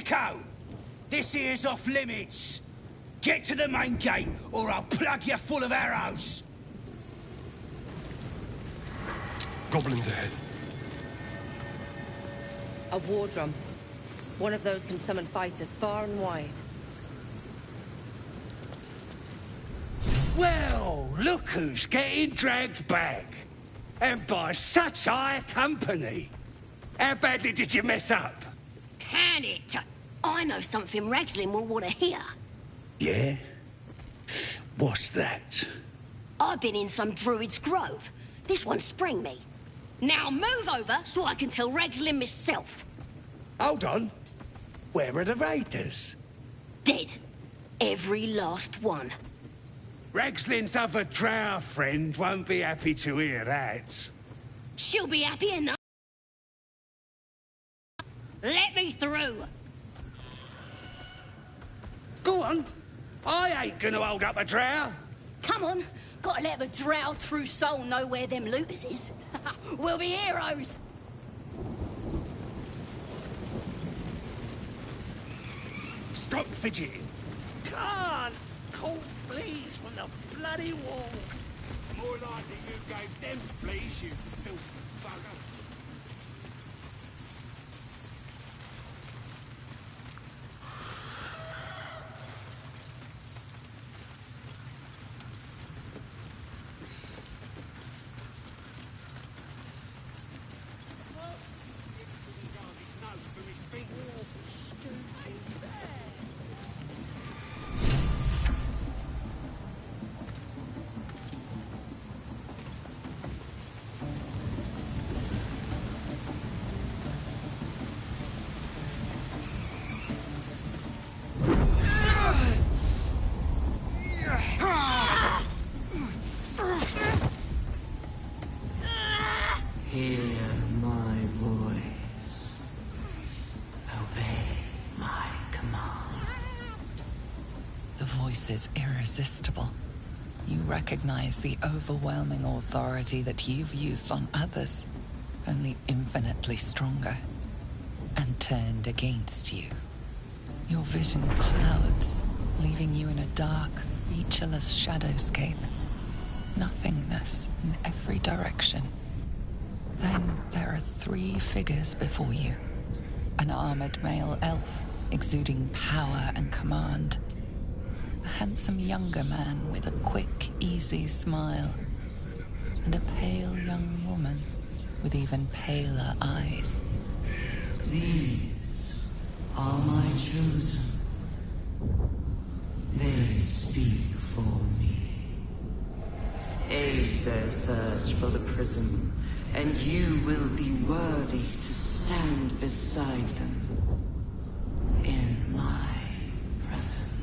coat. This here's off limits. Get to the main gate, or I'll plug you full of arrows. Goblins ahead. A war drum. One of those can summon fighters far and wide. Well, look who's getting dragged back. And by such high company. How badly did you mess up? Can it? I know something Ragslin will want to hear. Yeah? What's that? I've been in some druid's grove. This one sprang me. Now move over so I can tell Ragslin myself. Hold on. Where are the raiders? Dead. Every last one. Ragslin's other drow friend won't be happy to hear that. She'll be happy enough. Let me through. Go on. I ain't gonna hold up a drow. Come on. Gotta let the drow true soul know where them looters is. We'll be heroes. Stop fidgeting. Can't call fleas from the bloody wall. More likely you gave them fleas, you filthy bugger. Hear my voice. Obey my command. The voice is irresistible. You recognize the overwhelming authority that you've used on others, only infinitely stronger, and turned against you. Your vision clouds, leaving you in a dark, featureless shadowscape. Nothingness in every direction. Then there are 3 figures before you. An armored male elf, exuding power and command. A handsome younger man with a quick, easy smile. And a pale young woman with even paler eyes. These are my chosen. They speak for me. Aid their search for the prism, and you will be worthy to stand beside them in my presence.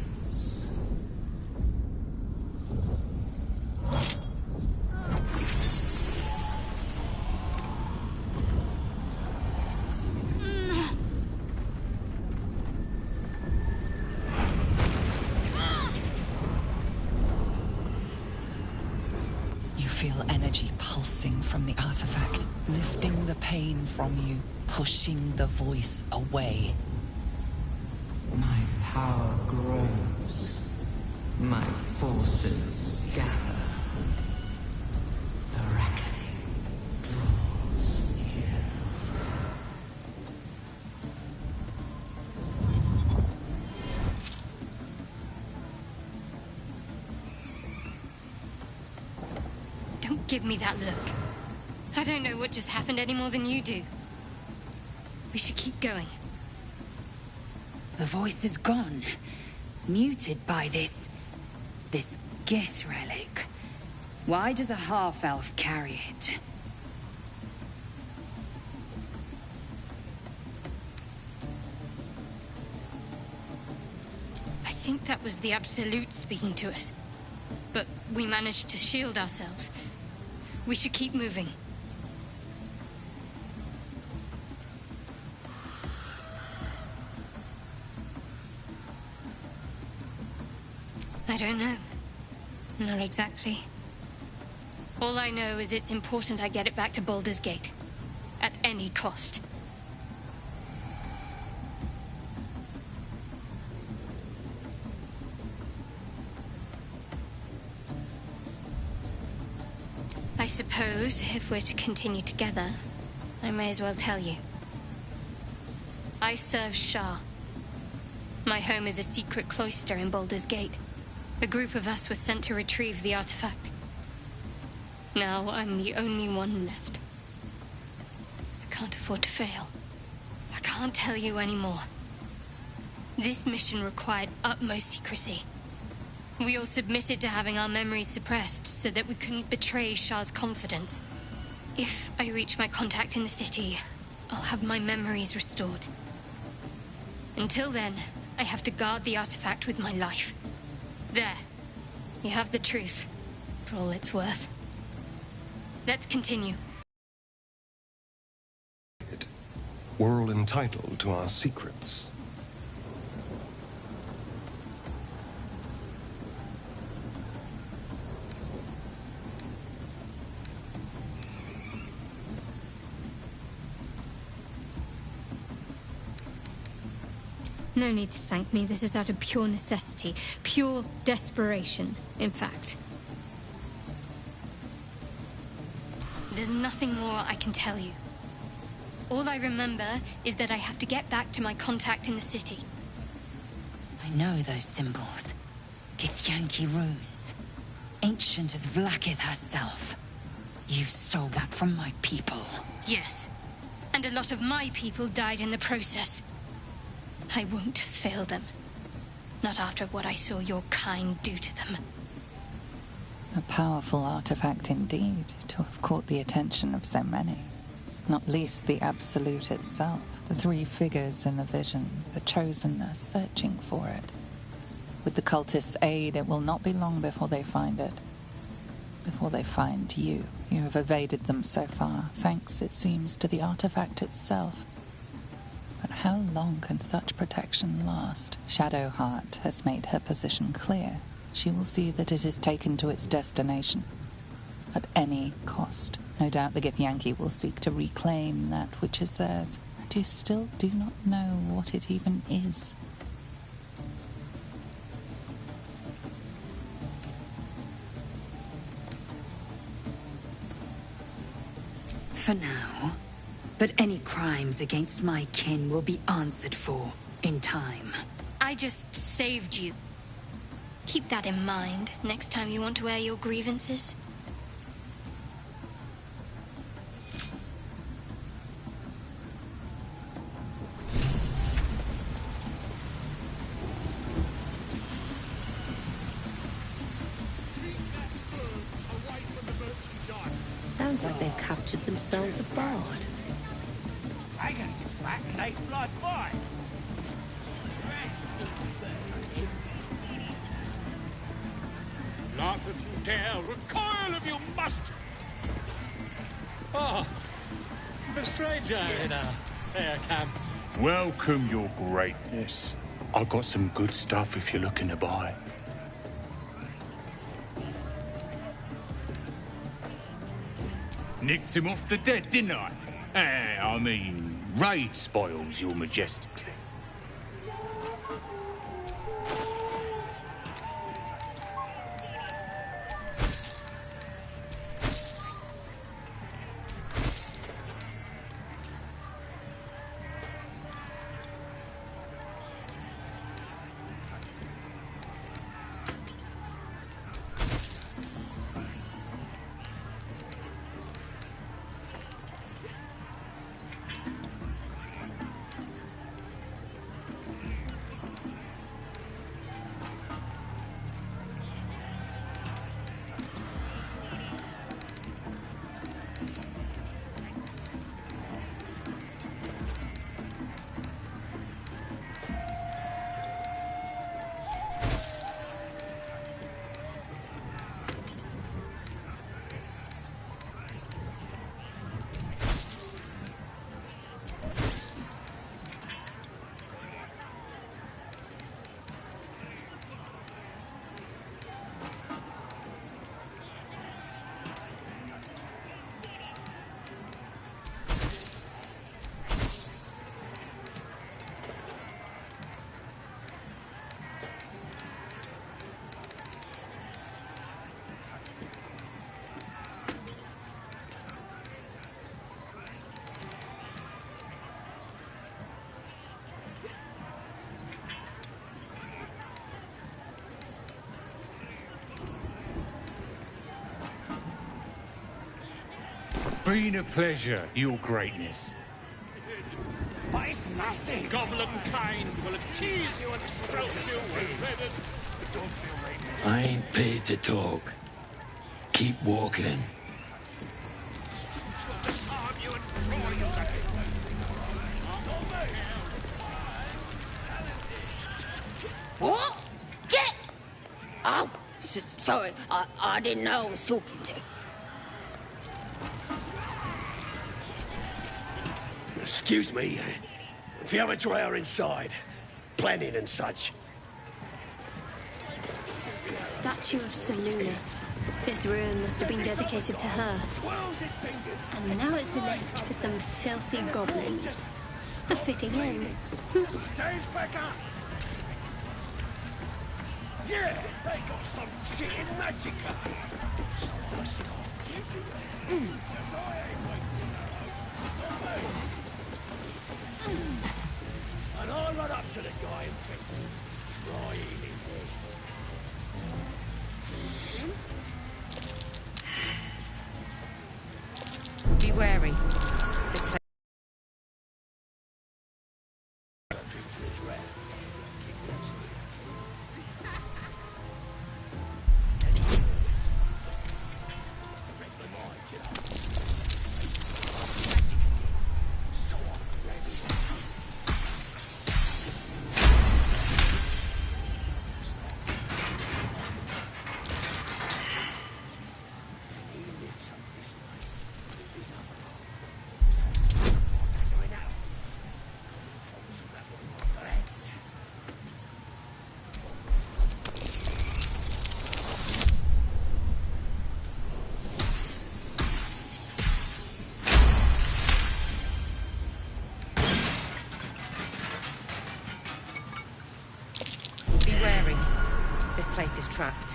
You feel energy pulsing from the artifact, lifting the pain from you, pushing the voice away. My power grows. My forces gather. The reckoning draws near. Don't give me that look. I don't know what just happened any more than you do. We should keep going. The voice is gone. Muted by this Gith relic. Why does a half-elf carry it? I think that was the Absolute speaking to us. But we managed to shield ourselves. We should keep moving. I don't know. Not exactly. All I know is it's important I get it back to Baldursgate. At any cost. suppose if we're to continue together, I may as well tell you. I serve Shah. My home is a secret cloister in Baldursgate. A group of us was sent to retrieve the artifact. Now I'm the only one left. I can't afford to fail. I can't tell you anymore. This mission required utmost secrecy. We all submitted to having our memories suppressed so that we couldn't betray Shah's confidence. If I reach my contact in the city, I'll have my memories restored. Until then, I have to guard the artifact with my life. There. You have the truth, for all it's worth. Let's continue. We're all entitled to our secrets. No need to thank me. This is out of pure necessity. Pure desperation, in fact. There's nothing more I can tell you. All I remember is that I have to get back to my contact in the city. I know those symbols. Githyanki runes. Ancient as Vlaakith herself. You stole that from my people. Yes. And a lot of my people died in the process. I won't fail them. Not after what I saw your kind do to them. A powerful artifact indeed, to have caught the attention of so many. Not least the Absolute itself, the three figures in the vision, the Chosen are searching for it. With the cultists' aid, it will not be long before they find it. Before they find you. You have evaded them so far, thanks, it seems, to the artifact itself. But how long can such protection last? Shadowheart has made her position clear. She will see that it is taken to its destination. At any cost. No doubt the Githyanki will seek to reclaim that which is theirs. And you still do not know what it even is. For now. But any crimes against my kin will be answered for in time. I just saved you. Keep that in mind next time you want to air your grievances. Sounds like they've captured themselves a bard. Dragons is flat and they fly by. Laugh if you dare, recoil if you must. Oh, a stranger in a fair camp. Welcome, your greatness. I've got some good stuff if you're looking to buy. Nicked him off the dead, didn't I? I mean, raid spoils, your majestically. Been a pleasure, your greatness. But it's nothing. Goblin kind will tease you and stroke you when I ain't paid to talk. Keep walking. disarm you and draw you back. What? Get! Oh, sorry. I didn't know I was talking to. Excuse me. If you have a drawer inside, planning and such. Statue of Seluna. This ruin must have been dedicated to her. And now it's a nest for some filthy goblins. A fitting aim. Stands back up! Yeah, they got some shit in Magica. So let's go. And I run up to the guy and think, try eating this. Be wary. This place... Be wary. This place is trapped.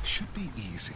Should be easy.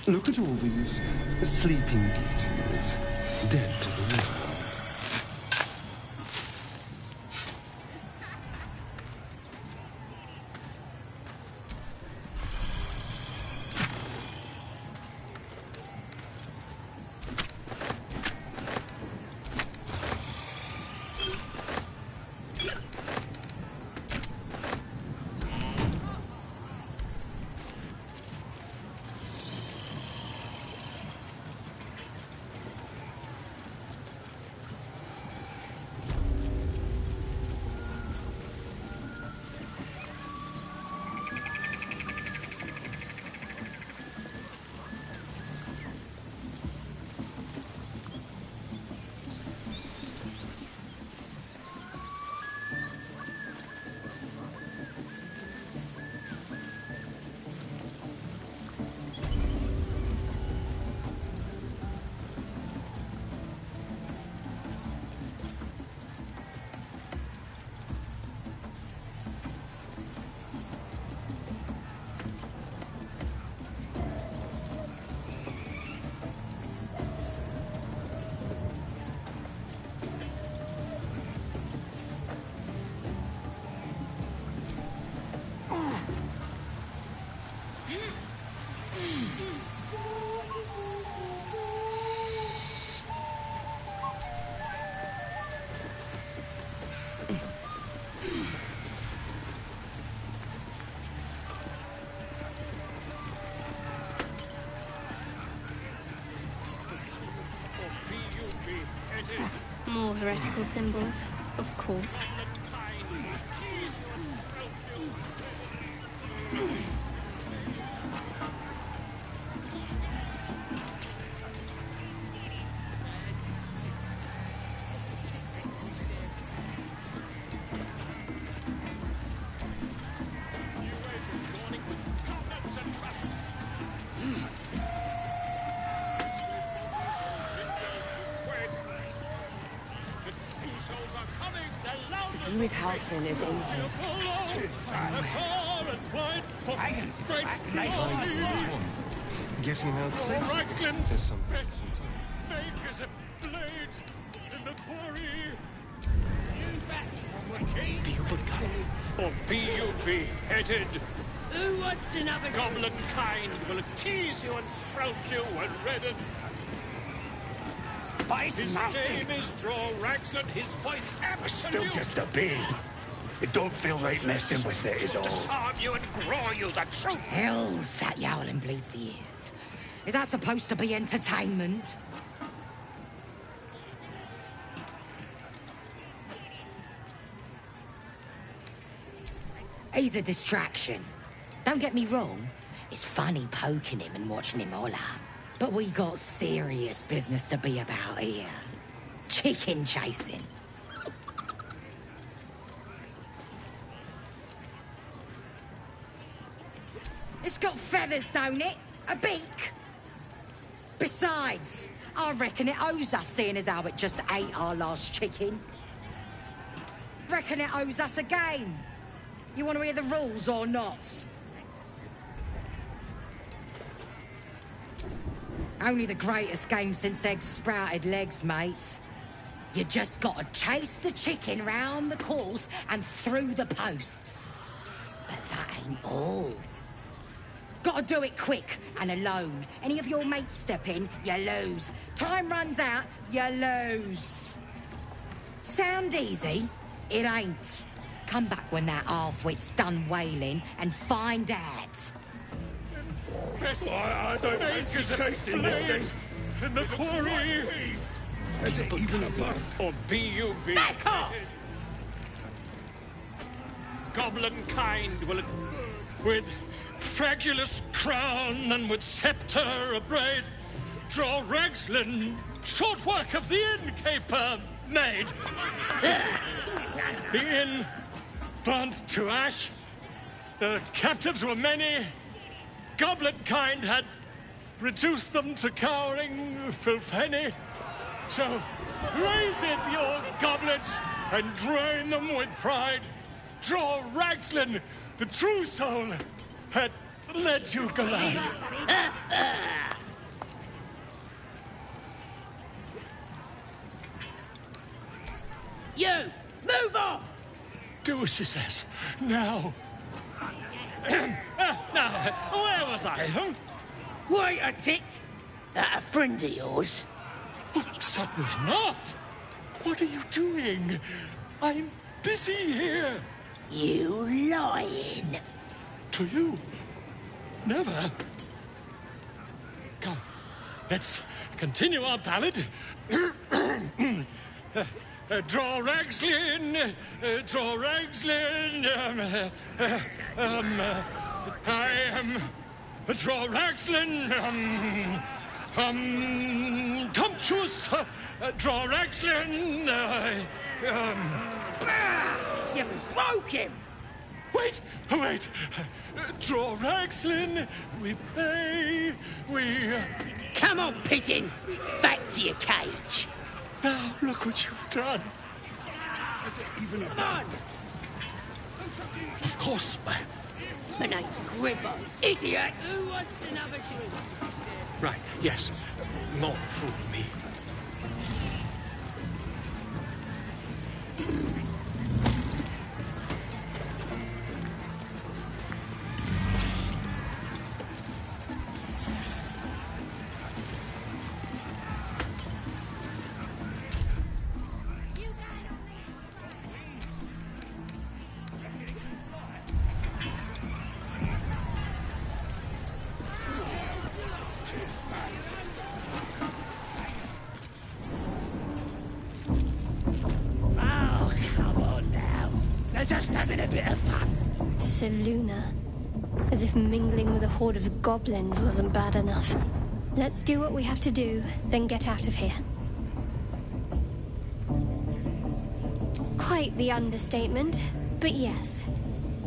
Look at all these sleeping beauties, dead to the world. More heretical symbols, of course. Druid Halsin is in here. Get him out safe. There's some time. Makers of blades in the quarry. Or be you beheaded. Who wants another Goblin kind will tease you and throat you and redden. His name is Draw Ragsland, his voice absolute. Still just a babe. It don't feel right messing with it, is all. Disarm you and grow you the truth. Hell's that yowling bleeds the ears. Is that supposed to be entertainment? He's a distraction. Don't get me wrong. It's funny poking him and watching him holler. But we got serious business to be about here. Chicken chasing. It's got feathers, don't it? A beak? Besides, I reckon it owes us, seeing as how it just ate our last chicken. Reckon it owes us a game. You want to hear the rules or not? Only the greatest game since eggs sprouted legs, mate. You just gotta chase the chicken round the course and through the posts. But that ain't all. Gotta do it quick and alone. Any of your mates step in, you lose. Time runs out, you lose. Sound easy? It ain't. Come back when that half-wit's done wailing and find out. I don't fancy chasing this thing. In the quarry. Is it even a bug? Or be you Back off! Goblin kind will with fragulous crown and with scepter abraid draw Ragsland, short work of the innkeeper made. The inn burnt to ash. The captives were many. Goblin kind had reduced them to cowering filthenny. So raise it, your goblets, and drain them with pride. Draw Ragsland, the true soul, had let you glide. You! Move on! Do as she says. Now. Now, where was I? Huh? Wait a tick! That a friend of yours? Oh, certainly not. What are you doing? I'm busy here. You lying. To you? Never. Come, let's continue our ballad. Draw Ragsland, draw Ragsland. I am draw Ragsland. Tumptuous, draw Ragsland. You broke him. Wait. Draw Ragsland. We play. We. Come on, pigeon. Back to your cage. Now look what you've done. Even a Come on. Of course, My name's Gribbo. Idiot. Who wants another drink? right. Yes. Not fool me. having a bit of fun. Seluna. As if mingling with a horde of goblins wasn't bad enough. Let's do what we have to do, then get out of here. Quite the understatement, but yes.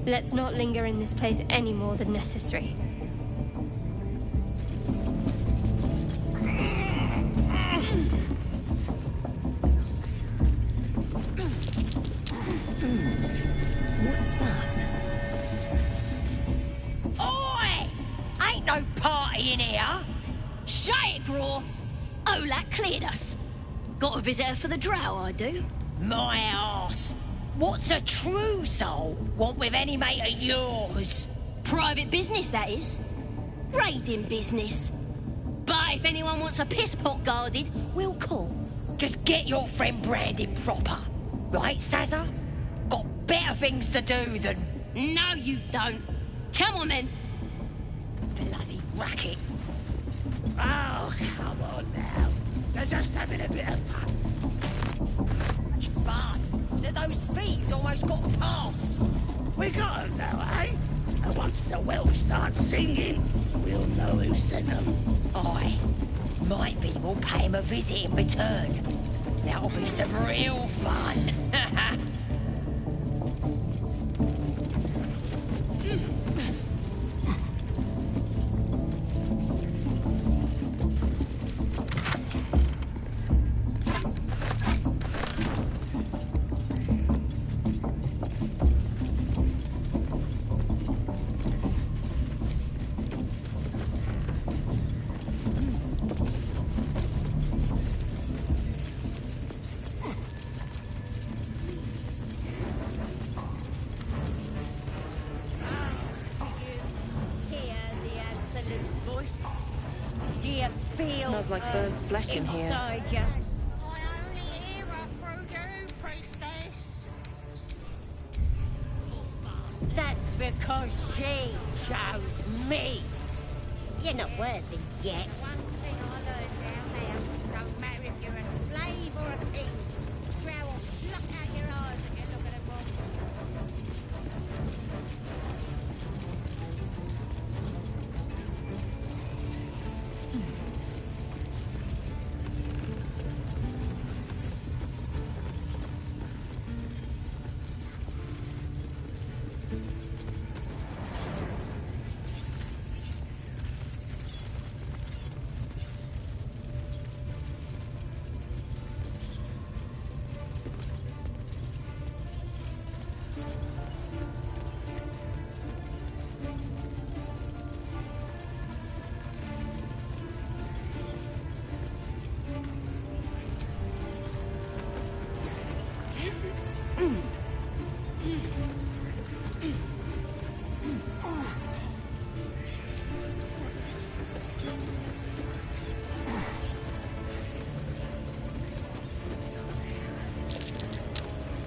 Let's not linger in this place any more than necessary. What's that? Oi! Ain't no party in here. Shut it, Graw. Olak cleared us. Got a visitor for the drow, I do. My arse. What's a true soul want with any mate of yours? Private business, that is. Raiding business. But if anyone wants a piss pot guarded, we'll call. Just get your friend branded proper. Right, Sazza? Got better things to do than... No, you don't. Come on, then. Bloody racket. Oh, come on now. They're just having a bit of fun. Much fun. Those thieves almost got past. We got 'em now, eh? And once the whelps start singing, we'll know who sent them. Aye. Might be we'll pay him a visit in return. That'll be some real fun. Smells like burnt flesh in here. You? That's because she chose me. You're not worthy yet. One thing I learned down there, don't matter if you're a slave or a king. Drow will pluck out your eyes if you look at them wrong.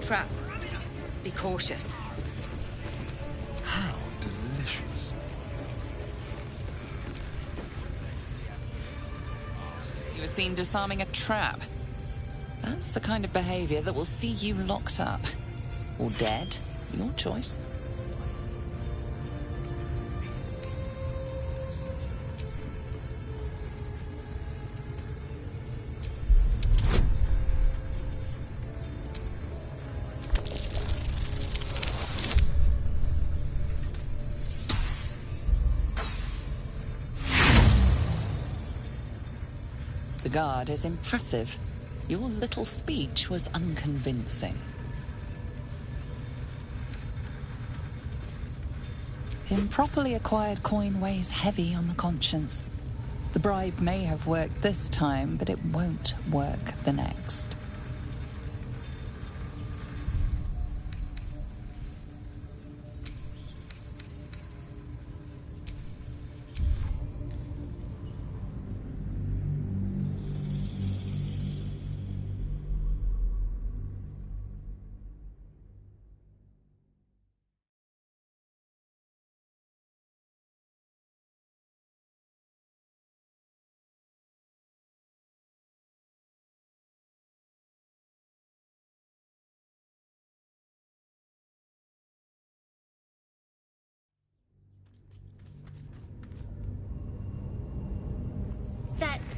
Trap. Be cautious. How delicious. You were seen disarming a trap. That's the kind of behavior that will see you locked up. Or dead. Your choice. The guard is impassive. Your little speech was unconvincing. Improperly acquired coin weighs heavy on the conscience. The bribe may have worked this time, but it won't work the next.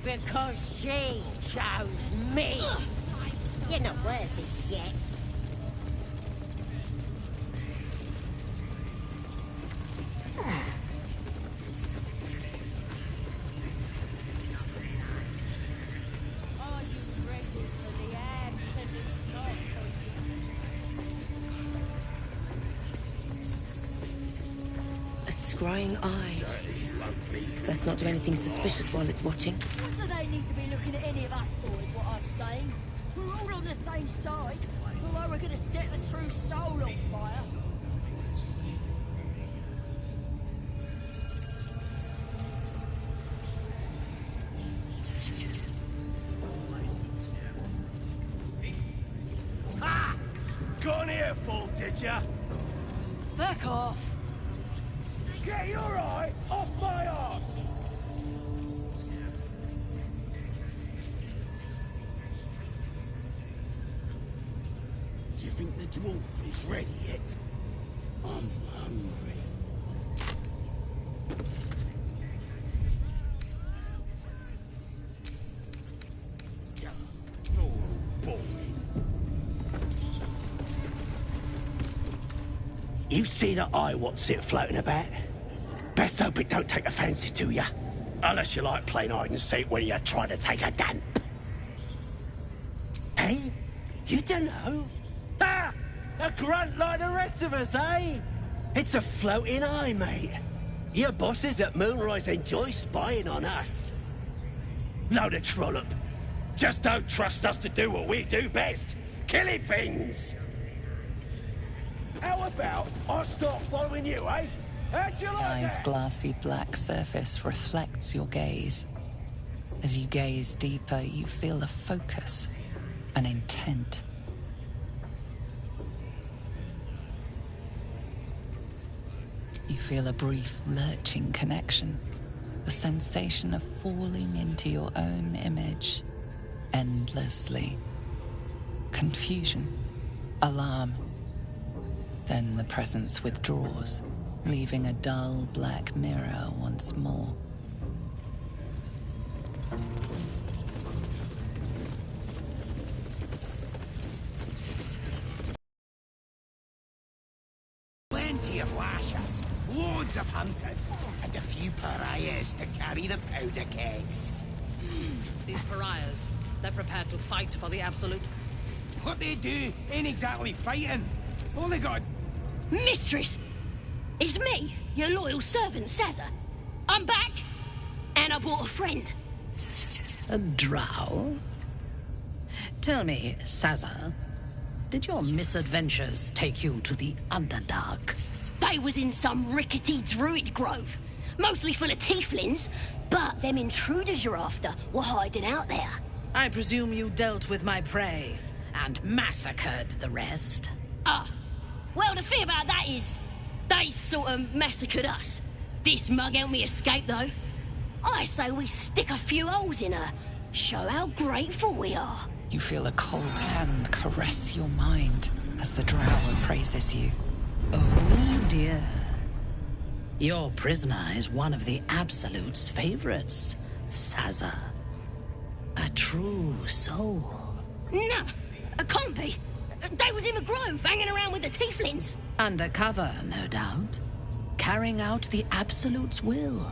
Because she chose me. You're not worthy yet. Are you ready for the absolute top? A scrying eye. Let's not do anything suspicious while it's watching. What do they need to be looking at any of us for, is what I'm saying? We're all on the same side, although we're gonna set the true soul on fire. Ha! Got an earful, did ya? Fuck off! Get your eye off my arse! Do you think the dwarf is ready yet? I'm hungry. Oh, boy. You see that eye what's it floating about? Best hope it don't take a fancy to you. Unless you like playing hide and seek when you're trying to take a damp. Hey? You don't know? Ah! A grunt like the rest of us, eh? It's a floating eye, mate. Your bosses at Moonrise enjoy spying on us. Load of trollop. Just don't trust us to do what we do best. Killing things. How about I start following you, eh? How'd you The like eye's that? glassy black surface reflects your gaze. As you gaze deeper, you feel a focus, an intent. You feel a brief, lurching connection, the sensation of falling into your own image endlessly. Confusion, alarm. Then the presence withdraws, leaving a dull black mirror once more. Plenty of lashers, loads of hunters, and a few pariahs to carry the powder kegs. These pariahs, they're prepared to fight for the Absolute. What they do ain't exactly fighting. All they got... Mistress! It's me, your loyal servant, Sazza. I'm back, and I brought a friend. A drow? Tell me, Sazza, did your misadventures take you to the Underdark? They was in some rickety druid grove, mostly full of tieflings, but them intruders you're after were hiding out there. I presume you dealt with my prey and massacred the rest? Well, the thing about that is, they sort of massacred us. This mug helped me escape, though. I say we stick a few holes in her, show how grateful we are. You feel a cold hand caress your mind as the drow appraises you. Oh dear. Your prisoner is one of the Absolute's favorites, Sazza. A true soul. Nah, a can't be. They was in the grove, hanging around with the tieflings. Undercover, no doubt. Carrying out the Absolute's will.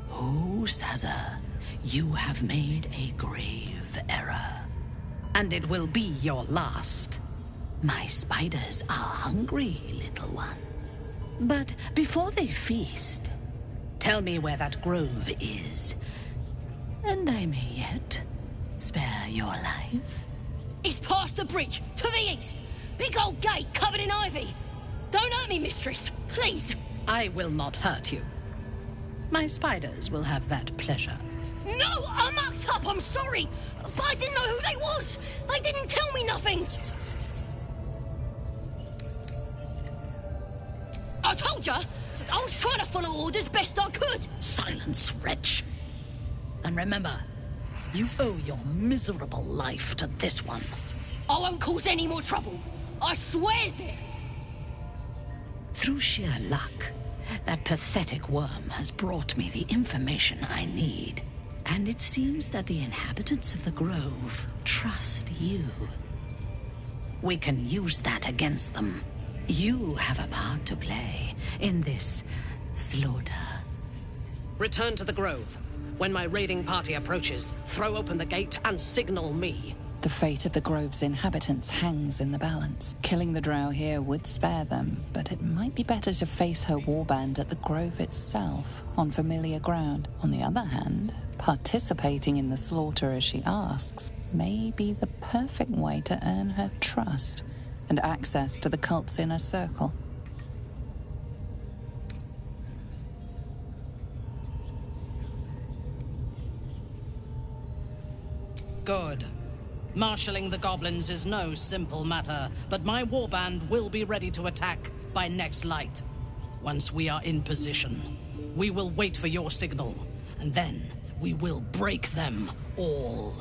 Oh, Sazza, you have made a grave error. And it will be your last. My spiders are hungry, little one. But before they feast, tell me where that grove is. And I may yet spare your life. It's past the bridge, to the east. Big old gate covered in ivy. Don't hurt me, mistress, please. I will not hurt you. My spiders will have that pleasure. No, I mucked up, I'm sorry. But I didn't know who they was. They didn't tell me nothing. I told ya, I was trying to follow orders best I could. Silence, wretch. And remember, you owe your miserable life to this one. I won't cause any more trouble. I swears it. Through sheer luck, that pathetic worm has brought me the information I need. And it seems that the inhabitants of the Grove trust you. We can use that against them. You have a part to play in this slaughter. Return to the Grove. When my raiding party approaches, throw open the gate and signal me. The fate of the Grove's inhabitants hangs in the balance. Killing the drow here would spare them, but it might be better to face her warband at the Grove itself, on familiar ground. On the other hand, participating in the slaughter as she asks may be the perfect way to earn her trust and access to the cult's inner circle. Good. Marshalling the goblins is no simple matter, but my warband will be ready to attack by next light. Once we are in position, we will wait for your signal, and then we will break them all.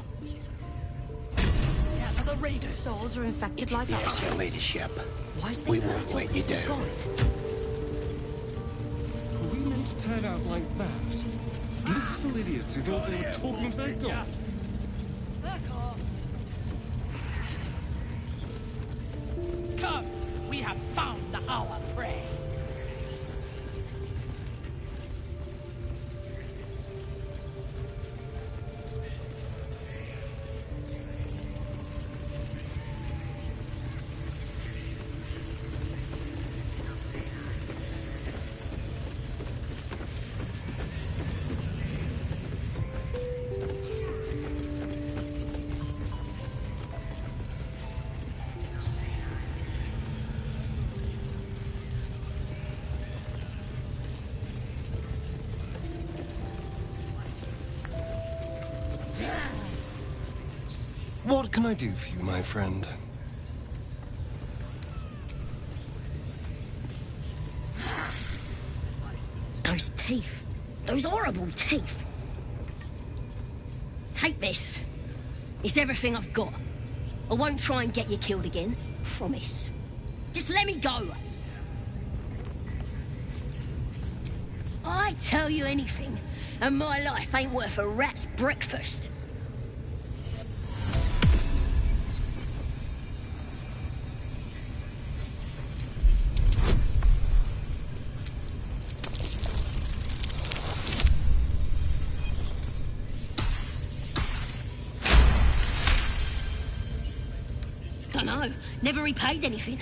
The raiders' souls are infected like that. Yes, your leadership. Why do We they won't let you down. Are we meant to turn out like that? Blissful idiots who thought they were talking to their god. Come, we have found our prey. What can I do for you, my friend? Those teeth. Those horrible teeth. Take this. It's everything I've got. I won't try and get you killed again. Promise. Just let me go. I tell you anything, and my life ain't worth a rat's breakfast. Dunno, never repaid anything.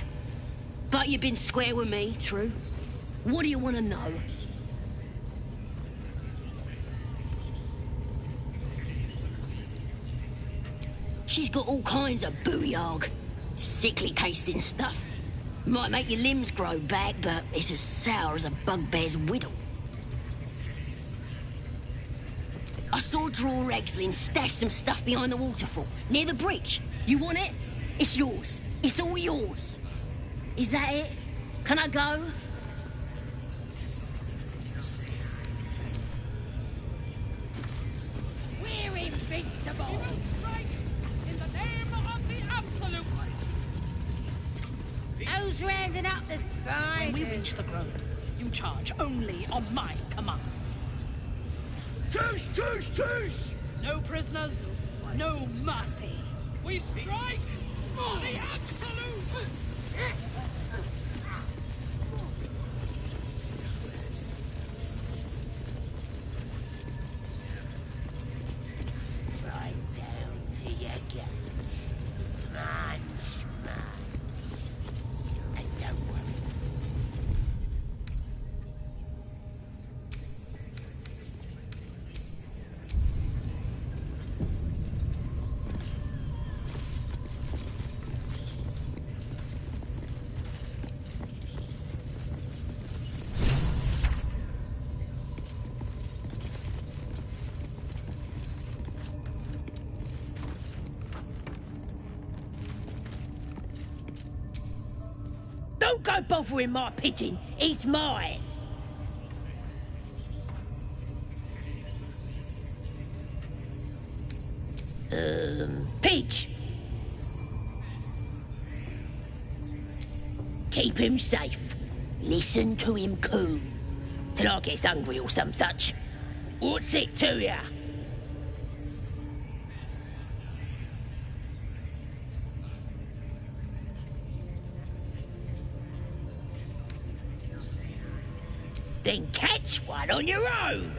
But you've been square with me, true? What do you want to know? She's got all kinds of booyarg. Sickly tasting stuff. Might make your limbs grow back, but it's as sour as a bugbear's whittle. I saw Draw Rexlin stash some stuff behind the waterfall, near the bridge. You want it? It's yours. It's all yours. Is that it? Can I go? We're invincible! In the name of the Absolute! Who's rounding up the spiders? When we reach the Grove, you charge only on my command. Tush, tush, tush! No prisoners, no mercy. We strike for the Absolute! Right down to your guts. Munch, munch. And don't worry. Don't go bothering my pigeon. It's mine. Pidge. Keep him safe. Listen to him coo. Till I gets hungry or some such. What's it to ya? Then catch one on your own.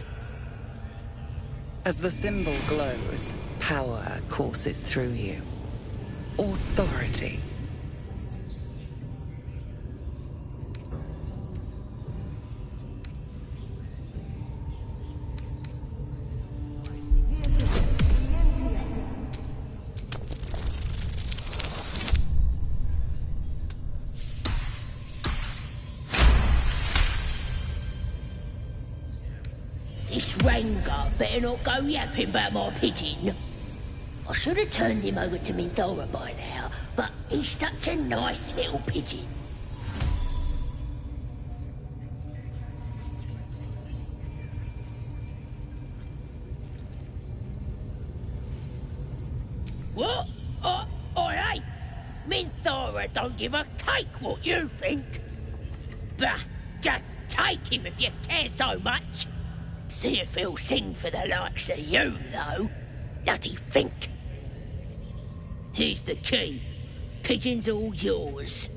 As the symbol glows, power courses through you. Authority. This Rengar better not go yapping about my pigeon. I should have turned him over to Minthora by now, but he's such a nice little pigeon. What? Hey! Minthora don't give a cake what you think. Bah, just take him if you care so much. See if he'll sing for the likes of you, though. Bloody think. Here's the key. Pigeon's all yours.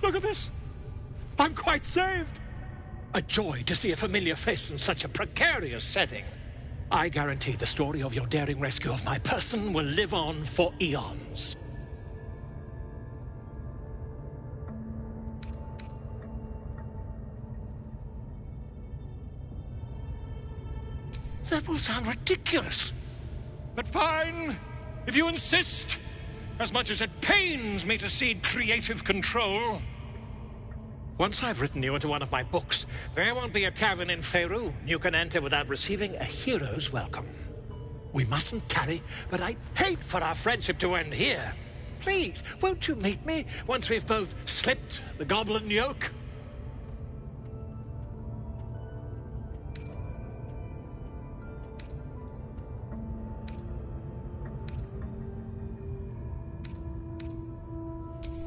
Look at this! I'm quite saved! A joy to see a familiar face in such a precarious setting. I guarantee the story of your daring rescue of my person will live on for eons. That will sound ridiculous. But fine, if you insist. As much as it pains me to cede creative control. Once I've written you into one of my books, there won't be a tavern in Faerun you can enter without receiving a hero's welcome. We mustn't tarry, but I'd hate for our friendship to end here. Please, won't you meet me once we've both slipped the goblin yoke?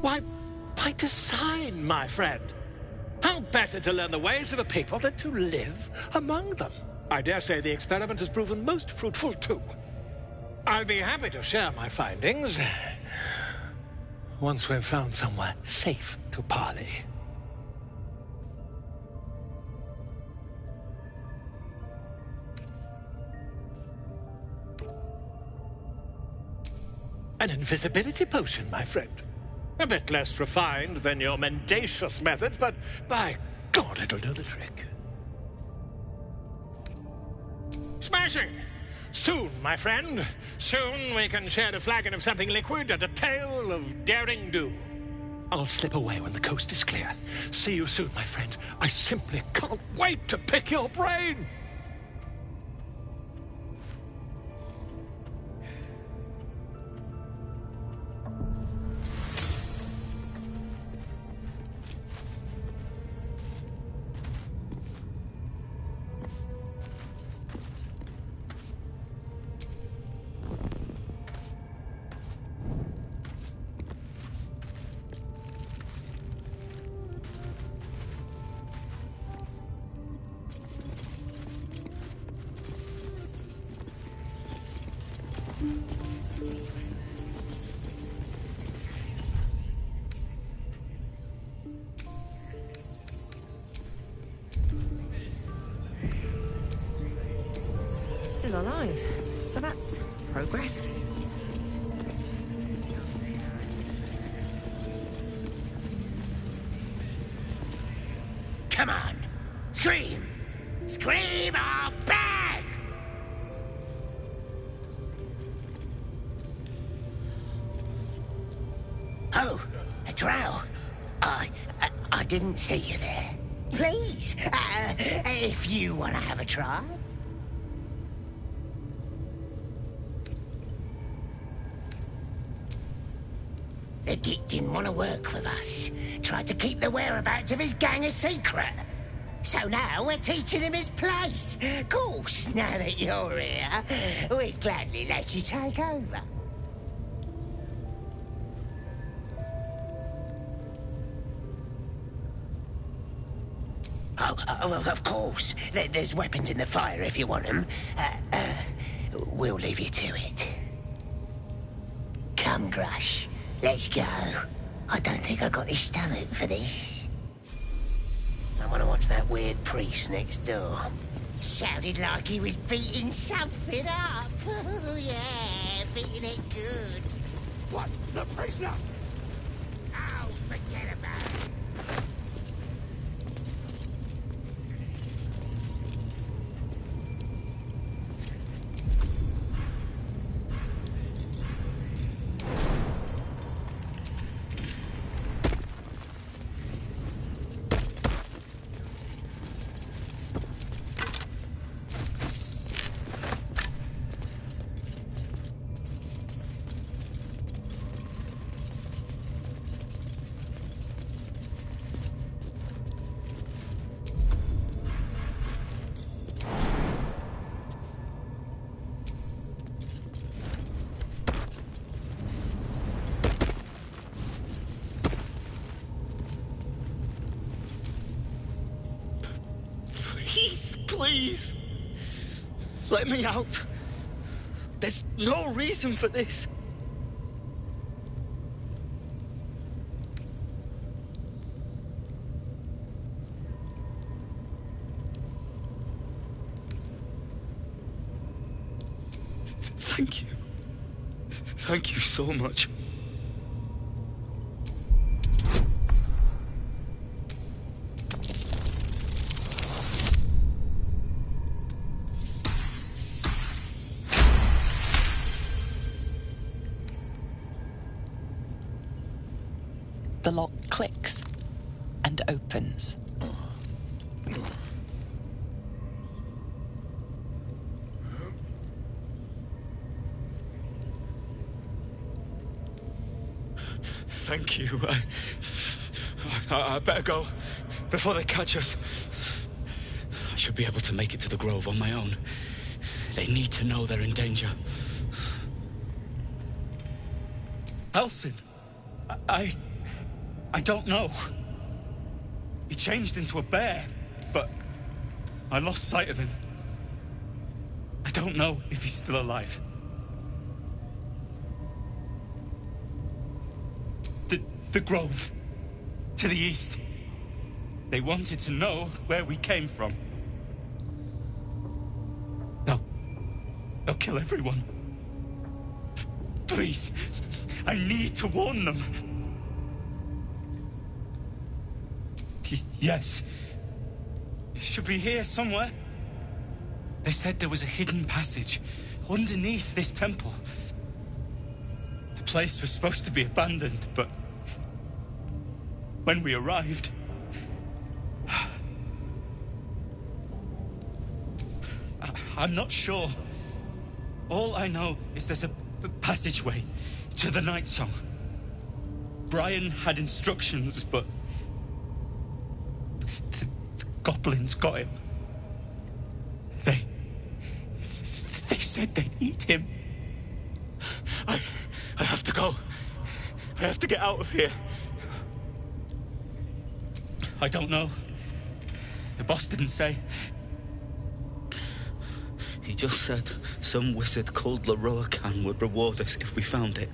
Why, by design, my friend. How better to learn the ways of a people than to live among them? I dare say the experiment has proven most fruitful, too. I'll be happy to share my findings once we've found somewhere safe to parley. An invisibility potion, my friend. A bit less refined than your mendacious methods, but by God, it'll do the trick. Smashing! Soon, my friend. Soon we can share a flagon of something liquid and a tale of daring do. I'll slip away when the coast is clear. See you soon, my friend. I simply can't wait to pick your brain! Still alive. So that's progress. Come on! Scream! Scream or beg! Oh, a drow. I didn't see you there. Please, if you want to have a try. The geek didn't want to work with us. Tried to keep the whereabouts of his gang a secret. So now we're teaching him his place. Of course, now that you're here, we'd gladly let you take over. Oh, of course. There's weapons in the fire if you want them. We'll leave you to it. Come, Grush. Let's go. I don't think I got the stomach for this. I want to watch that weird priest next door. Sounded like he was beating something up. Oh, yeah, beating it good. What? The prisoner? Oh, forget about it. Please, let me out. There's no reason for this. Thank you. Thank you so much. The lock clicks and opens. Thank you. I better go before they catch us. I should be able to make it to the Grove on my own. They need to know they're in danger. Elsin, I don't know. He changed into a bear, but I lost sight of him. I don't know if he's still alive. The Grove, to the east. They wanted to know where we came from. They'll kill everyone. Please, I need to warn them. Yes. It should be here somewhere. They said there was a hidden passage underneath this temple. The place was supposed to be abandoned, but when we arrived, I'm not sure. All I know is there's a passageway to the Night Song. Brian had instructions, but the goblins got him. They said they need him. I have to go. I have to get out of here. I don't know. The boss didn't say. He just said Some wizard called Leroacan would reward us if we found it.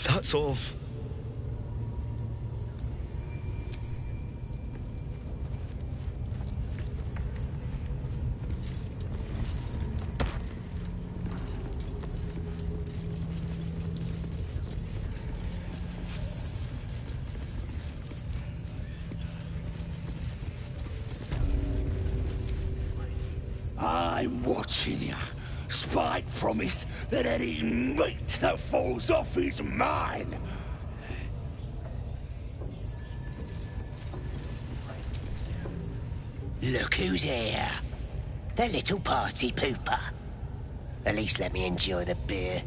That's all. I'm watching you. Spike promised that any meat that falls off is mine. Look who's here. The little party pooper. At least let me enjoy the beer.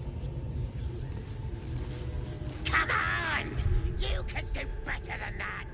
Come on! You can do better than that!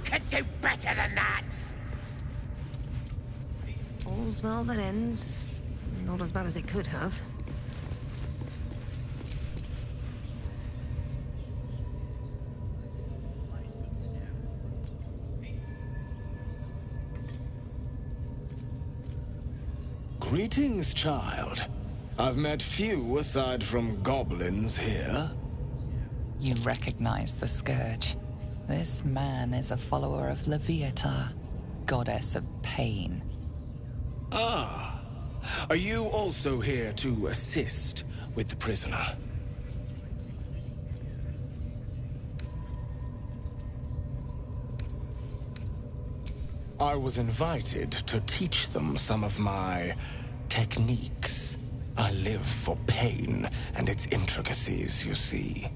could do better than that! All's well that ends. Not as bad as it could have. Greetings, child. I've met few aside from goblins here. You recognize the Scourge. This man is a follower of Leviatar, goddess of pain. Ah. Are you also here to assist with the prisoner? I was invited to teach them some of my techniques. I live for pain and its intricacies, you see.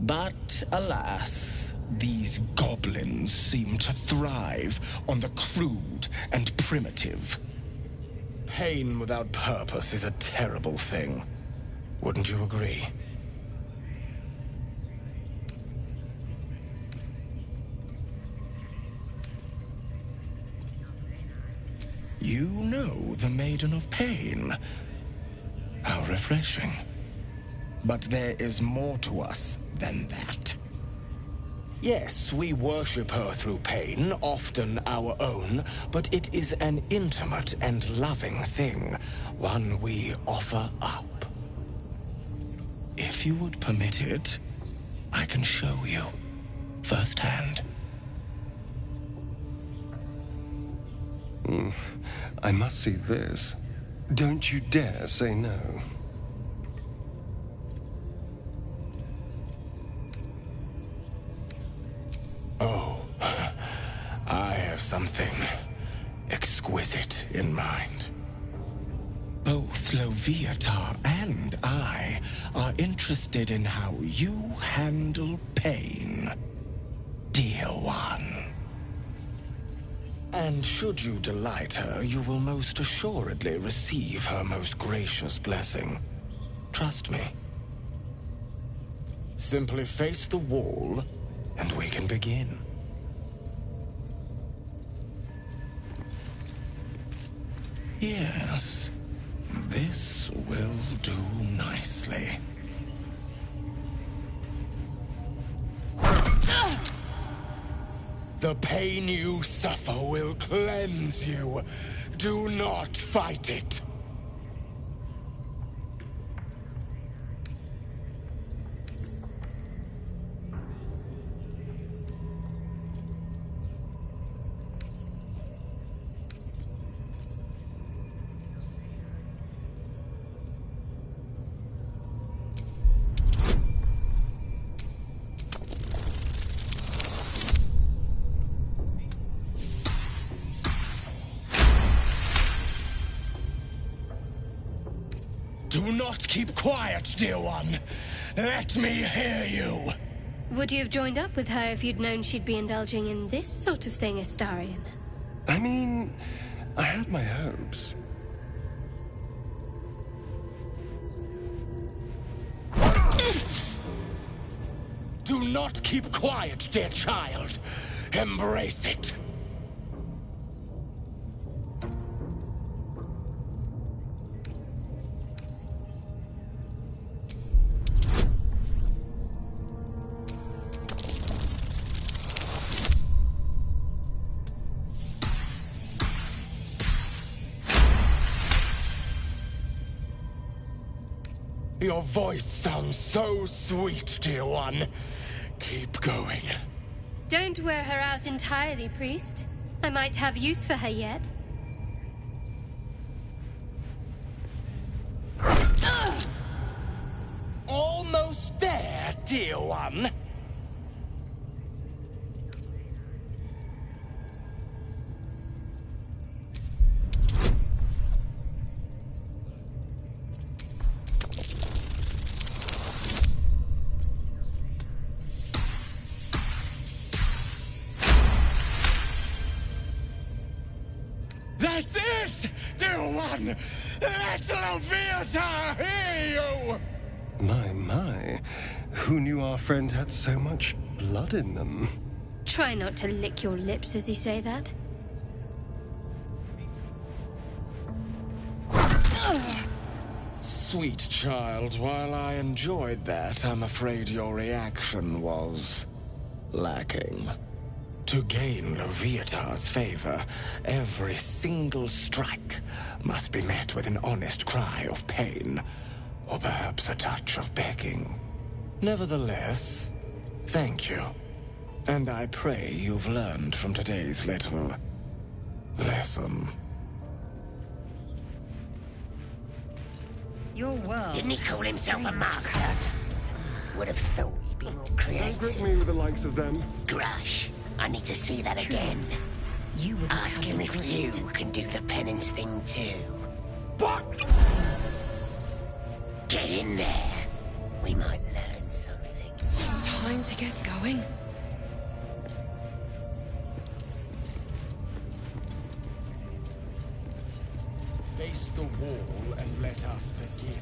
But alas, these goblins seem to thrive on the crude and primitive. Pain without purpose is a terrible thing. Wouldn't you agree? You know the Maiden of Pain. How refreshing. But there is more to us than that. Yes, we worship her through pain, often our own, but it is an intimate and loving thing, one we offer up. If you would permit it, I can show you firsthand. I must see this. Don't you dare say no. Oh, I have something exquisite in mind. Both Leviatar and I are interested in how you handle pain, dear one. And should you delight her, you will most assuredly receive her most gracious blessing. Trust me. Simply face the wall, and we can begin. Yes, this will do nicely. The pain you suffer will cleanse you. Do not fight it. Do not keep quiet, dear one. Let me hear you. Would you have joined up with her if you'd known she'd be indulging in this sort of thing, Astarion? I mean, I had my hopes. Do not keep quiet, dear child. Embrace it. Your voice sounds so sweet, dear one. Keep going. Don't wear her out entirely, priest. I might have use for her yet. Almost there, dear one. That's it, dear one! Let Leviatar hear you! My. Who knew our friend had so much blood in them? Try not to lick your lips as you say that. Sweet child, while I enjoyed that, I'm afraid your reaction was lacking. To gain Loviatar's favor, every single strike must be met with an honest cry of pain, or perhaps a touch of begging. Nevertheless, thank you. And I pray you've learned from today's little lesson. Your world. Didn't he call himself a master? Would have thought he'd be more creative. Don't grip me with the likes of them. Grush, I need to see that again. You would ask him if you can do the penance thing too. What? Get in there. We might learn something. Time to get going. Face the wall and let us begin.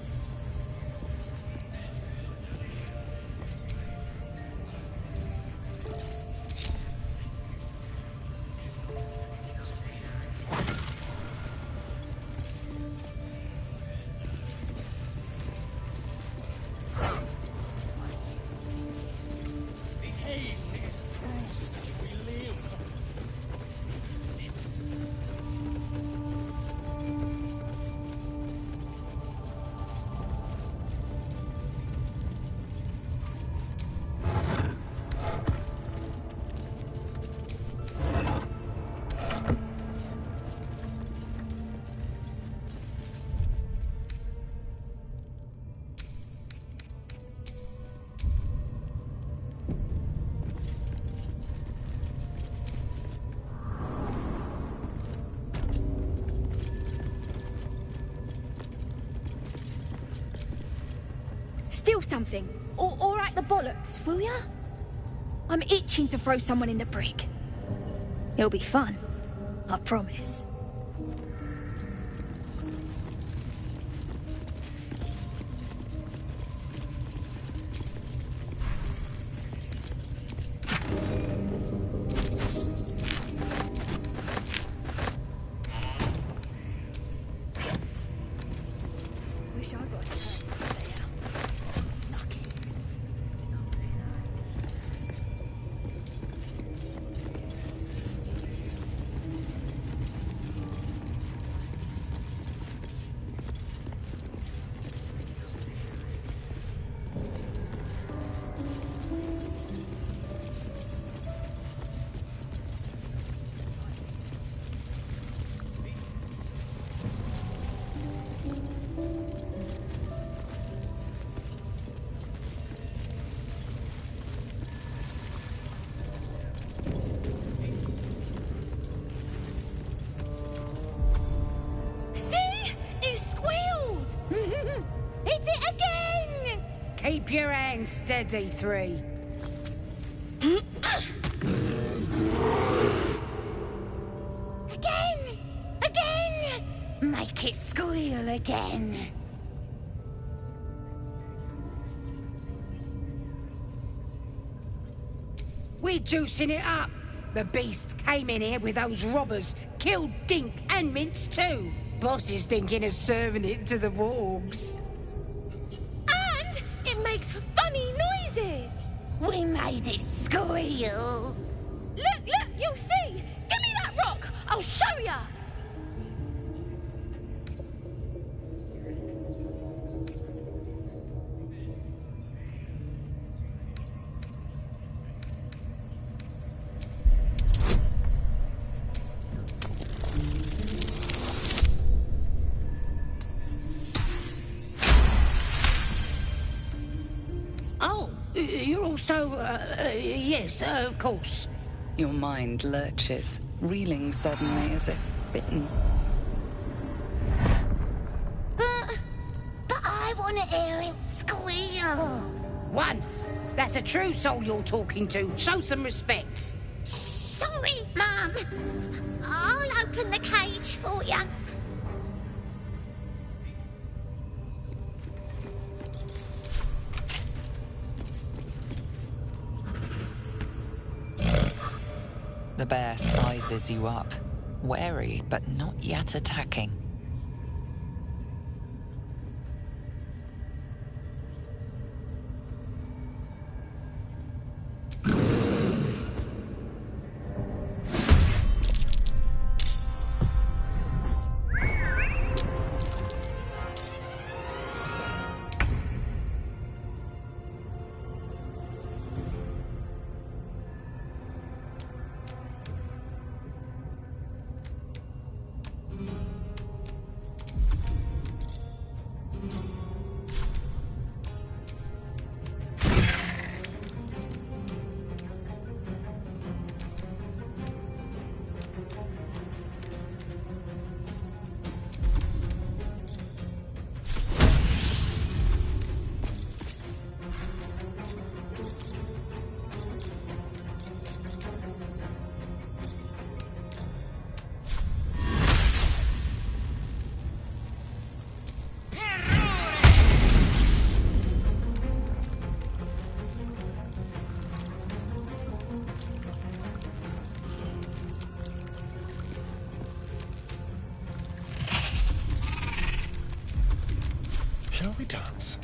Steal something, or act the bollocks, will ya? I'm itching to throw someone in the brig. It'll be fun, I promise. Wish I got a Keep your hands steady, 3. Again! Again! Make it squeal again. We're juicing it up. The beast came in here with those robbers, killed Dink and Mince too. Boss is thinking of serving it to the wargs. And it makes funny noises. We made it squeal. Look, you'll see. Give me that rock. I'll show ya. You're also, yes, of course. Your mind lurches, reeling suddenly as if bitten. But I want to hear it squeal. 1. That's a true soul you're talking to. Show some respect. Sorry, Mum. I'll open the cage for you. The bear sizes you up, wary but not yet attacking. Shall we dance?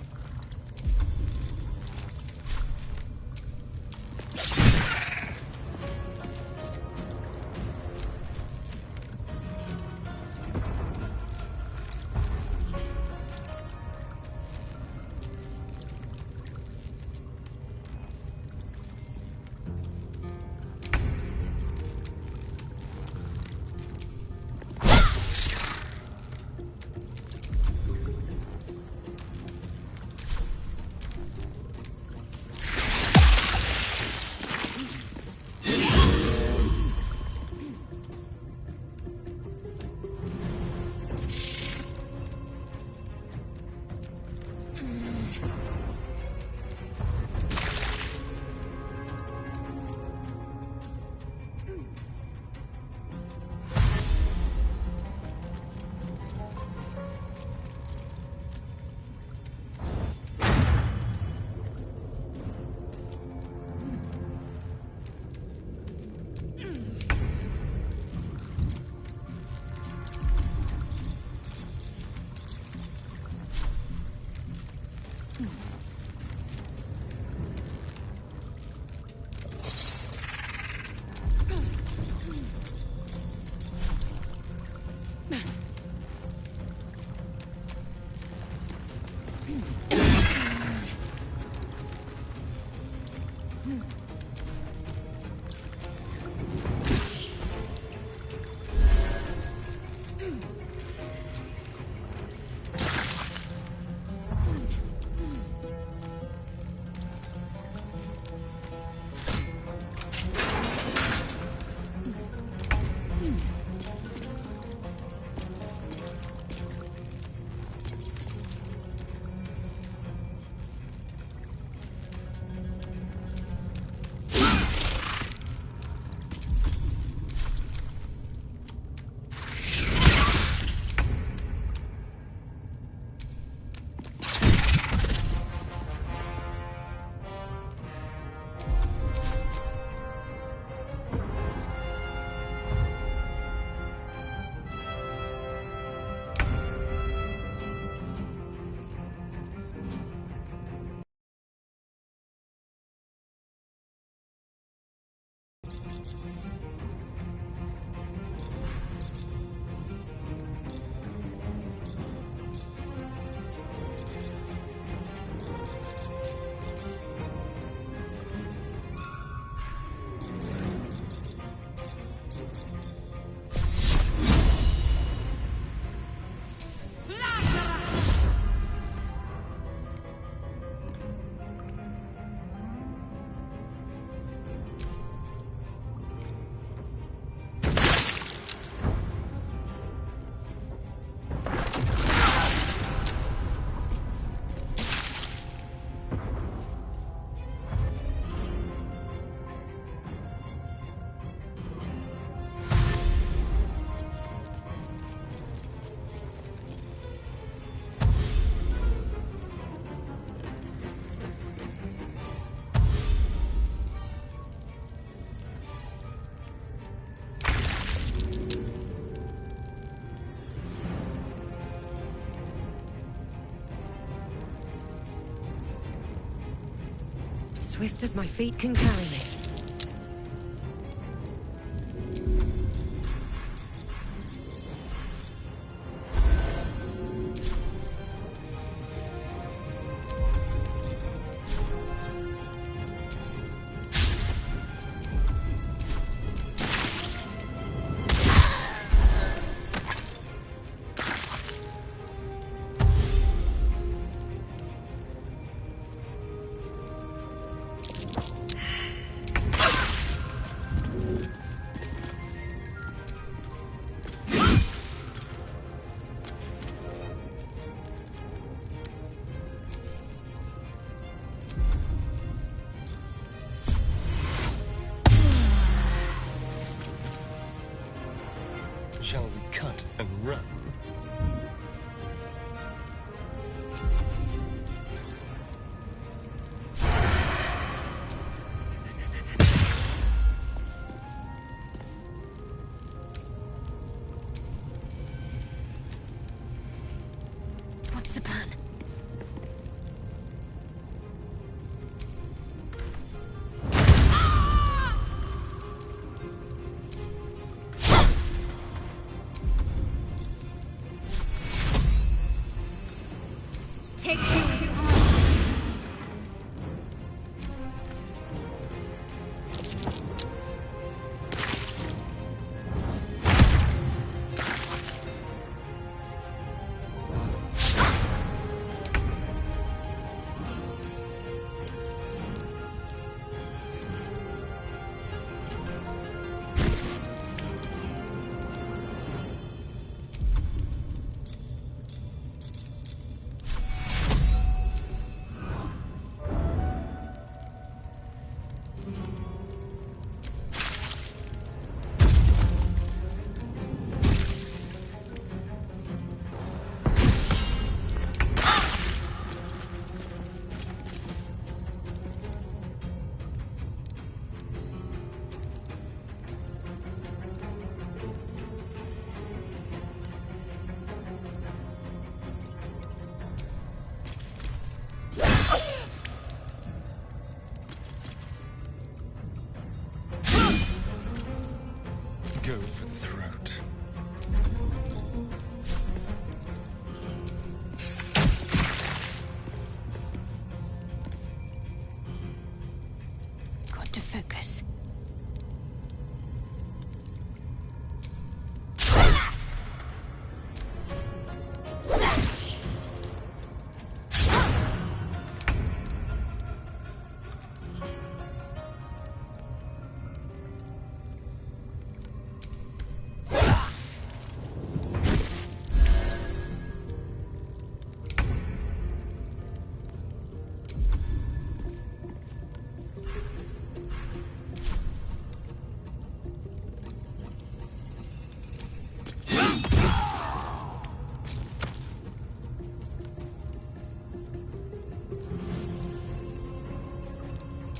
Swift as my feet can carry me. Shall we cut and run? What's the plan? Take two. Go for the throat. Got to focus.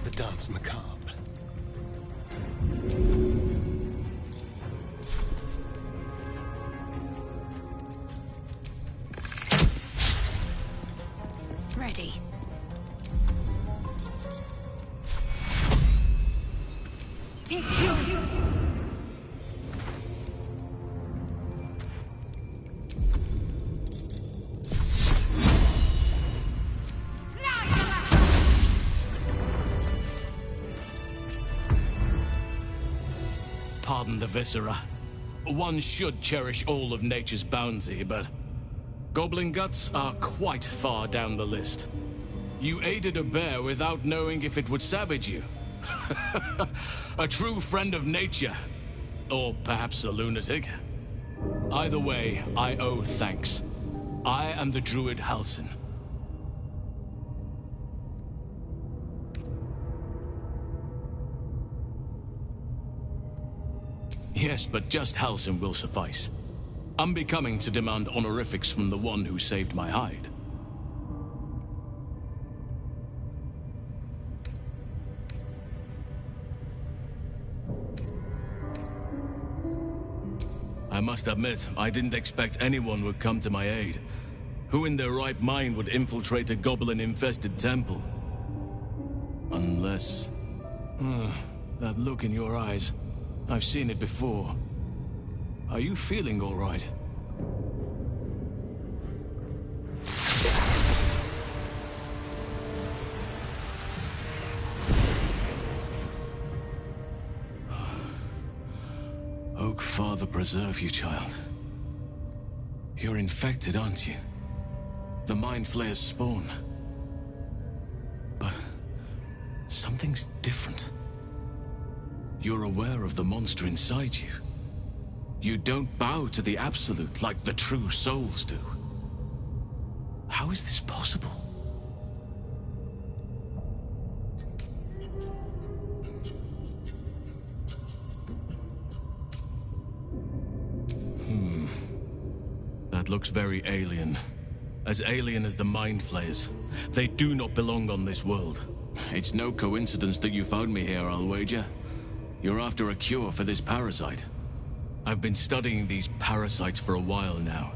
The dance macabre. Ready. Take two. Pardon the viscera. One should cherish all of nature's bounty, but goblin guts are quite far down the list. You aided a bear without knowing if it would savage you. A true friend of nature. Or perhaps a lunatic. Either way, I owe thanks. I am the druid Halsin. Yes, but just Halsin will suffice. Unbecoming to demand honorifics from the one who saved my hide. I must admit, I didn't expect anyone would come to my aid. Who in their right mind would infiltrate a goblin-infested temple? Unless... that look in your eyes. I've seen it before. Are you feeling all right? Oak Father preserve you, child. You're infected, aren't you? The Mind Flayer's spawn. But something's different. You're aware of the monster inside you. You don't bow to the Absolute like the true souls do. How is this possible? That looks very alien. As alien as the Mind Flayers. They do not belong on this world. It's no coincidence that you found me here, I'll wager. You're after a cure for this parasite. I've been studying these parasites for a while now.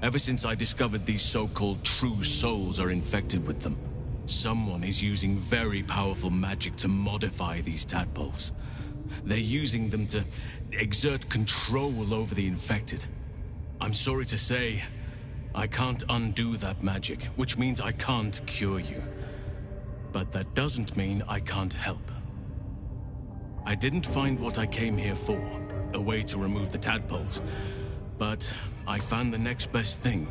Ever since I discovered these so-called true souls are infected with them. Someone is using very powerful magic to modify these tadpoles. They're using them to exert control over the infected. I'm sorry to say, I can't undo that magic, which means I can't cure you. But that doesn't mean I can't help. I didn't find what I came here for, a way to remove the tadpoles, but I found the next best thing.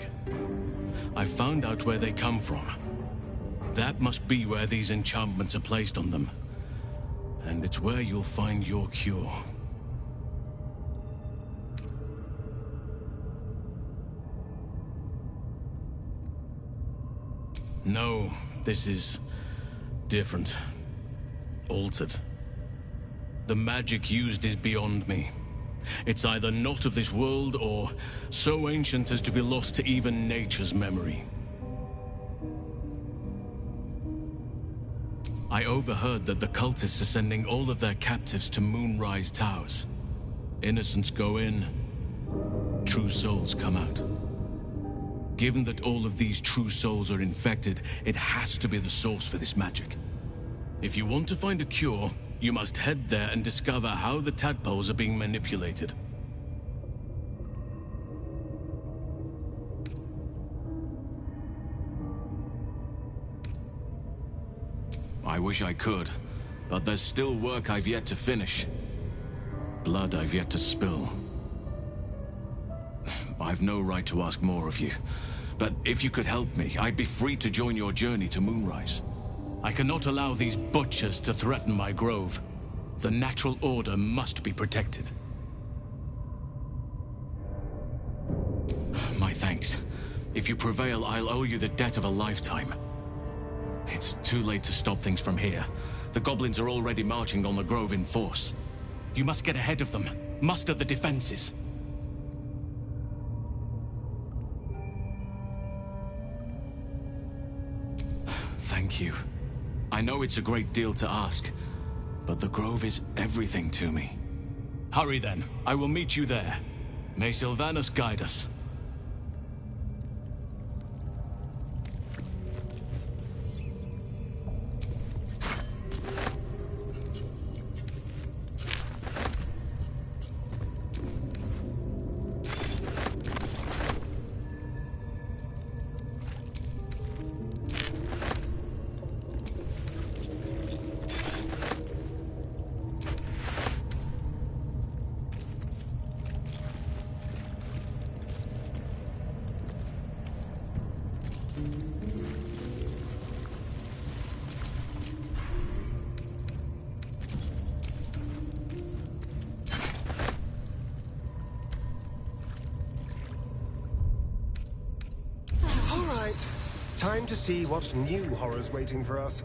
I found out where they come from. That must be where these enchantments are placed on them. And it's where you'll find your cure. No, this is different. Altered. The magic used is beyond me. It's either not of this world or so ancient as to be lost to even nature's memory. I overheard that the cultists are sending all of their captives to Moonrise Towers. Innocents go in, true souls come out. Given that all of these true souls are infected, it has to be the source for this magic. If you want to find a cure, you must head there and discover how the tadpoles are being manipulated. I wish I could, but there's still work I've yet to finish. Blood I've yet to spill. I've no right to ask more of you, but if you could help me, I'd be free to join your journey to Moonrise. I cannot allow these butchers to threaten my grove. The natural order must be protected. My thanks. If you prevail, I'll owe you the debt of a lifetime. It's too late to stop things from here. The goblins are already marching on the grove in force. You must get ahead of them, muster the defenses. Thank you. I know it's a great deal to ask, but the grove is everything to me. Hurry then. I will meet you there. May Sylvanus guide us. Time to see what new horror's waiting for us.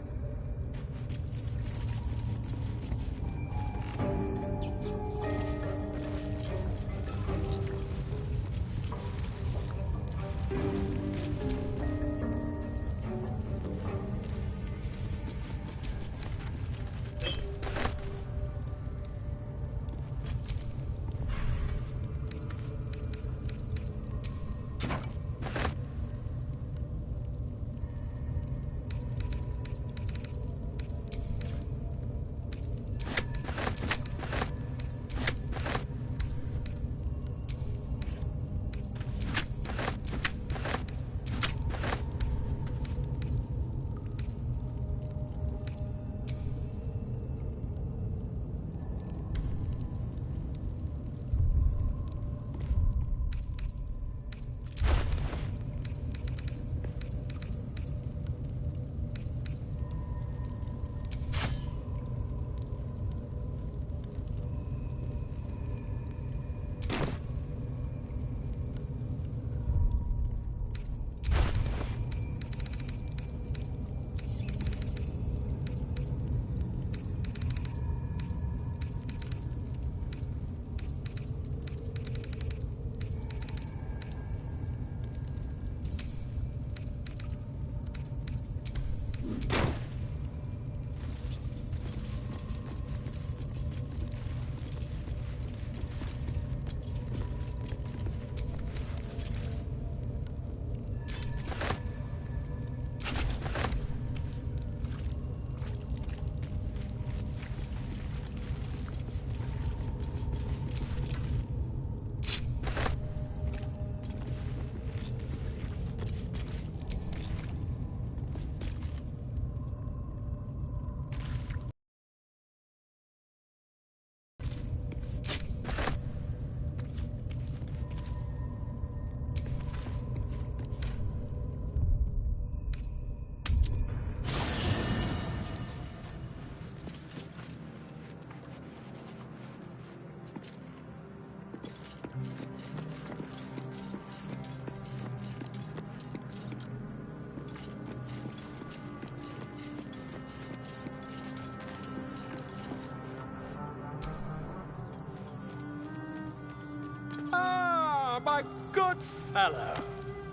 my good fellow.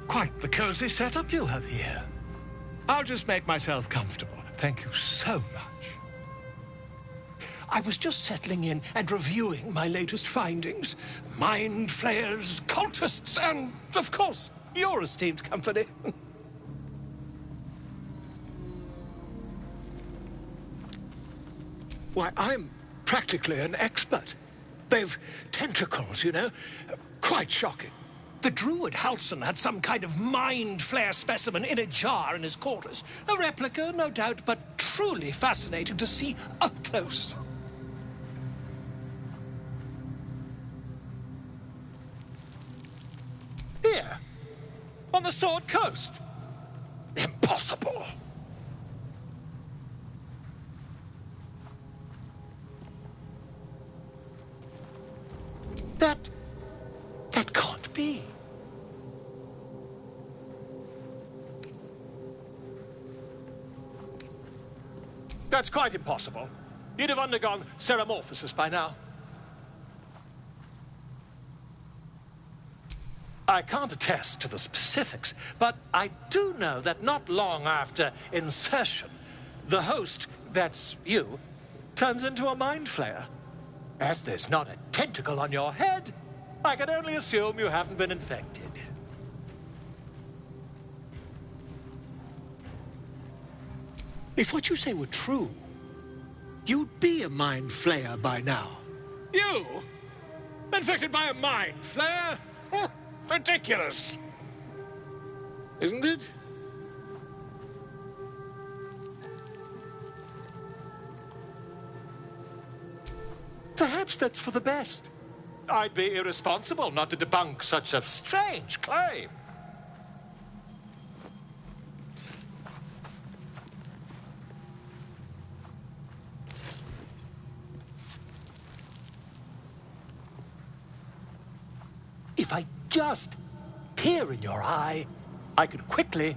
Quite the cozy setup you have here. I'll just make myself comfortable. Thank you so much. I was just settling in and reviewing my latest findings. Mind flayers, cultists, and, of course, your esteemed company. Why, I'm practically an expert. They've tentacles, you know. Quite shocking. The druid Halson had some kind of mind flare specimen in a jar in his quarters. A replica, no doubt, but truly fascinating to see up close. Here, on the Sword Coast. Impossible. That can't be. That's quite impossible. You'd have undergone ceramorphosis by now. I can't attest to the specifics, but I do know that not long after insertion, the host, that's you, turns into a mind flayer. As there's not a tentacle on your head, I can only assume you haven't been infected. If what you say were true, you'd be a mind flayer by now. You? Infected by a mind flayer? Huh, ridiculous. Isn't it? Perhaps that's for the best. I'd be irresponsible not to debunk such a strange claim. If I just peer in your eye, I could quickly...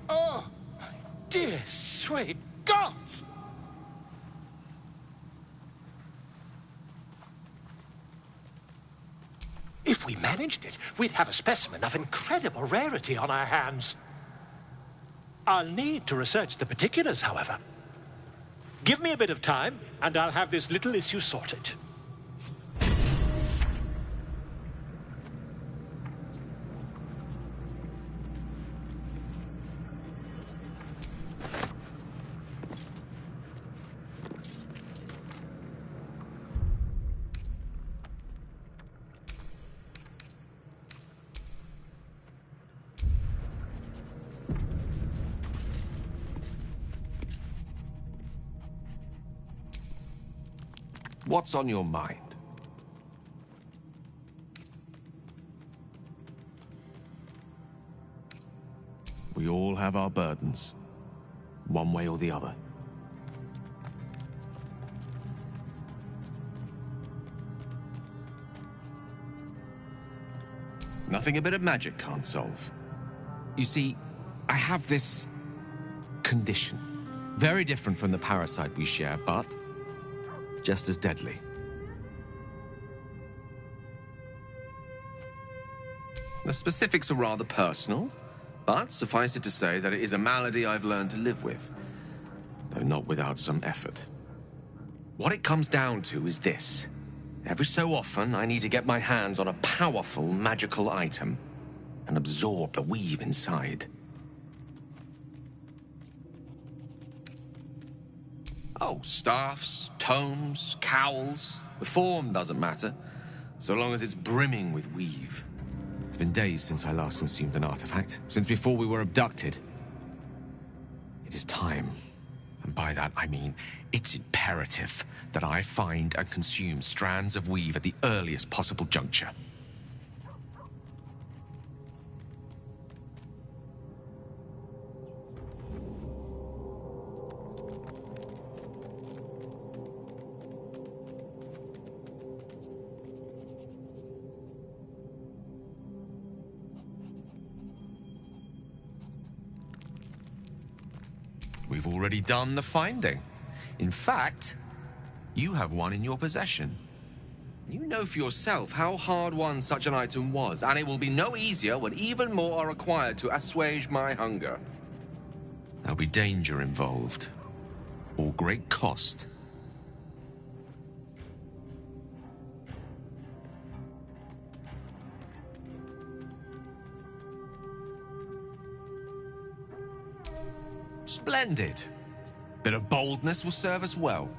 Oh, my dear, sweet gods! If we managed it, we'd have a specimen of incredible rarity on our hands. I'll need to research the particulars, however. Give me a bit of time, and I'll have this little issue sorted. What's on your mind? We all have our burdens, one way or the other. Nothing a bit of magic can't solve. You see, I have this condition. Very different from the parasite we share, but just as deadly. The specifics are rather personal, but suffice it to say that it is a malady I've learned to live with, though not without some effort. What it comes down to is this. Every so often, I need to get my hands on a powerful magical item and absorb the weave inside. Oh, staffs, tomes, cowls. The form doesn't matter, so long as it's brimming with weave. It's been days since I last consumed an artifact, since before we were abducted. It is time, and by that I mean it's imperative that I find and consume strands of weave at the earliest possible juncture. We've already done the finding. In fact, you have one in your possession. You know for yourself how hard-won such an item was, and it will be no easier when even more are required to assuage my hunger. There'll be danger involved, or great cost. Splendid. Bit of boldness will serve us well.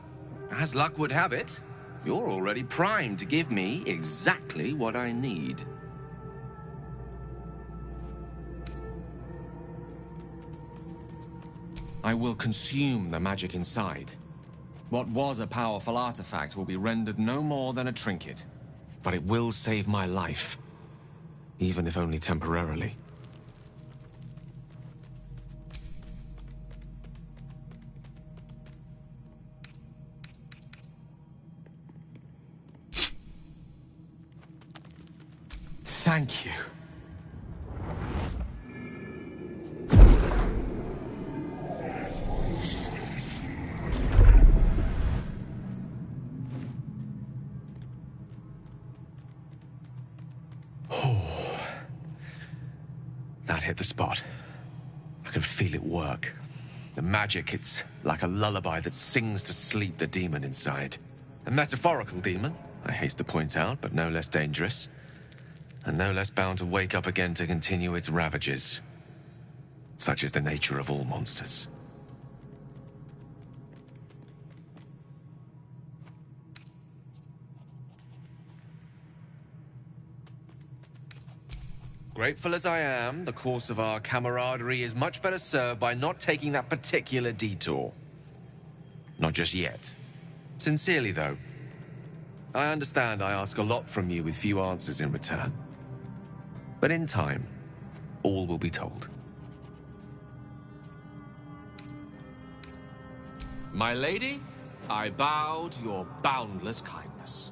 As luck would have it, you're already primed to give me exactly what I need. I will consume the magic inside. What was a powerful artifact will be rendered no more than a trinket. But it will save my life, even if only temporarily. Thank you. That hit the spot. I can feel it work. The magic, it's like a lullaby that sings to sleep the demon inside. A metaphorical demon, I haste to point out, but no less dangerous. And no less bound to wake up again to continue its ravages. Such is the nature of all monsters. Grateful as I am, the course of our camaraderie is much better served by not taking that particular detour. Not just yet. Sincerely, though. I understand I ask a lot from you with few answers in return. But in time, all will be told. My lady, I bow to your boundless kindness.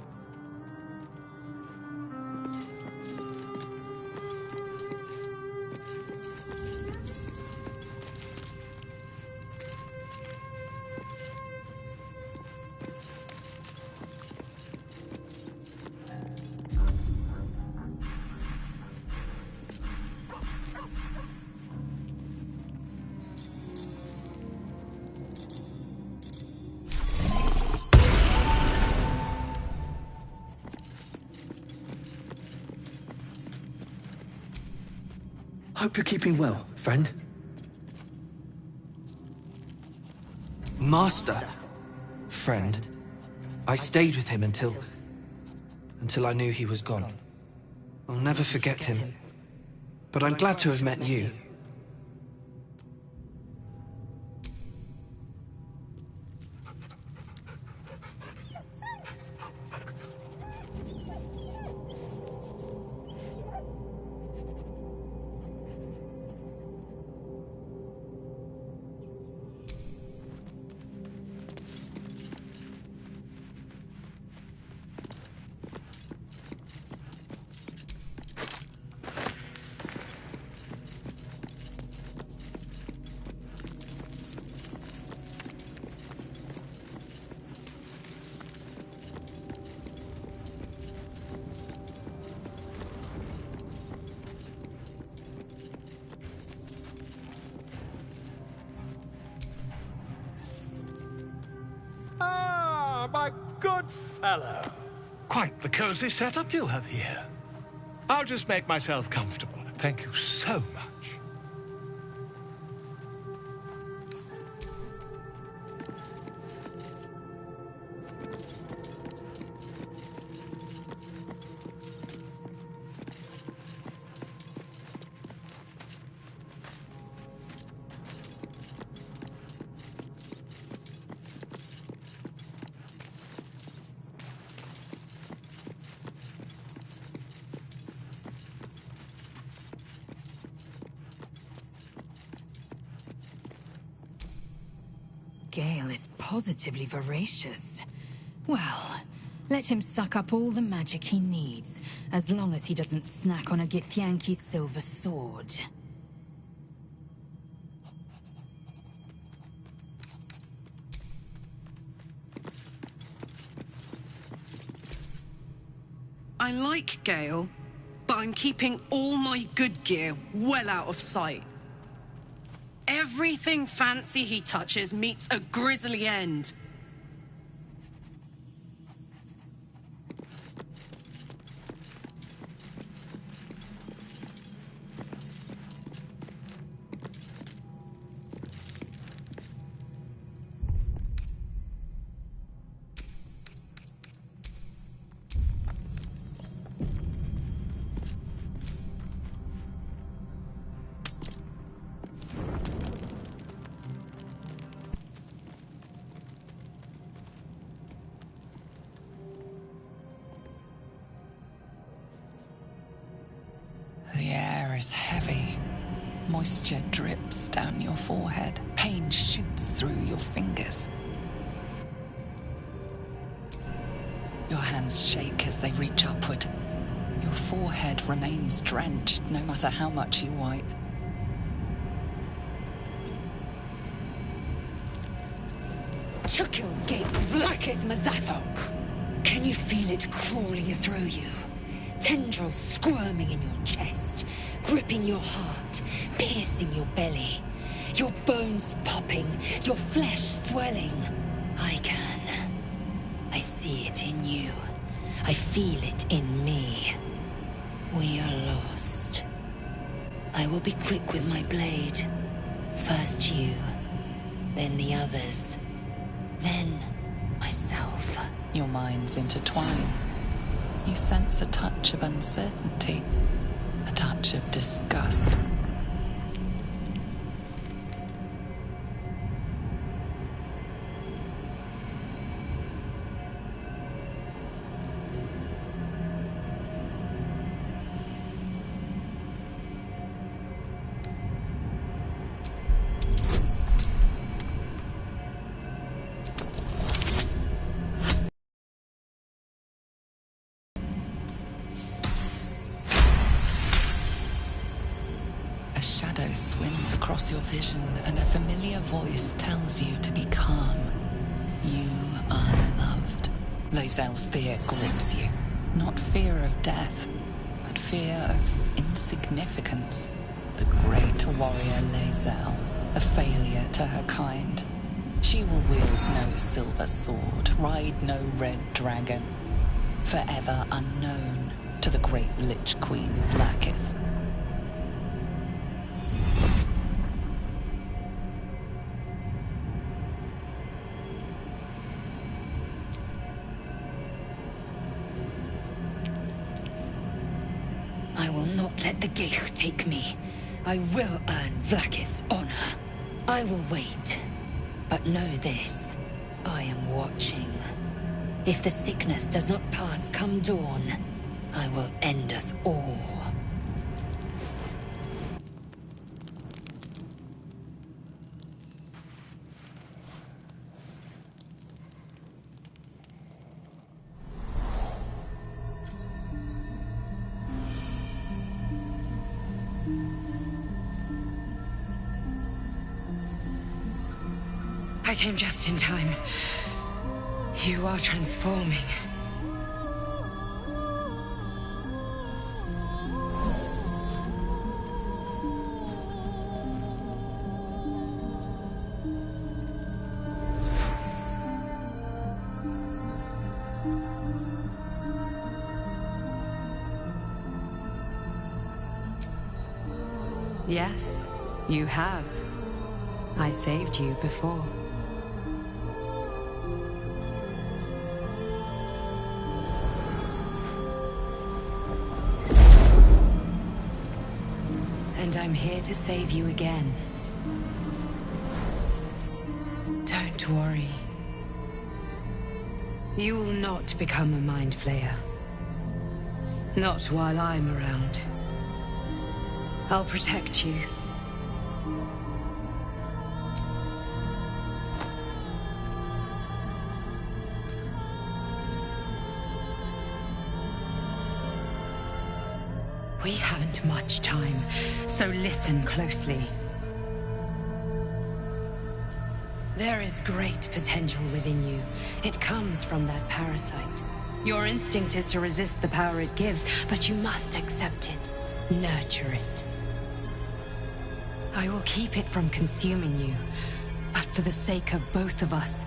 Hope you're keeping well, friend. Master. Friend. I stayed with him until I knew he was gone. I'll never forget him. But I'm glad to have met you. My good fellow. Quite the cozy setup you have here. I'll just make myself comfortable. Thank you so much. Gale is positively voracious. Well, let him suck up all the magic he needs, as long as he doesn't snack on a Githyanki's silver sword. I like Gale, but I'm keeping all my good gear well out of sight. Everything fancy he touches meets a grisly end. The air is heavy. Moisture drips down your forehead. Pain shoots through your fingers. Your hands shake as they reach upward. Your forehead remains drenched no matter how much you wipe. Chukilgate Vlakith Mazathok. Can you feel it crawling through you? Tendrils squirming in your chest, gripping your heart, piercing your belly. Your bones popping, your flesh swelling. I can. I see it in you. I feel it in me. We are lost. I will be quick with my blade. First you, then the others, then myself. Your minds intertwine. You sense a touch of uncertainty, a touch of disgust. Swims across your vision, and a familiar voice tells you to be calm. You are loved. Lae'zel's fear grips you. Not fear of death, but fear of insignificance. The great warrior Lae'zel, a failure to her kind. She will wield no silver sword, ride no red dragon. Forever unknown to the great Lich Queen Vlakith. Let the Geich take me. I will earn Vlakith's honor. I will wait. But know this. I am watching. If the sickness does not pass come dawn, I will end us all. I came just in time. You are transforming. Yes, you have. I saved you before. And I'm here to save you again. Don't worry. You will not become a Mind Flayer. Not while I'm around. I'll protect you. We haven't much time, so listen closely. There is great potential within you. It comes from that parasite. Your instinct is to resist the power it gives, but you must accept it. Nurture it. I will keep it from consuming you, but for the sake of both of us,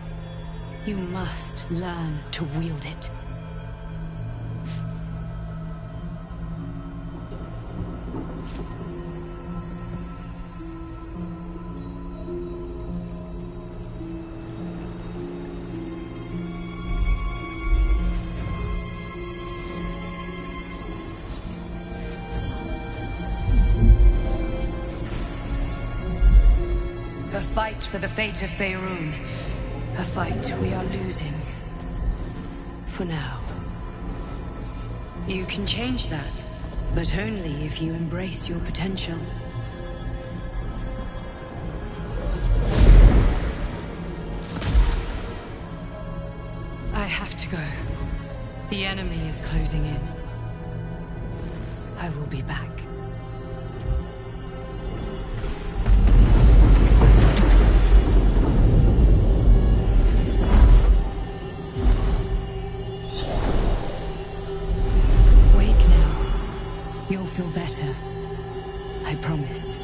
you must learn to wield it. A fight for the fate of Faerun. A fight we are losing. For now. You can change that, but only if you embrace your potential. I have to go. The enemy is closing in. I will be back. You'll feel better. I promise.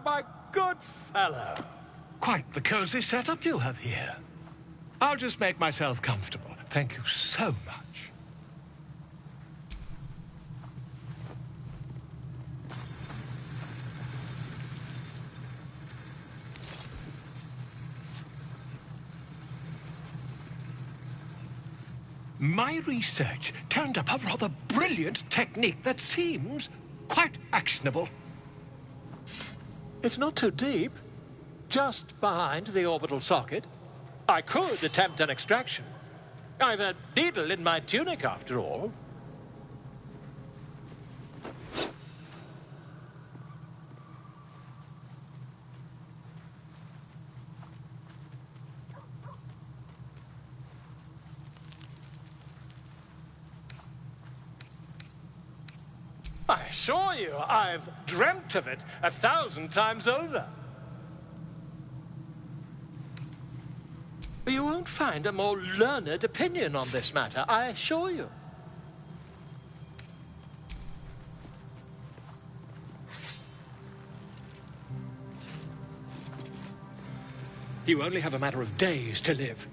My good fellow. Quite the cozy setup you have here. I'll just make myself comfortable. Thank you so much. My research turned up a rather brilliant technique that seems quite actionable. It's not too deep. Just behind the orbital socket. I could attempt an extraction. I've a needle in my tunic, after all. I assure you, I've dreamt of it 1,000 times over. You won't find a more learned opinion on this matter, I assure you. You only have a matter of days to live.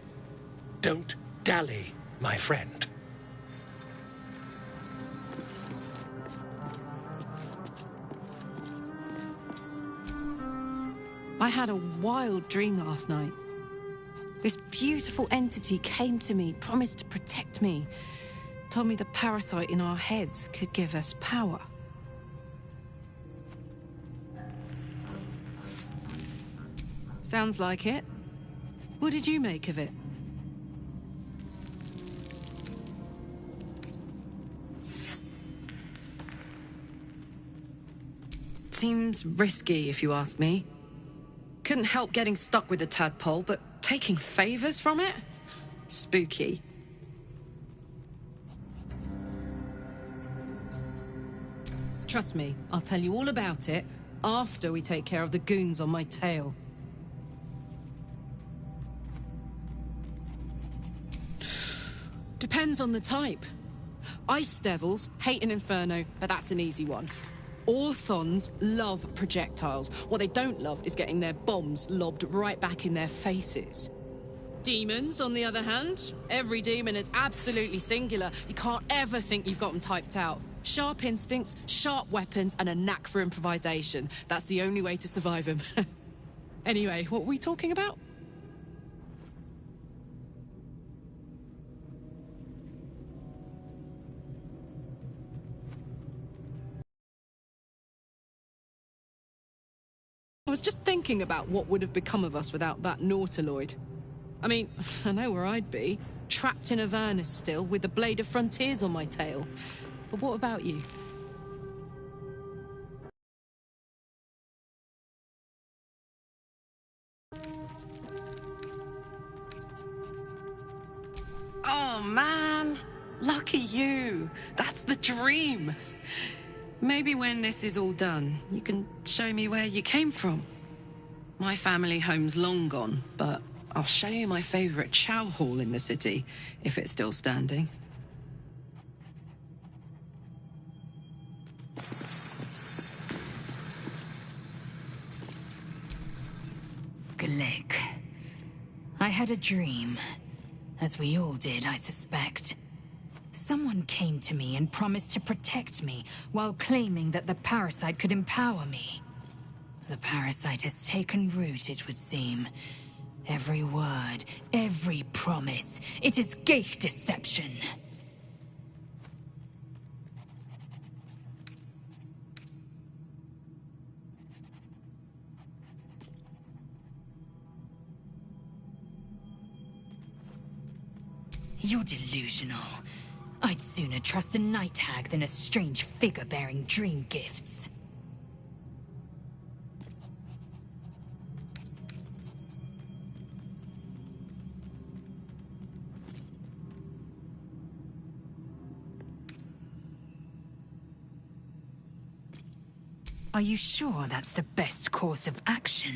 Don't dally, my friend. I had a wild dream last night. This beautiful entity came to me, promised to protect me, told me the parasite in our heads could give us power. Sounds like it. What did you make of it? Seems risky, if you ask me. Couldn't help getting stuck with the tadpole, but taking favors from it? Spooky. Trust me, I'll tell you all about it after we take care of the goons on my tail. Depends on the type. Ice devils hate an inferno, but that's an easy one. Orthons love projectiles. What they don't love is getting their bombs lobbed right back in their faces. Demons, on the other hand, every demon is absolutely singular. You can't ever think you've got them typed out. Sharp instincts, sharp weapons, and a knack for improvisation. That's the only way to survive them. Anyway, what were we talking about? I was just thinking about what would have become of us without that nautiloid. I mean, I know where I'd be. Trapped in Avernus still, with the Blade of Frontiers on my tail. But what about you? Oh, man. Lucky you. That's the dream. Maybe when this is all done, you can show me where you came from. My family home's long gone, but I'll show you my favorite chow hall in the city, if it's still standing. Glick. I had a dream. As we all did, I suspect. Someone came to me and promised to protect me, while claiming that the parasite could empower me. The parasite has taken root, it would seem. Every word, every promise, it is gate deception. You're delusional. I'd sooner trust a night hag than a strange figure bearing dream gifts. Are you sure that's the best course of action?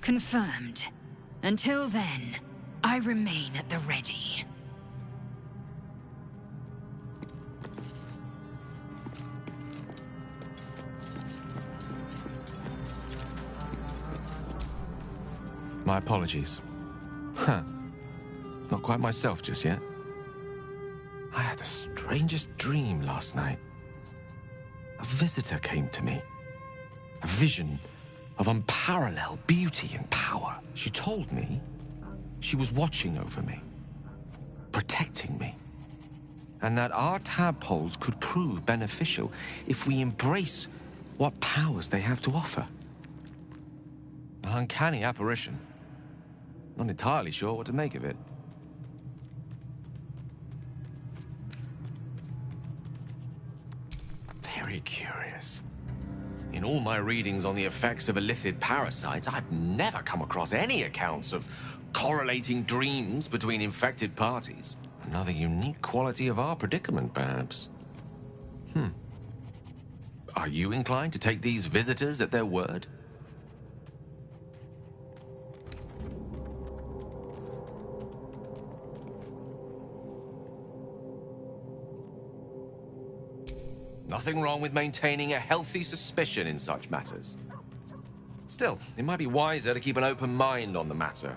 Confirmed. Until then, I remain at the ready. My apologies. Huh. Not quite myself just yet. I had the strangest dream last night. A visitor came to me. A vision of unparalleled beauty and power. She told me she was watching over me, protecting me, and that our tadpoles could prove beneficial if we embrace what powers they have to offer. An uncanny apparition. Not entirely sure what to make of it. Very curious. In all my readings on the effects of illithid parasites, I've never come across any accounts of correlating dreams between infected parties. Another unique quality of our predicament, perhaps. Are you inclined to take these visitors at their word? Nothing wrong with maintaining a healthy suspicion in such matters. Still, it might be wiser to keep an open mind on the matter.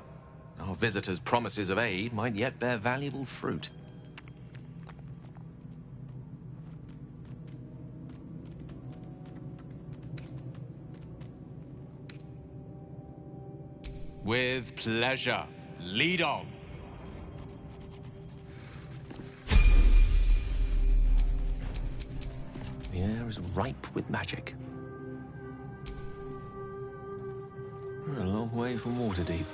Our visitors' promises of aid might yet bear valuable fruit. With pleasure. Lead on. The air is ripe with magic. We're a long way from Waterdeep.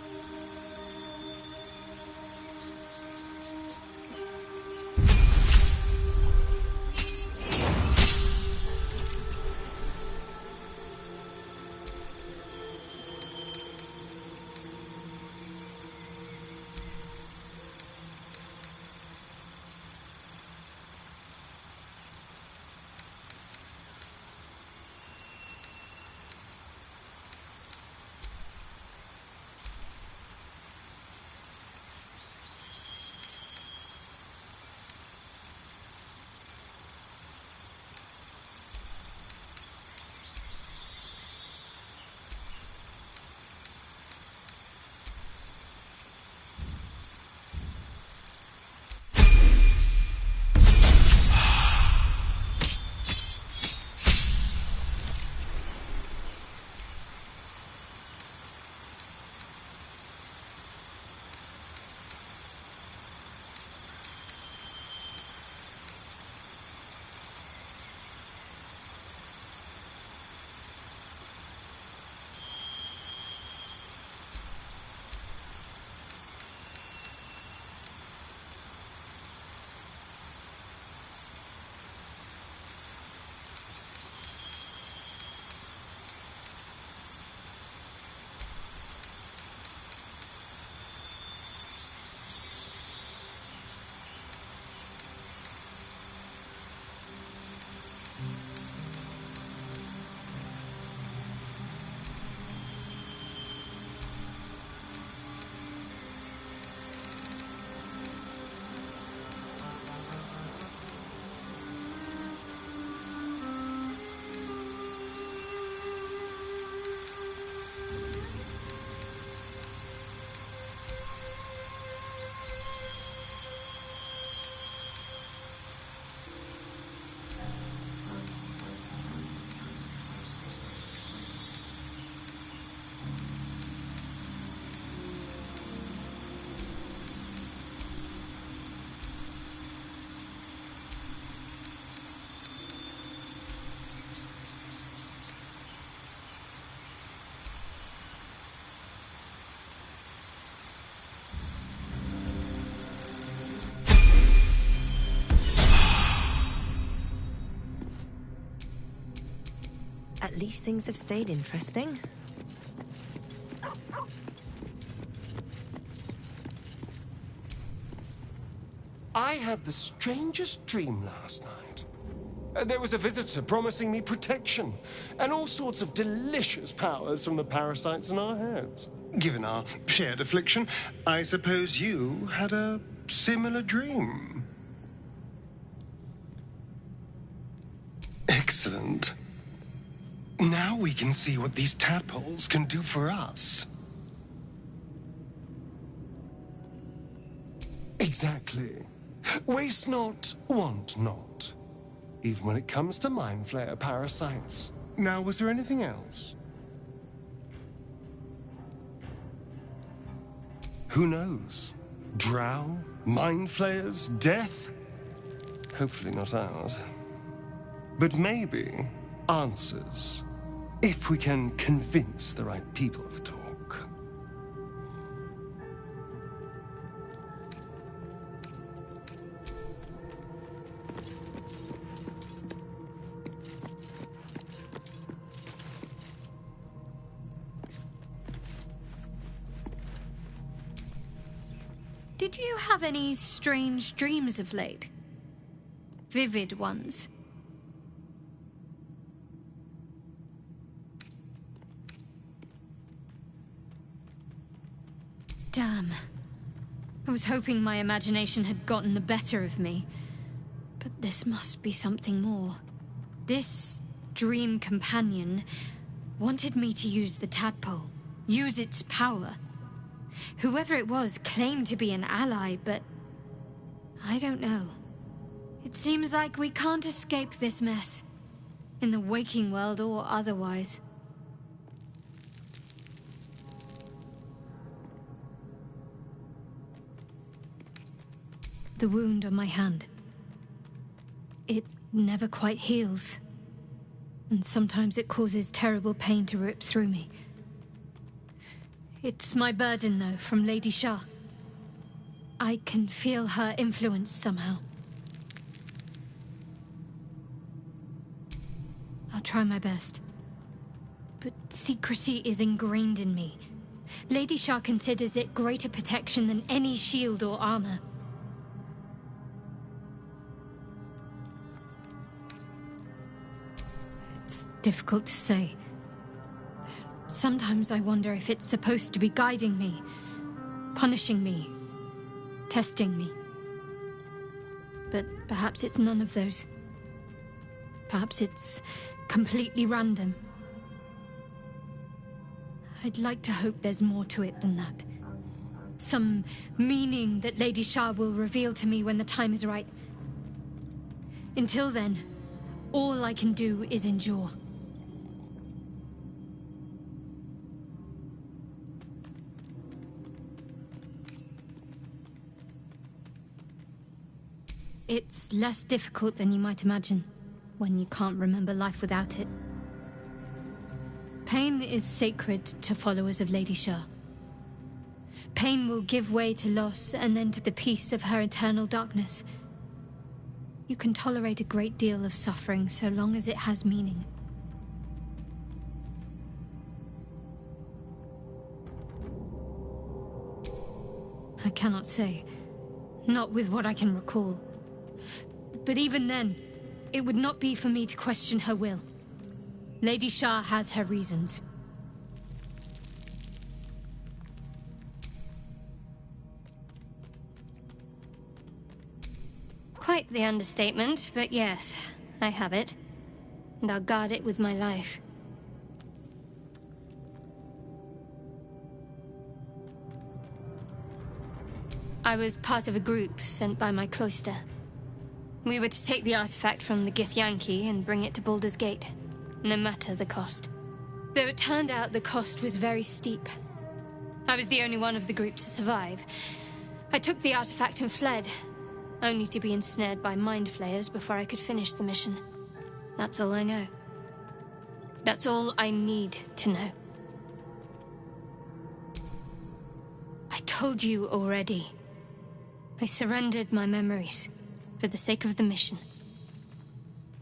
At least things have stayed interesting. I had the strangest dream last night. There was a visitor promising me protection and all sorts of delicious powers from the parasites in our heads. Given our shared affliction, I suppose you had a similar dream. Excellent. Now we can see what these tadpoles can do for us. Exactly. Waste not, want not. Even when it comes to mind flayer parasites. Now, was there anything else? Who knows? Drow? Mind flayers? Death? Hopefully not ours. But maybe answers, if we can convince the right people to talk. Did you have any strange dreams of late? Vivid ones? Damn. I was hoping my imagination had gotten the better of me. But this must be something more. This dream companion wanted me to use the tadpole, use its power. Whoever it was claimed to be an ally, but I don't know. It seems like we can't escape this mess, in the waking world or otherwise. The wound on my hand. It never quite heals. And sometimes it causes terrible pain to rip through me. It's my burden, though, from Lady Shah. I can feel her influence somehow. I'll try my best. But secrecy is ingrained in me. Lady Shah considers it greater protection than any shield or armor. It's difficult to say. Sometimes I wonder if it's supposed to be guiding me, punishing me, testing me. But perhaps it's none of those. Perhaps it's completely random. I'd like to hope there's more to it than that. Some meaning that Lady Shah will reveal to me when the time is right. Until then, all I can do is endure. It's less difficult than you might imagine, when you can't remember life without it. Pain is sacred to followers of Lady Shah. Pain will give way to loss, and then to the peace of her eternal darkness. You can tolerate a great deal of suffering so long as it has meaning. I cannot say. Not with what I can recall. But even then, it would not be for me to question her will. Lady Shah has her reasons. Quite the understatement, but yes, I have it. And I'll guard it with my life. I was part of a group sent by my cloister. We were to take the artifact from the Githyanki and bring it to Baldursgate, no matter the cost. Though it turned out the cost was very steep. I was the only one of the group to survive. I took the artifact and fled, only to be ensnared by mind flayers before I could finish the mission. That's all I know. That's all I need to know. I told you already. I surrendered my memories for the sake of the mission.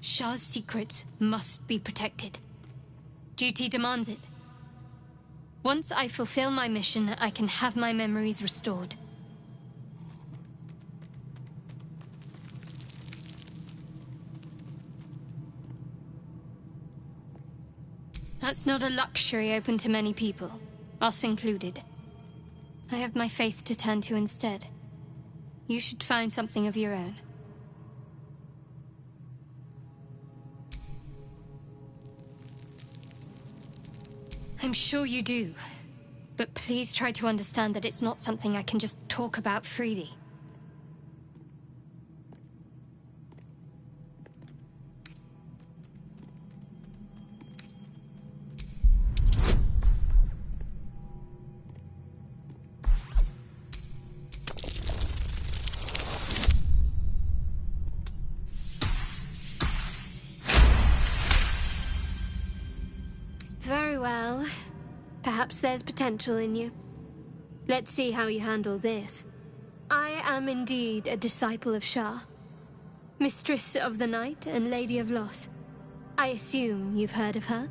Shah's secrets must be protected. Duty demands it. Once I fulfill my mission, I can have my memories restored. That's not a luxury open to many people, us included. I have my faith to turn to instead. You should find something of your own. I'm sure you do. But please try to understand that it's not something I can just talk about freely. Very well. Perhaps there's potential in you. Let's see how you handle this. I am indeed a disciple of Shah. Mistress of the Night and Lady of Loss. I assume you've heard of her?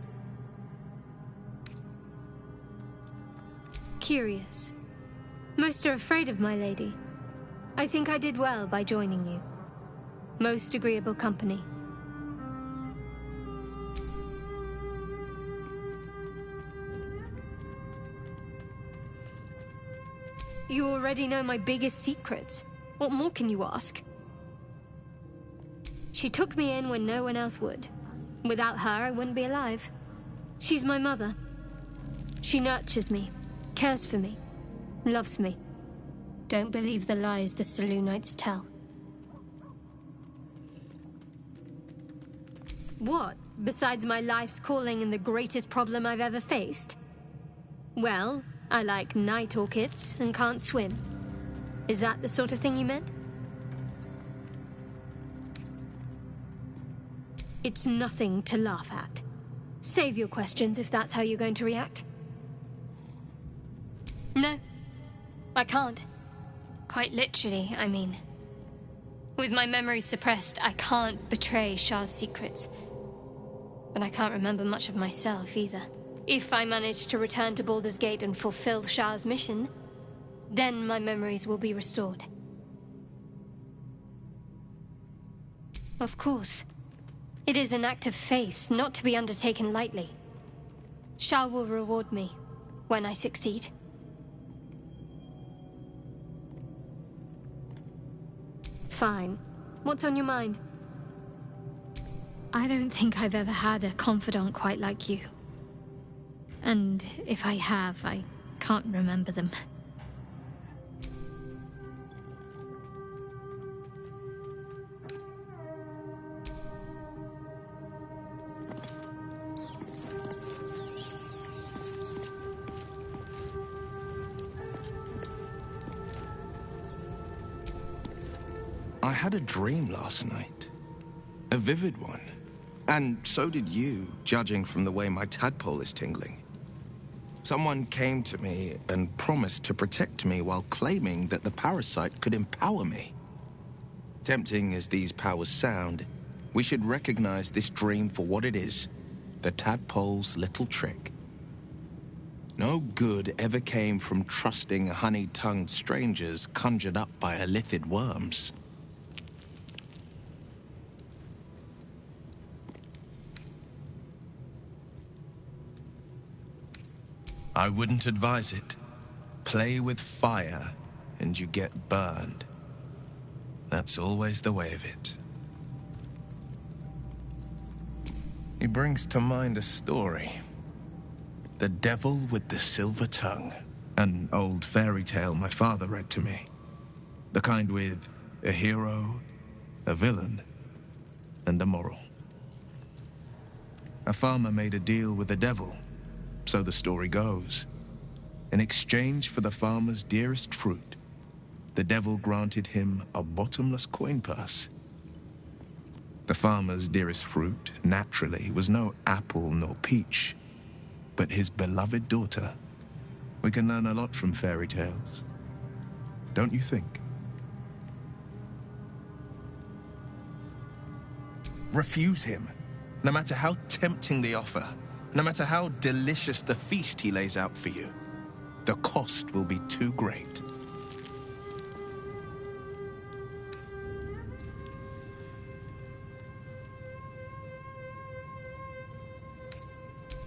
Curious. Most are afraid of my lady. I think I did well by joining you. Most agreeable company. You already know my biggest secrets. What more can you ask? She took me in when no one else would. Without her, I wouldn't be alive. She's my mother. She nurtures me, cares for me, loves me. Don't believe the lies the Selûnites tell. What, besides my life's calling and the greatest problem I've ever faced? Well, I like night orchids and can't swim. Is that the sort of thing you meant? It's nothing to laugh at. Save your questions if that's how you're going to react. No, I can't. Quite literally, I mean. With my memory suppressed, I can't betray Shah's secrets. But I can't remember much of myself either. If I manage to return to Baldursgate and fulfill Shah's mission, then my memories will be restored. Of course. It is an act of faith, not to be undertaken lightly. Shah will reward me when I succeed. Fine. What's on your mind? I don't think I've ever had a confidant quite like you. And if I have, I can't remember them. I had a dream last night. A vivid one. And so did you, judging from the way my tadpole is tingling. Someone came to me and promised to protect me while claiming that the parasite could empower me. Tempting as these powers sound, we should recognize this dream for what it is, the tadpole's little trick. No good ever came from trusting honey-tongued strangers conjured up by elithid worms. I wouldn't advise it. Play with fire, and you get burned. That's always the way of it. He brings to mind a story. The Devil with the Silver Tongue. An old fairy tale my father read to me. The kind with a hero, a villain, and a moral. A farmer made a deal with the devil. So the story goes. In exchange for the farmer's dearest fruit, the devil granted him a bottomless coin purse. The farmer's dearest fruit, naturally, was no apple nor peach, but his beloved daughter. We can learn a lot from fairy tales, don't you think? Refuse him, no matter how tempting the offer. No matter how delicious the feast he lays out for you, the cost will be too great.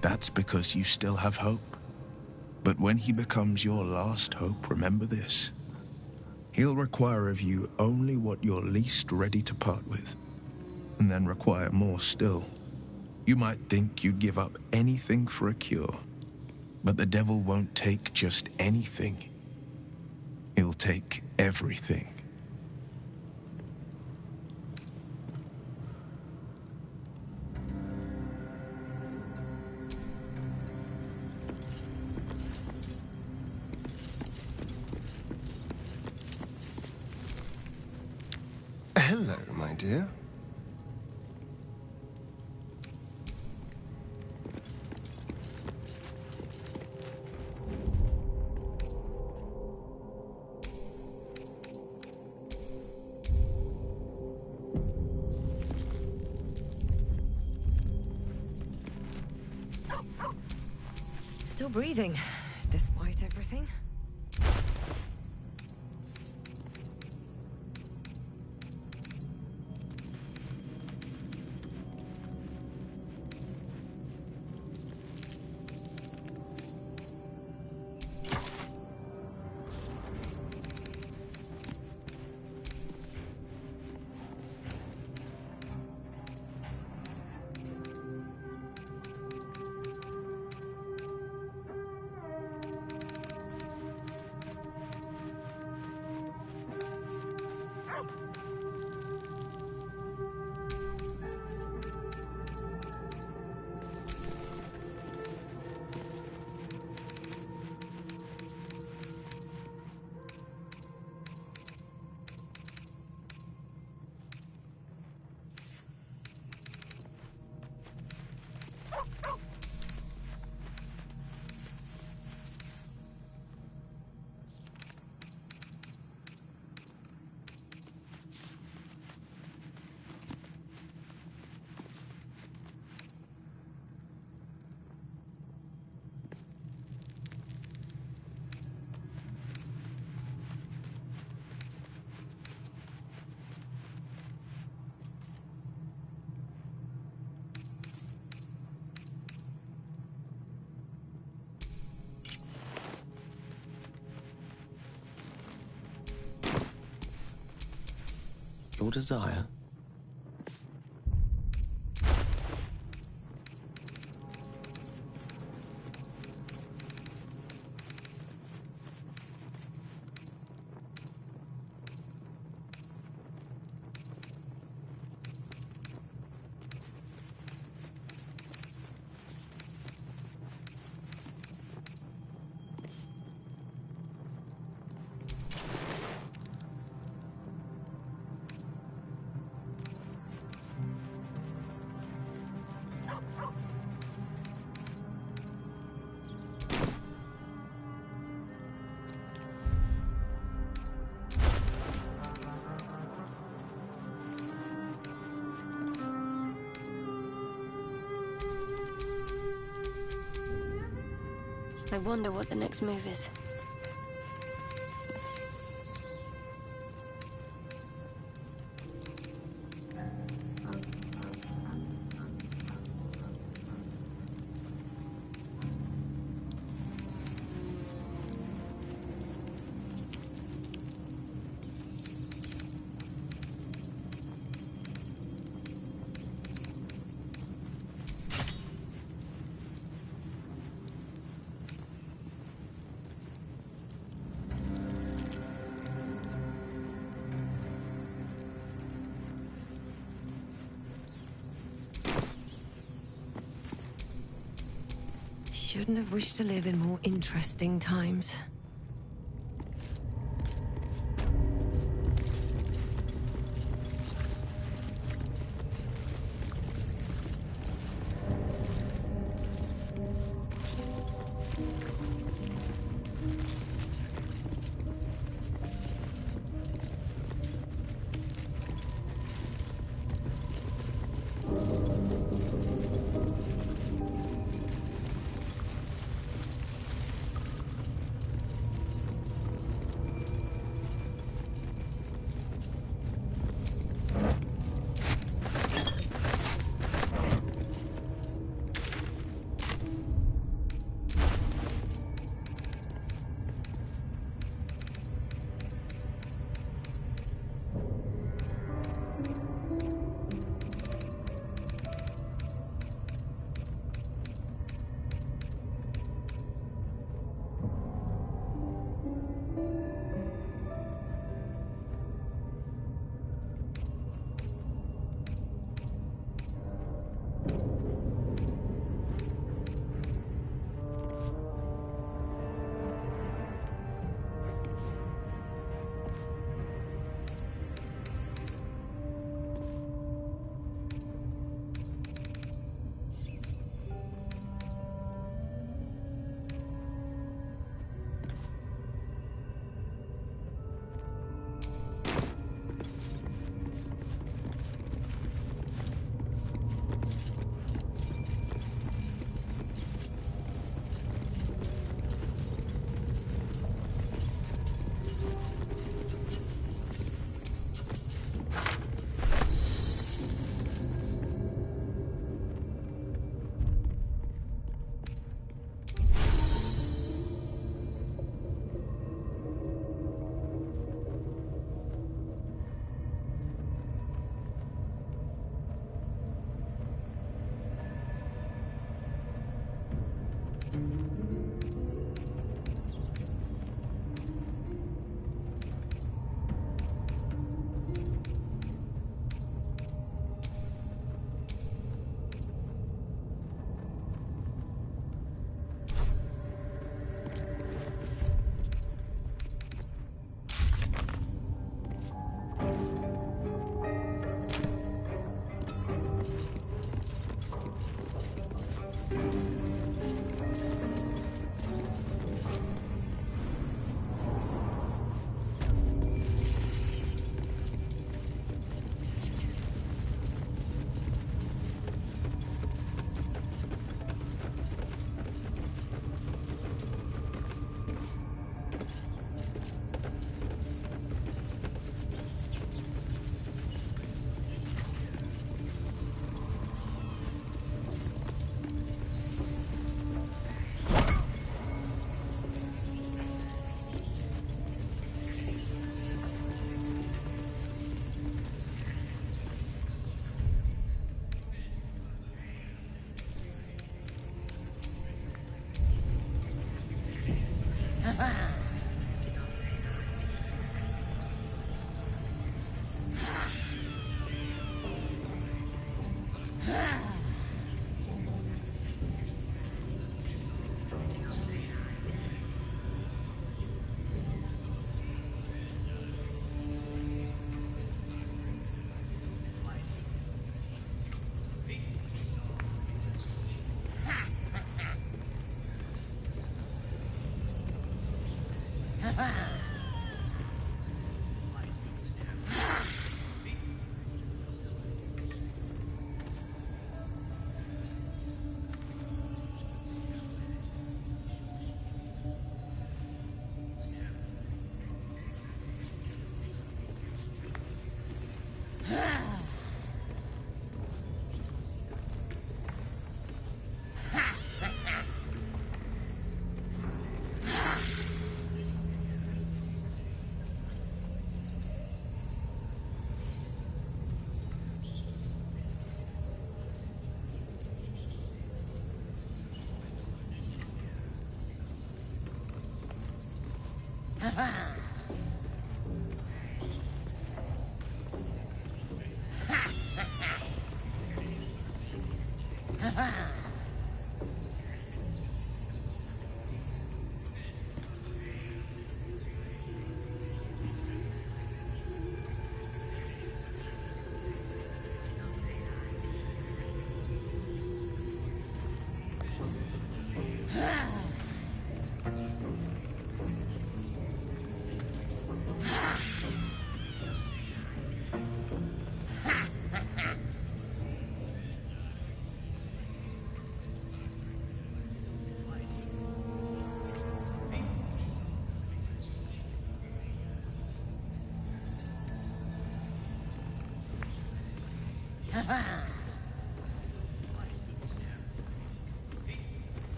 That's because you still have hope. But when he becomes your last hope, remember this. He'll require of you only what you're least ready to part with, and then require more still. You might think you'd give up anything for a cure, but the devil won't take just anything. He'll take everything. Hello, my dear. Still breathing, despite everything. your desire. I wonder what the next move is. Shouldn't have wished to live in more interesting times.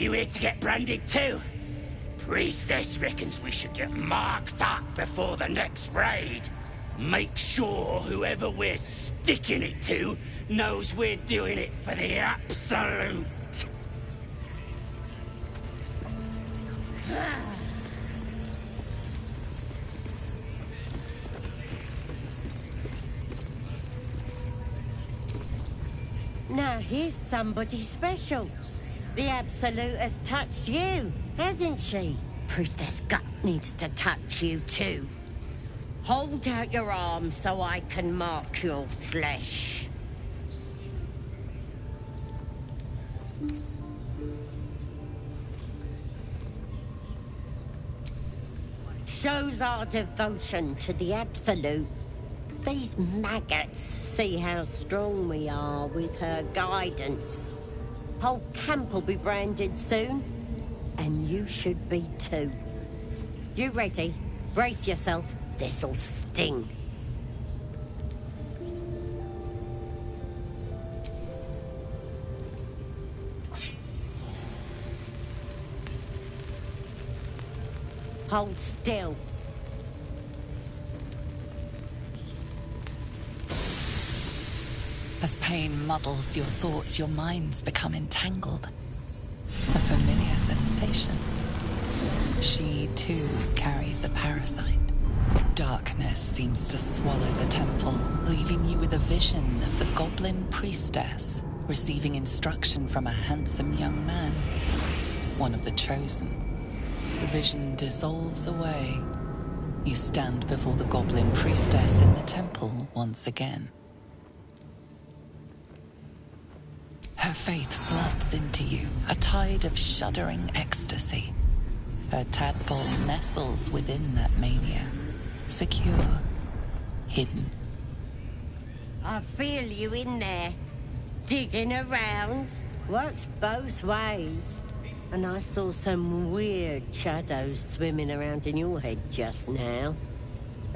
You here to get branded too? Priestess reckons we should get marked up before the next raid. Make sure whoever we're sticking it to knows we're doing it for the absolute. Now here's somebody special. The Absolute has touched you, hasn't she? Priestess Gut needs to touch you too. Hold out your arm so I can mark your flesh. Shows our devotion to the Absolute. These maggots see how strong we are with her guidance. Whole camp will be branded soon, and you should be too. You ready? Brace yourself. This'll sting. Hold still. As pain muddles your thoughts, your minds become entangled. A familiar sensation. She, too, carries a parasite. Darkness seems to swallow the temple, leaving you with a vision of the goblin priestess receiving instruction from a handsome young man, one of the chosen. The vision dissolves away, You stand before the goblin priestess in the temple once again. Her faith floods into you, a tide of shuddering ecstasy. Her tadpole nestles within that mania, secure, hidden. I feel you in there, digging around. Works both ways. And I saw some weird shadows swimming around in your head just now.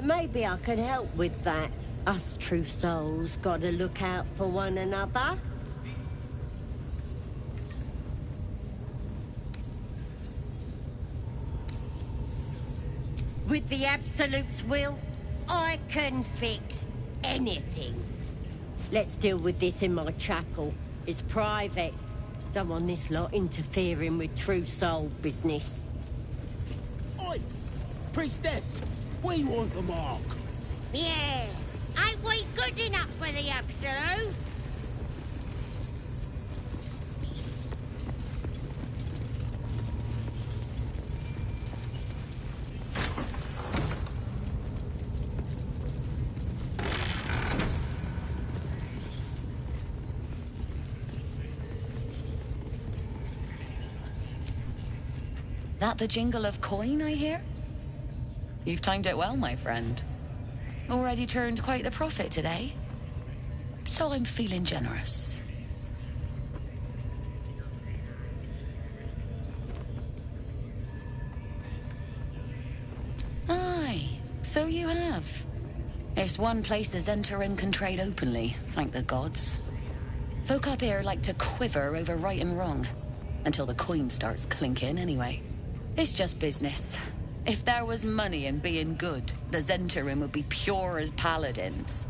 Maybe I could help with that. Us true souls gotta look out for one another. With the Absolute's will, I can fix anything. Let's deal with this in my chapel. It's private. Don't want this lot interfering with true soul business. Oi! Priestess! We want the mark! Yeah, ain't we good enough for the Absolute? That the jingle of coin I hear? You've timed it well, my friend. Already turned quite the profit today. So I'm feeling generous. Aye, so you have. There's one place the Zentarim can trade openly, thank the gods. Folk up here like to quiver over right and wrong. Until the coin starts clinking, anyway. It's just business. If there was money in being good, the Zentarim would be pure as paladins.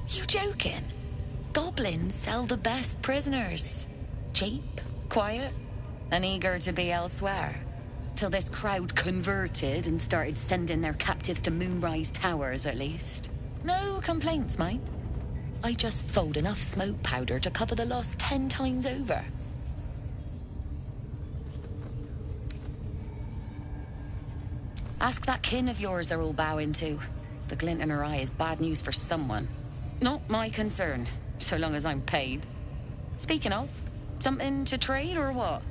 You joking? Goblins sell the best prisoners. Cheap, quiet, and eager to be elsewhere. Till this crowd converted and started sending their captives to Moonrise Towers, at least. No complaints, mind. I just sold enough smoke powder to cover the loss 10 times over. Ask that kin of yours they're all bowing to. The glint in her eye is bad news for someone. Not my concern, so long as I'm paid. Speaking of, something to trade or what?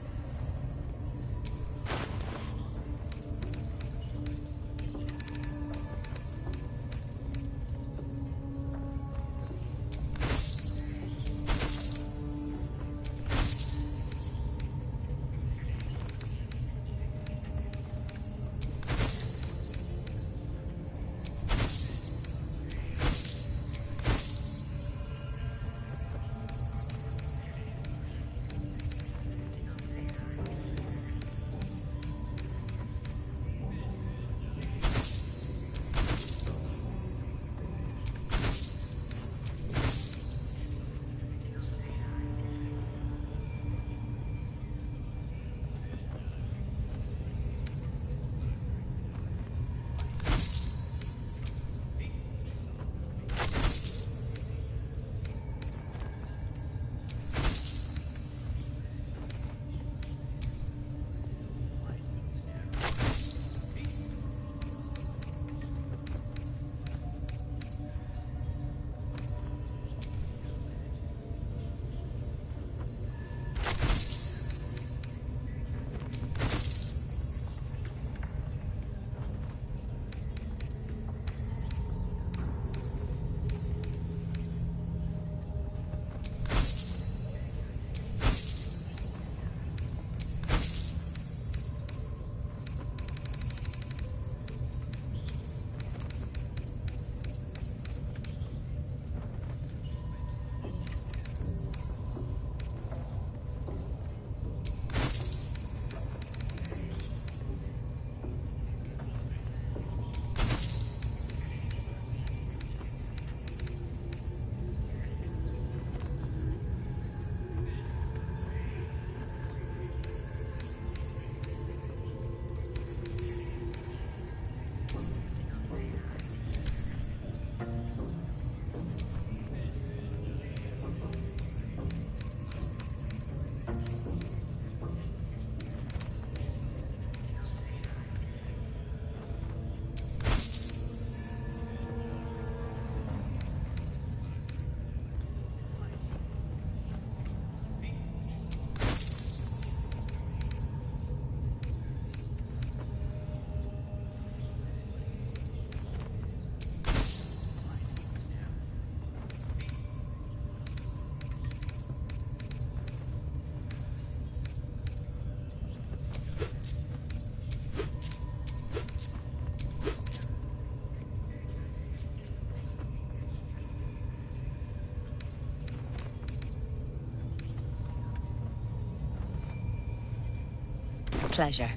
pleasure.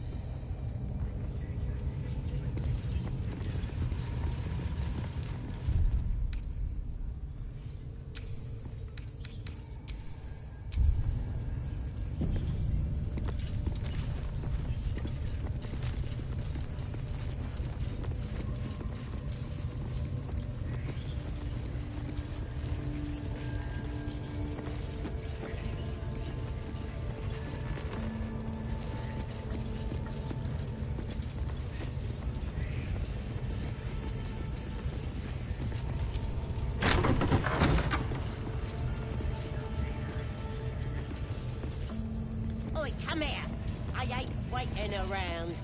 Oi, come here. I ain't waiting around.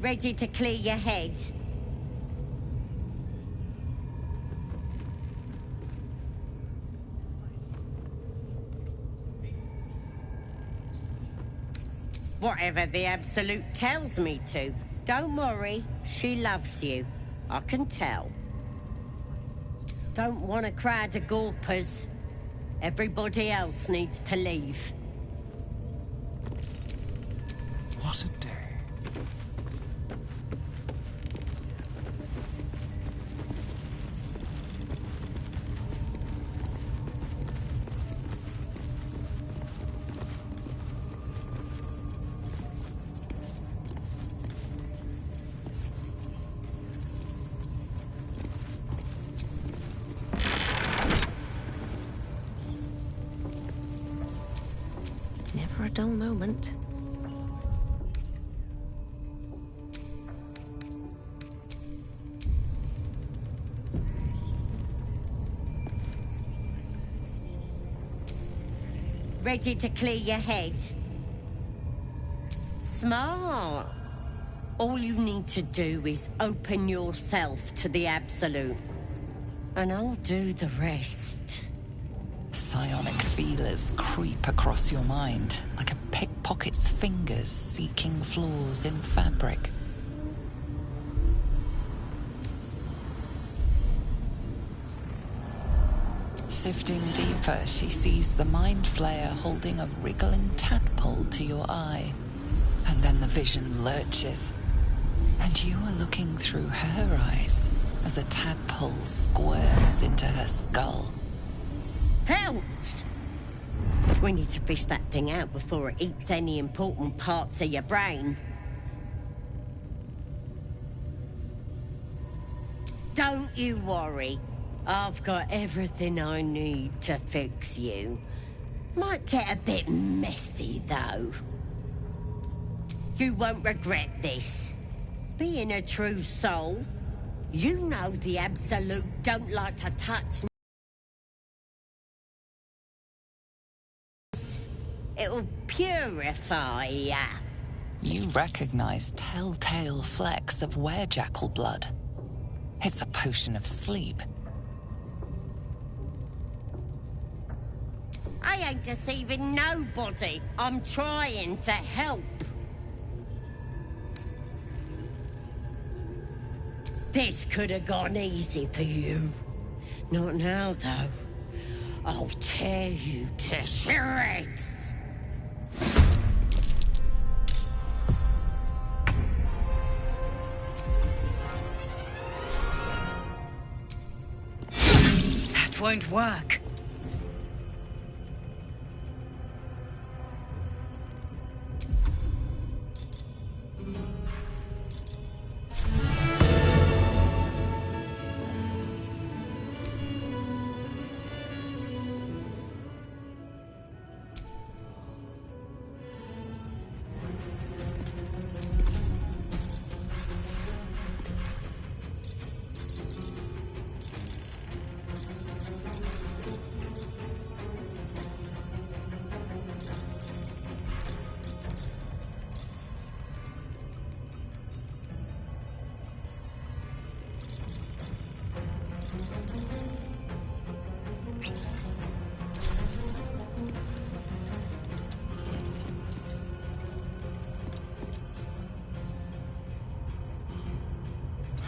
Ready to clear your head? Whatever the Absolute tells me to. Don't worry, she loves you. I can tell. Don't want a crowd of gawpers. Everybody else needs to leave. What a day. Never a dull moment. Ready to clear your head? Smart. All you need to do is open yourself to the Absolute. And I'll do the rest. Psionic feelers creep across your mind, like a pickpocket's fingers seeking flaws in fabric. Sifting deeper, she sees the Mind Flayer holding a wriggling tadpole to your eye. And then the vision lurches, and you are looking through her eyes as a tadpole squirms into her skull. Helps! We need to fish that thing out before it eats any important parts of your brain. Don't you worry. I've got everything I need to fix you. Might get a bit messy, though. You won't regret this. Being a true soul, you know the Absolute don't like to touch. It'll purify ya. You recognize telltale flecks of werejackal blood. It's a potion of sleep. I ain't deceiving nobody. I'm trying to help. This could have gone easy for you. Not now, though. I'll tear you to shreds. That won't work.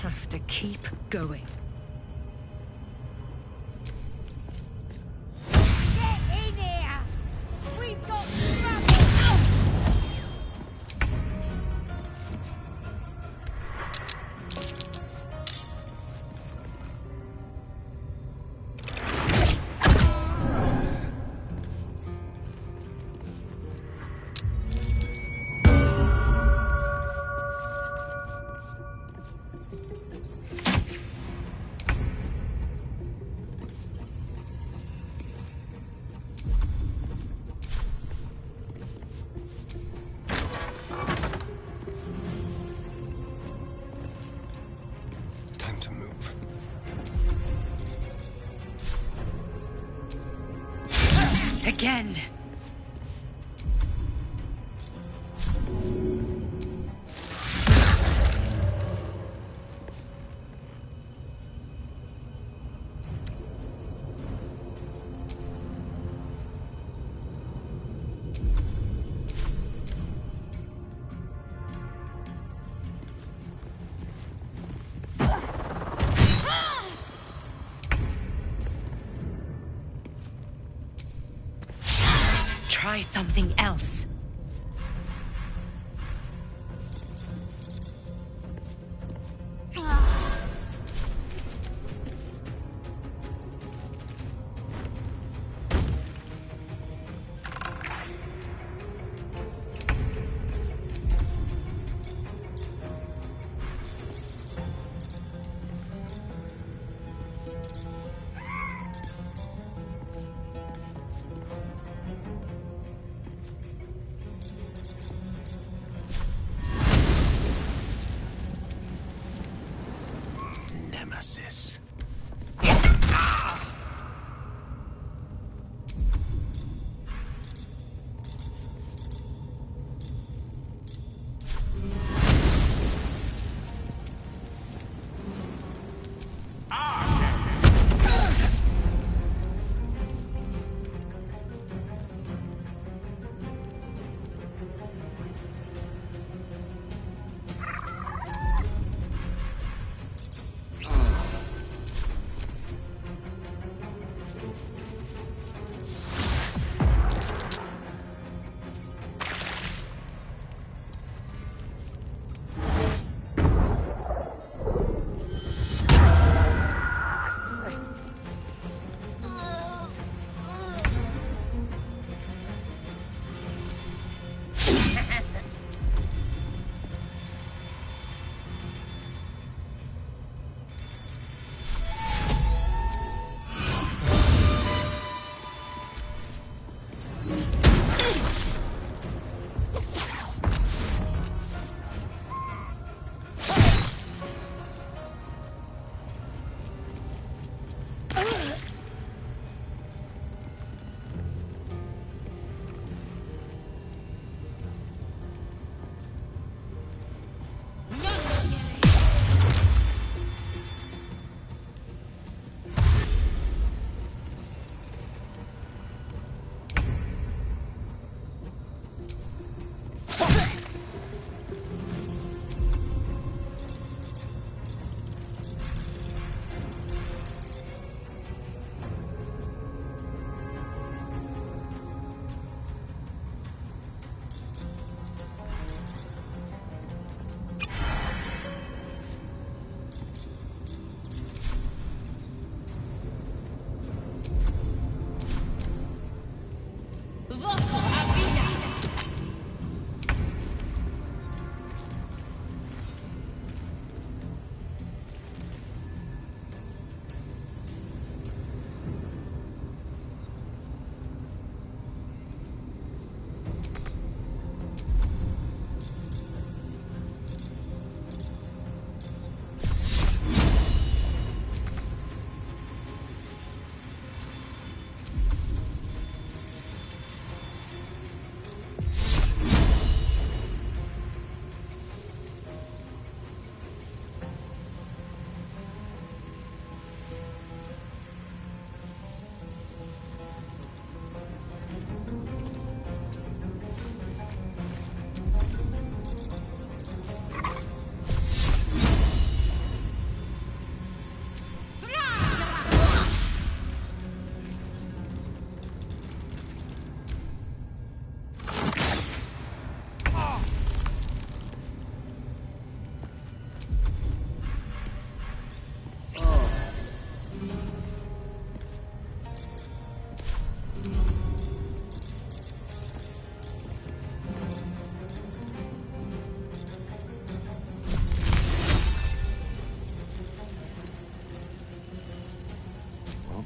Have to keep going. Get in here! We've got trouble! Time to move. Again. try something else. Nemesis.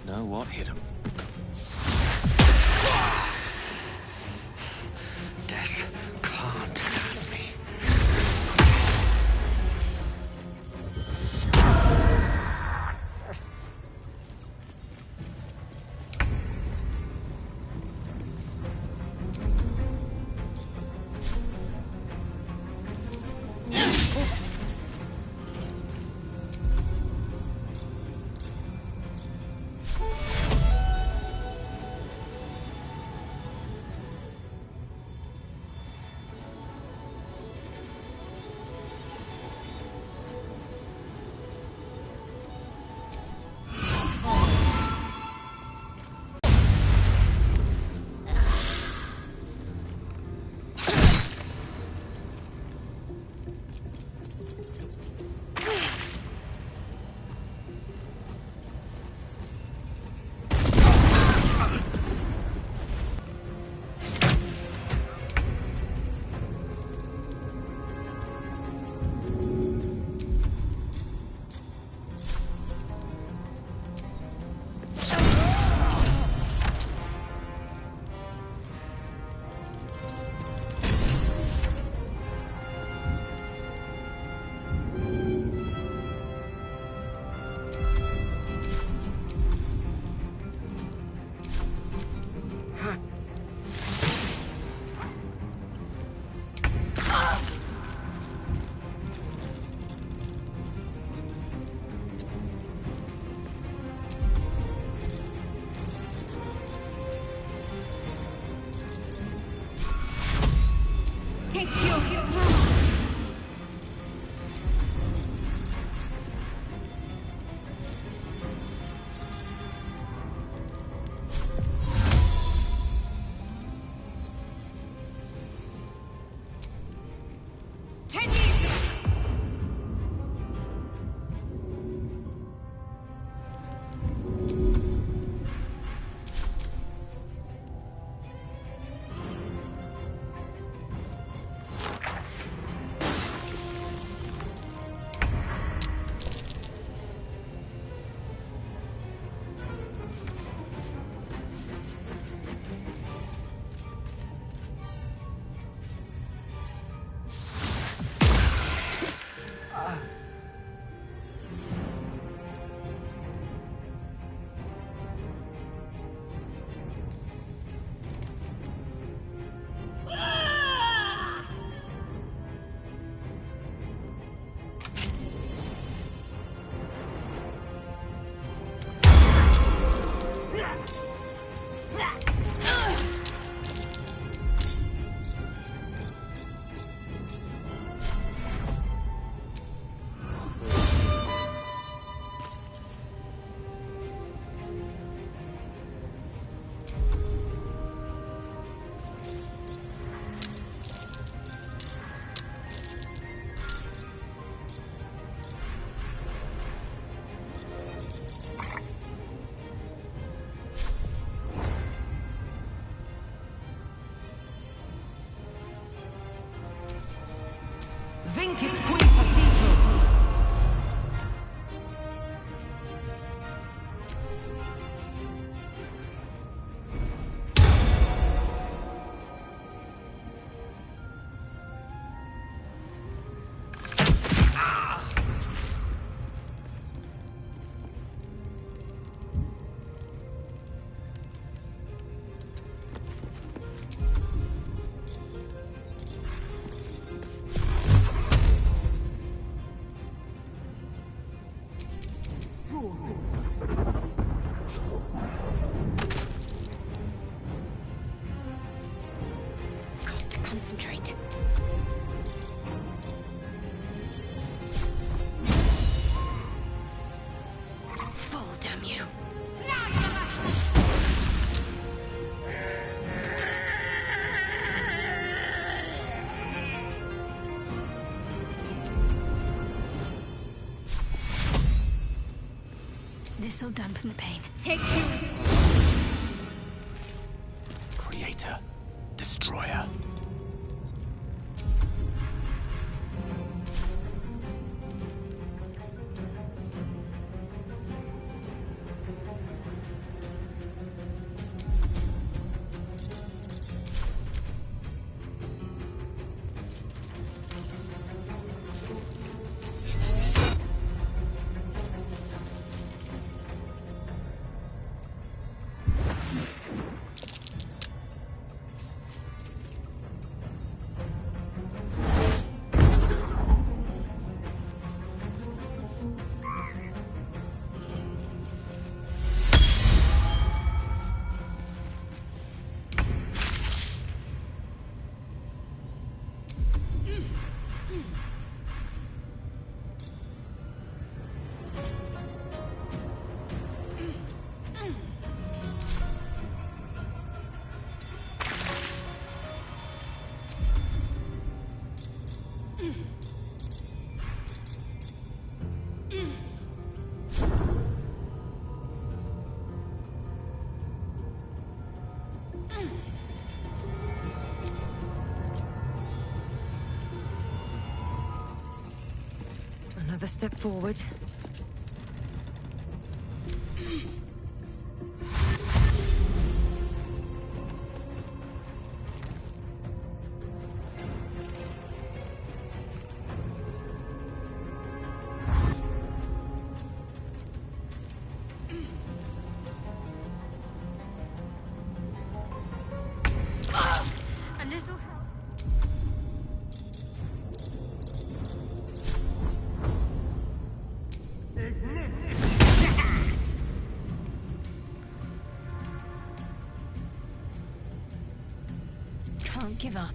Know what hit him. Death can't have me. concentrate. Fall, damn you. This'll dampen the pain. Take two. Creator. Destroyer. Another step forward. A little help. Can't give up.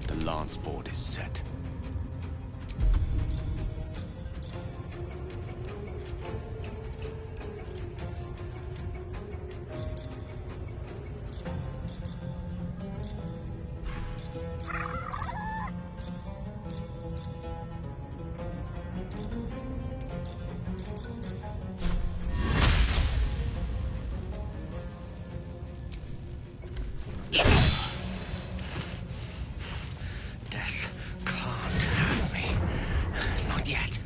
The lance board is set. Death can't have me. Not yet.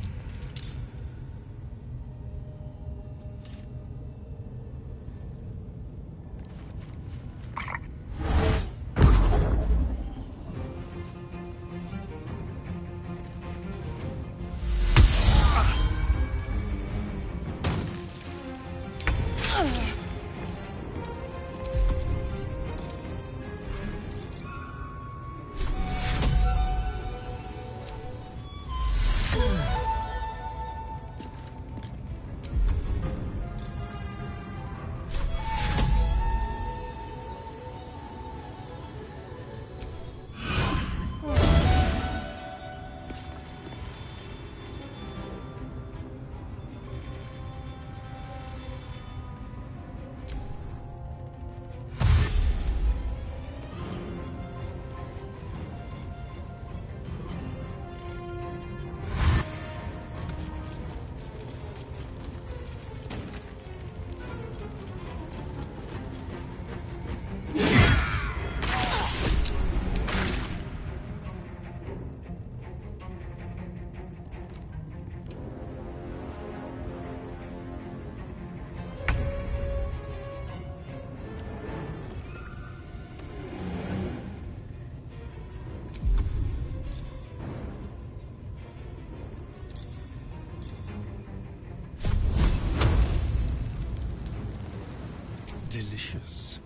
Delicious.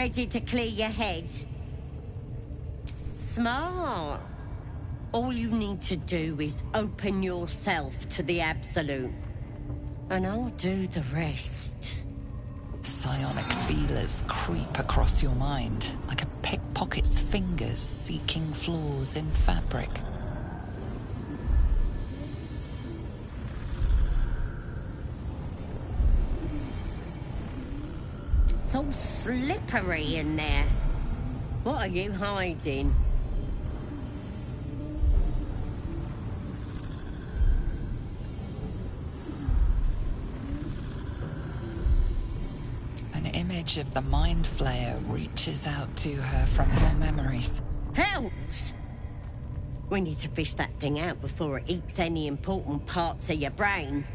ready to clear your head? Smart. All you need to do is open yourself to the Absolute. And I'll do the rest. Psionic feelers creep across your mind, like a pickpocket's fingers seeking flaws in fabric. It's all slippery in there. What are you hiding? An image of the Mind Flayer reaches out to her from your memories. Hells! We need to fish that thing out before it eats any important parts of your brain.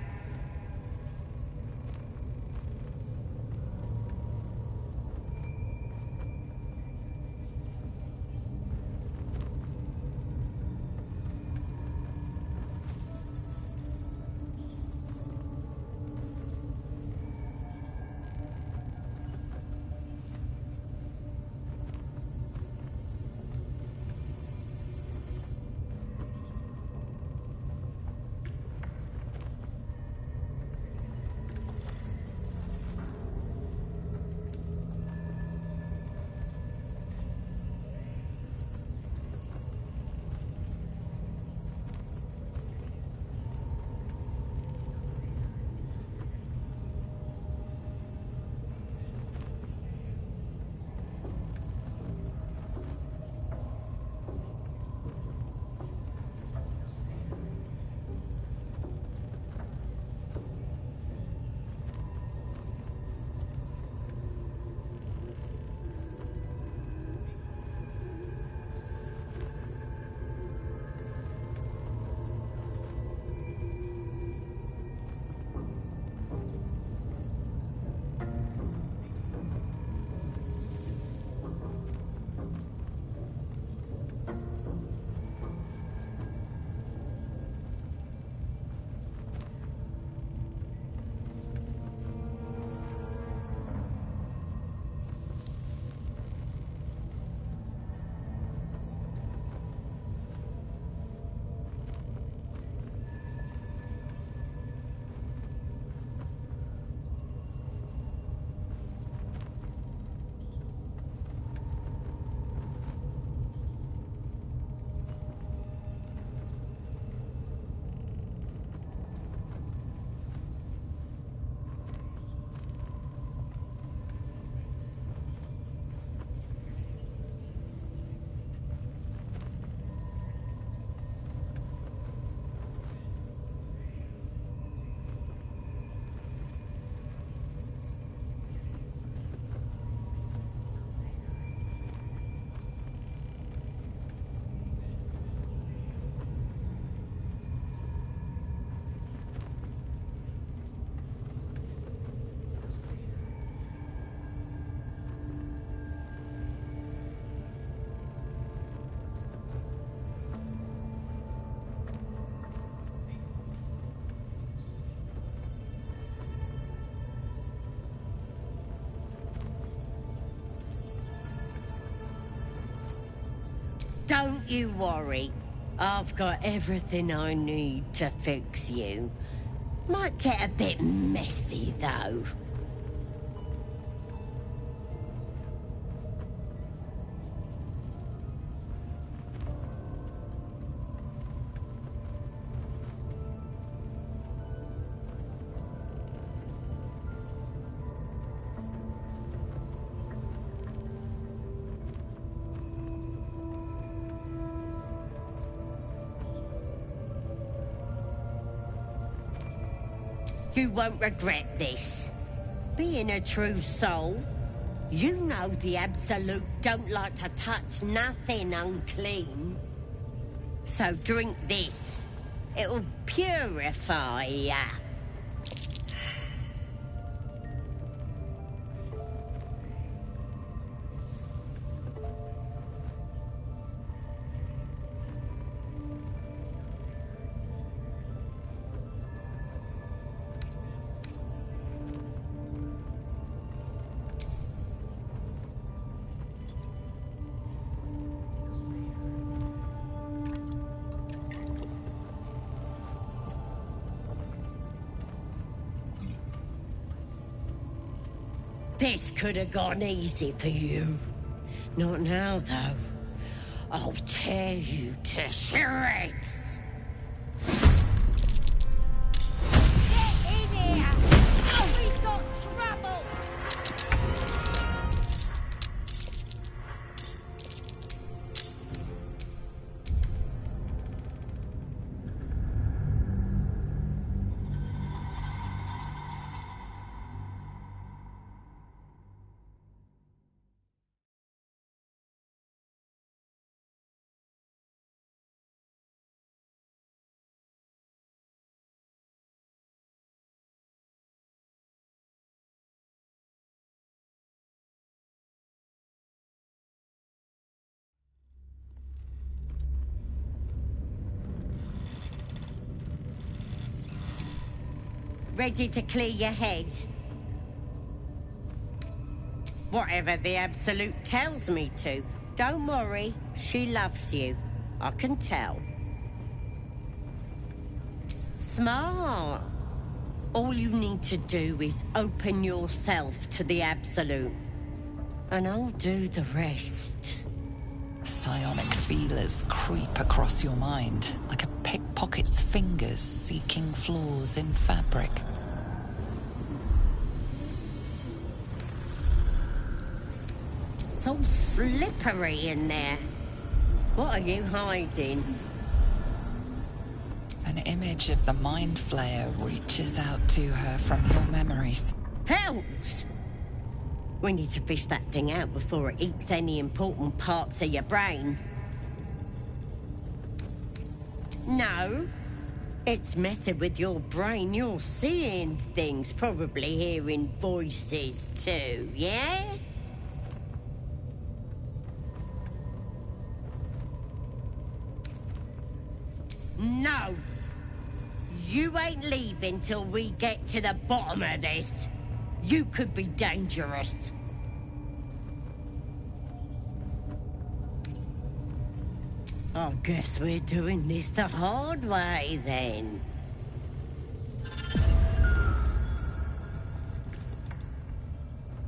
Don't you worry. I've got everything I need to fix you. Might get a bit messy, though. You won't regret this. Being a true soul, you know the Absolute don't like to touch nothing unclean. So drink this. It'll purify ya. This could have gone easy for you. Not now, though. I'll tear you to shreds. Get in here! Oh, we've got trouble! Ready to clear your head? Whatever the Absolute tells me to. Don't worry, she loves you. I can tell. Smart. All you need to do is open yourself to the Absolute. And I'll do the rest. Psionic feelers creep across your mind, like a pickpocket's fingers seeking flaws in fabric. It's all slippery in there. What are you hiding? An image of the Mind Flayer reaches out to her from your memories. Hells! We need to fish that thing out before it eats any important parts of your brain. No. It's messing with your brain. You're seeing things, probably hearing voices too, yeah? No. You ain't leaving till we get to the bottom of this. You could be dangerous. I guess we're doing this the hard way, then.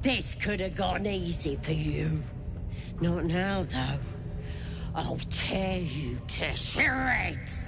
This could have gone easy for you. Not now, though. I'll tear you to shreds.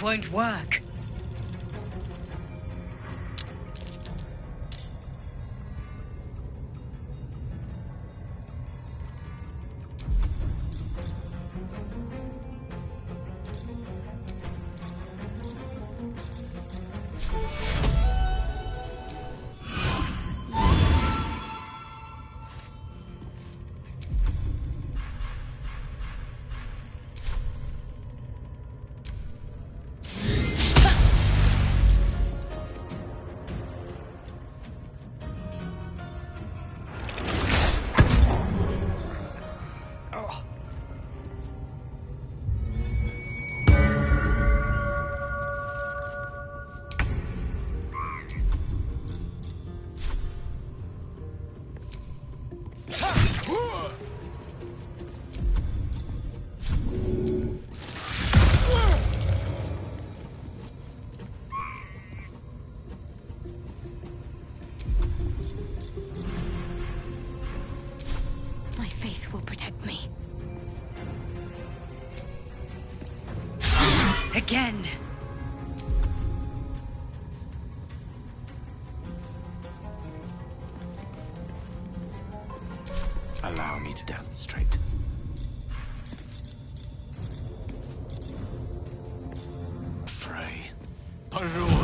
Won't work. My faith will protect me. Again. Allow me to demonstrate. Frey. Parole.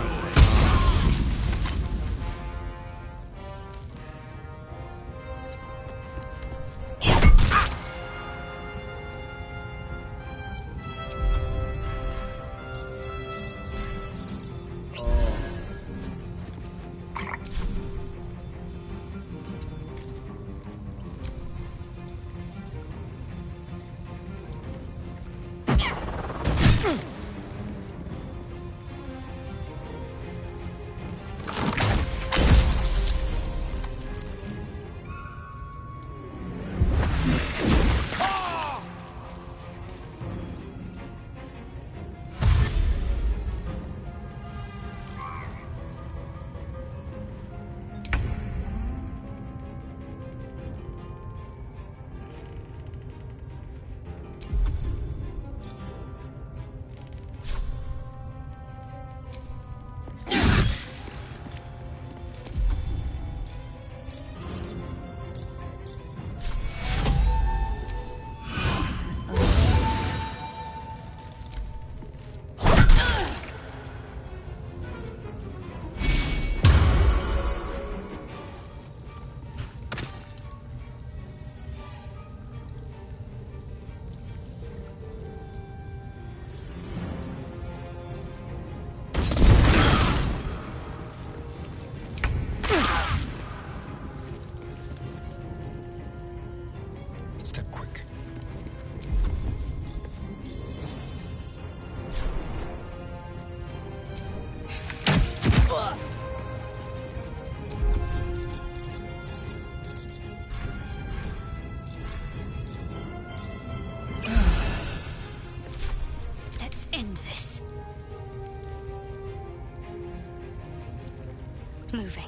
moving.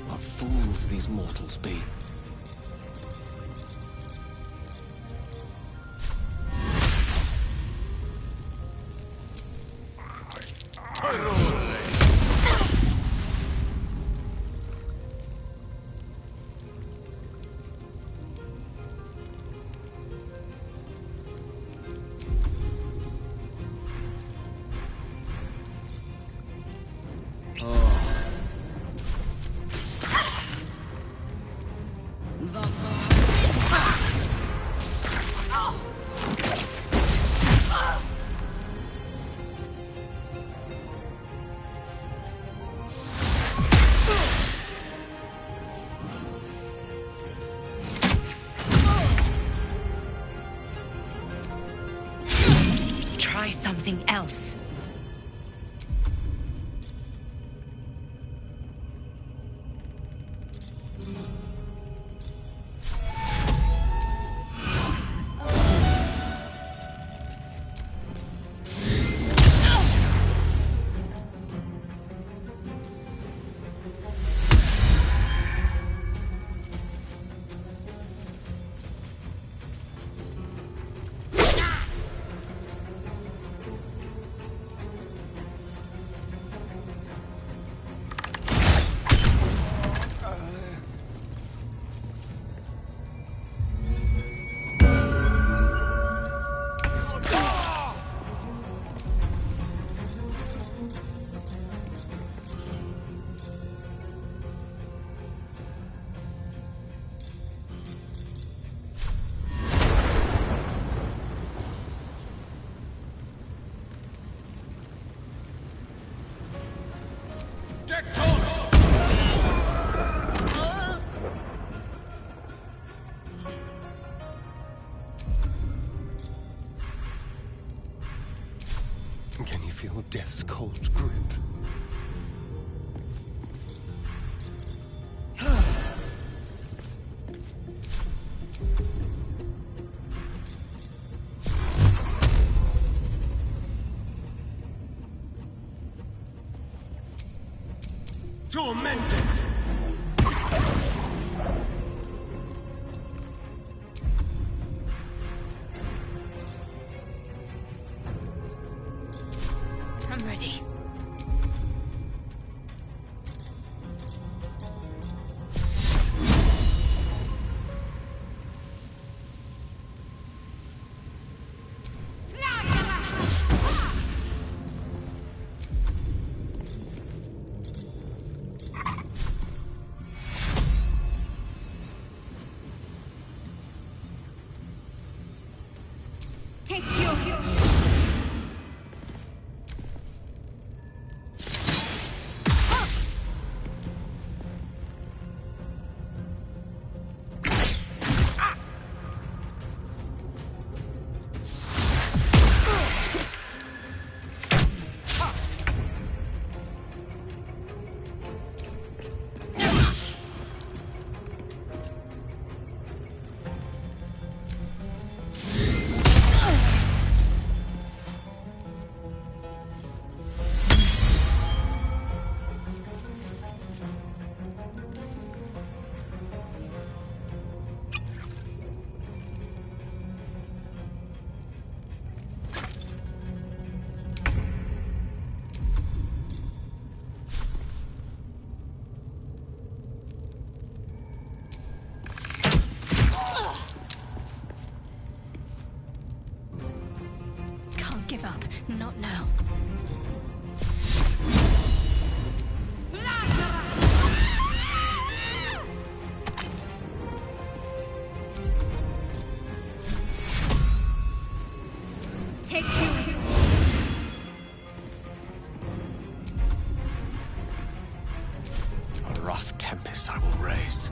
What fools these mortals be. Try something else. Can you feel death's cold grip? Tormented! I'm ready. Take your... Can't give up. Not now. Take you. A rough tempest I will raise.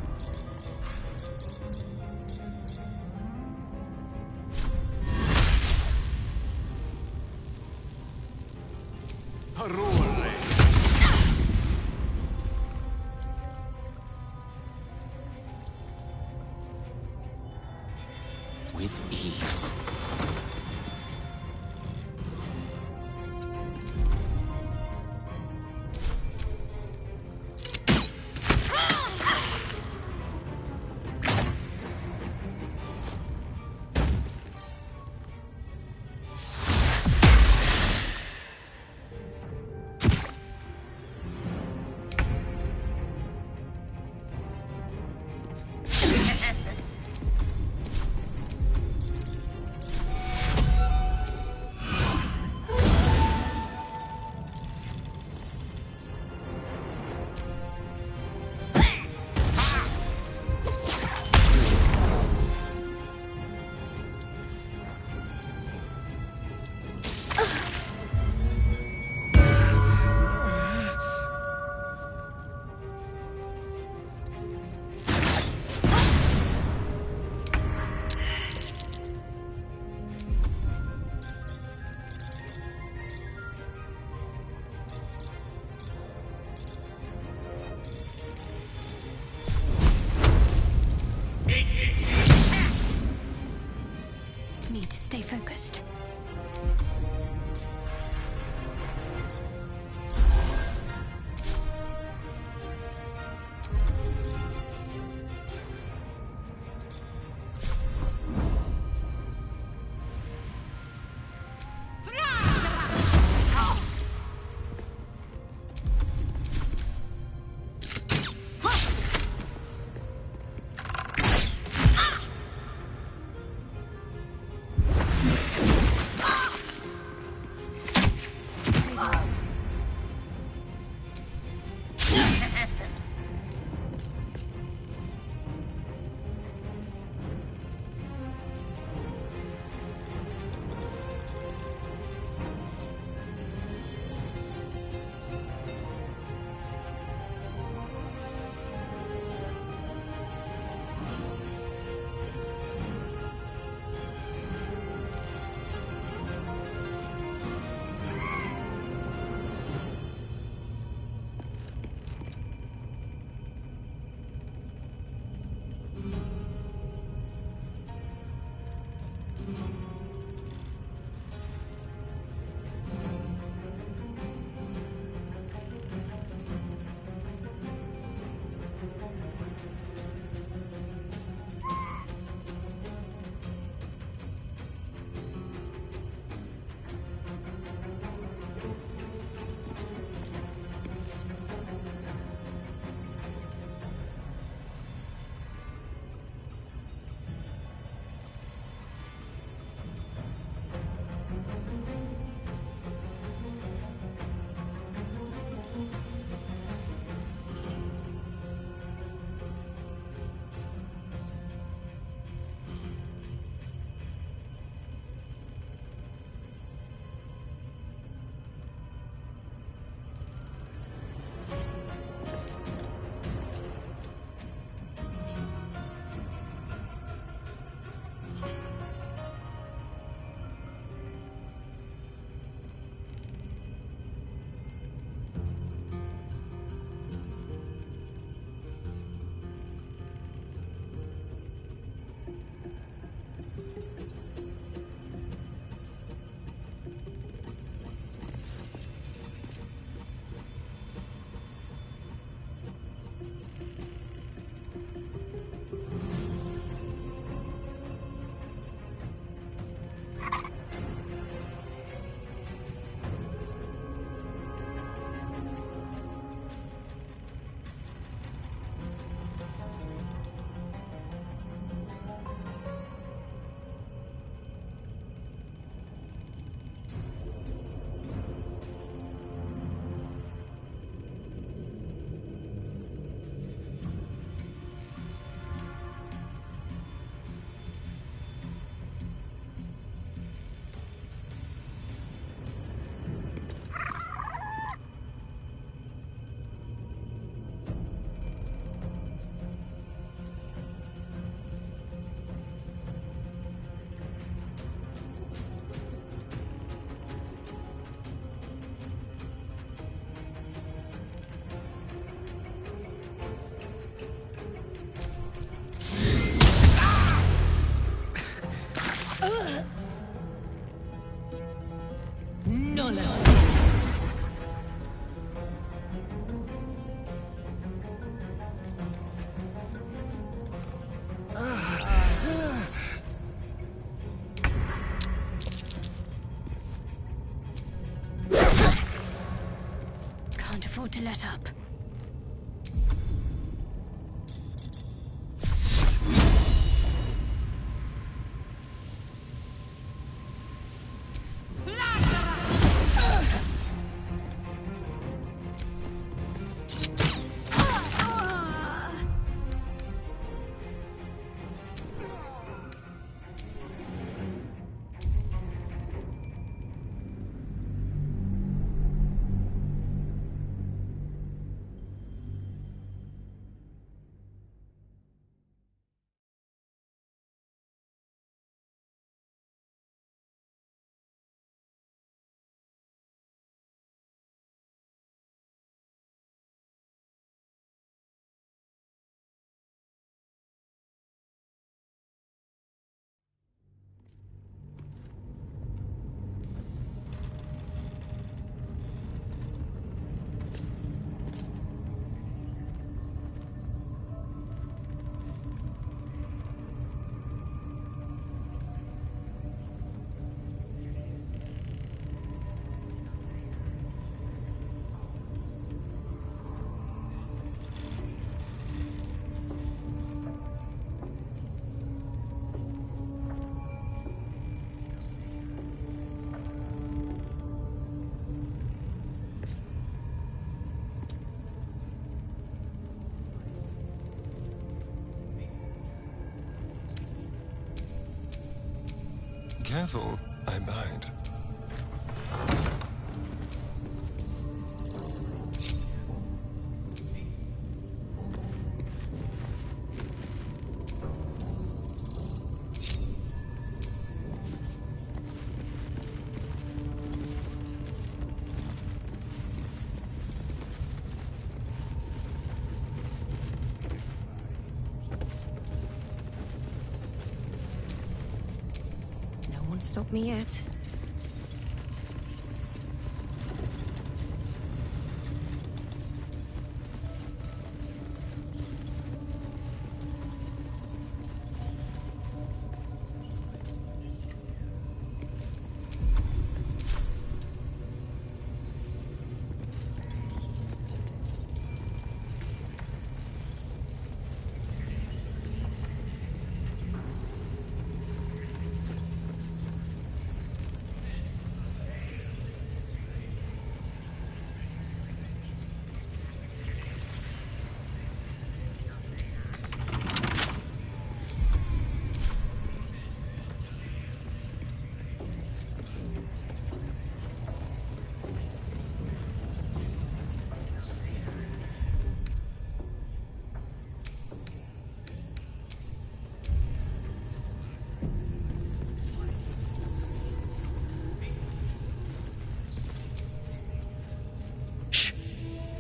set up. Careful, I might. Won't stop me yet.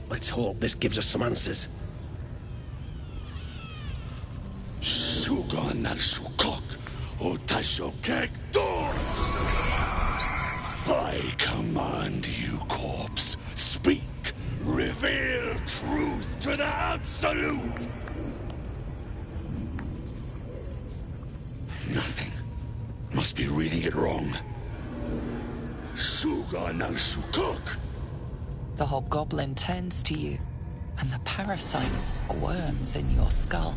Let's hope this gives us some answers. Sugan al Sukok, Otashokek Dor! I command you, corpse. Speak. Reveal truth to the Absolute. Nothing. Must be reading it wrong. Sugan al Sukok. The hobgoblin turns to you, and the parasite squirms in your skull.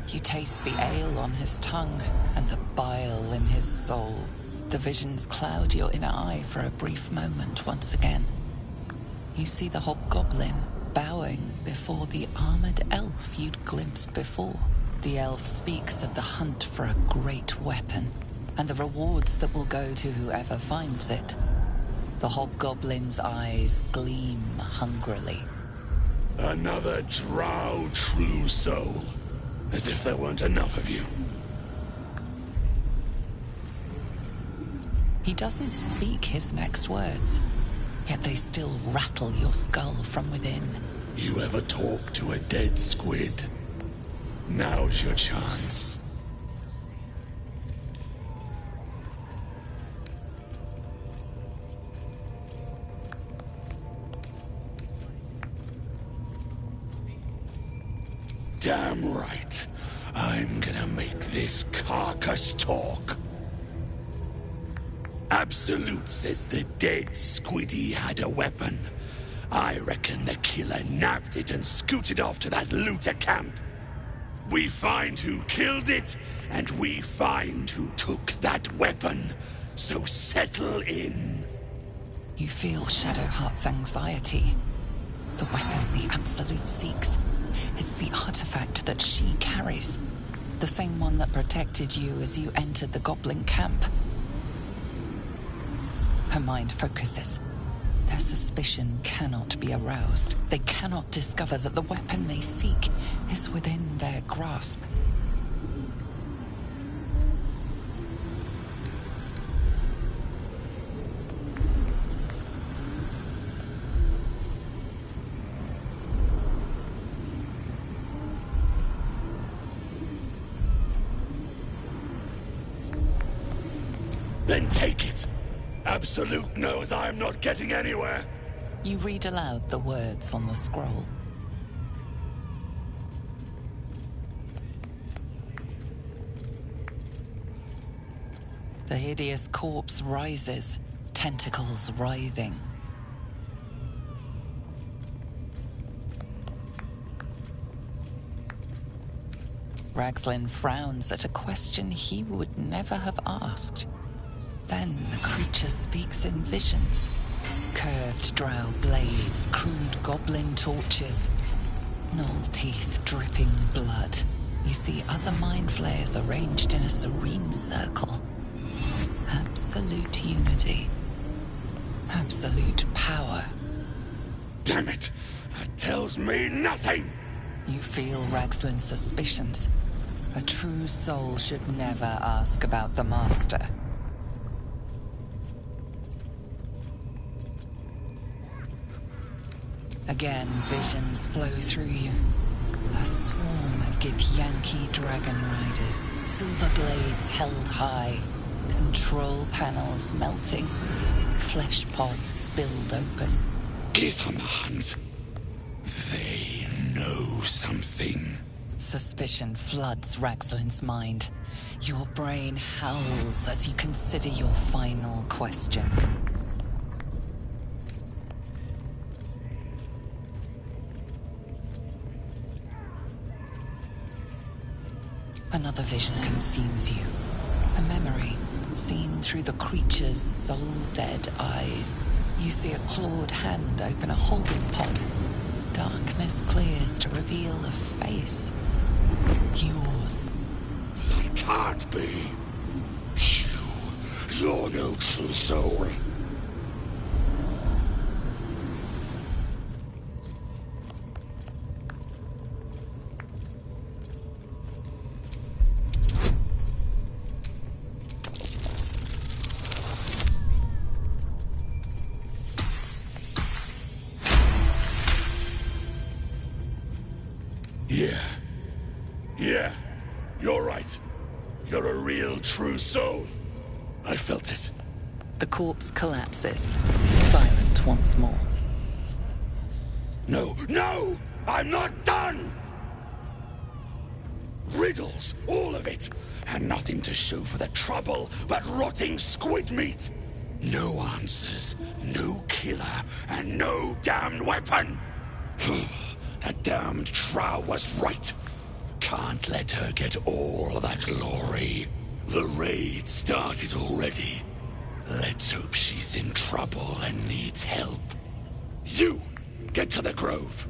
You taste the ale on his tongue, and the bile in his soul. The visions cloud your inner eye for a brief moment once again. You see the hobgoblin bowing before the armored elf you'd glimpsed before. The elf speaks of the hunt for a great weapon, and the rewards that will go to whoever finds it. The hobgoblin's eyes gleam hungrily. Another drow true soul. As if there weren't enough of you. He doesn't speak his next words, yet they still rattle your skull from within. You ever talk to a dead squid? Now's your chance. Damn right. I'm gonna make this carcass talk. Absolute says the dead squiddy had a weapon. I reckon the killer nabbed it and scooted off to that looter camp. We find who killed it, and we find who took that weapon. So settle in. You feel Shadowheart's anxiety. The weapon the Absolute seeks. It's the artifact that she carries. The same one that protected you as you entered the goblin camp. Her mind focuses. Their suspicion cannot be aroused. They cannot discover that the weapon they seek is within their grasp. Then take it. Absolute knows I am not getting anywhere. You read aloud the words on the scroll. The hideous corpse rises, tentacles writhing. Ragslin frowns at a question he would never have asked. Then the creature speaks in visions. Curved drow blades, crude goblin torches, gnoll teeth dripping blood. You see other mind flayers arranged in a serene circle. Absolute unity. Absolute power. Damn it! That tells me nothing! You feel Ragslin's suspicions. A true soul should never ask about the Master. Again, visions flow through you. A swarm of Githyanki dragon riders, silver blades held high, control panels melting, flesh pods spilled open. Githmans. They know something. Suspicion floods Ragslin's mind. Your brain howls as you consider your final question. Another vision consumes you. A memory, seen through the creature's soul-dead eyes. You see a clawed hand open a holding pod. Darkness clears to reveal a face. Yours. That can't be. You're no true soul. Yeah, you're right. You're a real true soul. I felt it. The corpse collapses, silent once more. No, I'm not done! Riddles, all of it, and nothing to show for the trouble but rotting squid meat. No answers, no killer, and no damned weapon. That damned Trow was right. Can't let her get all that glory. The raid started already. Let's hope she's in trouble and needs help. You, get to the grove.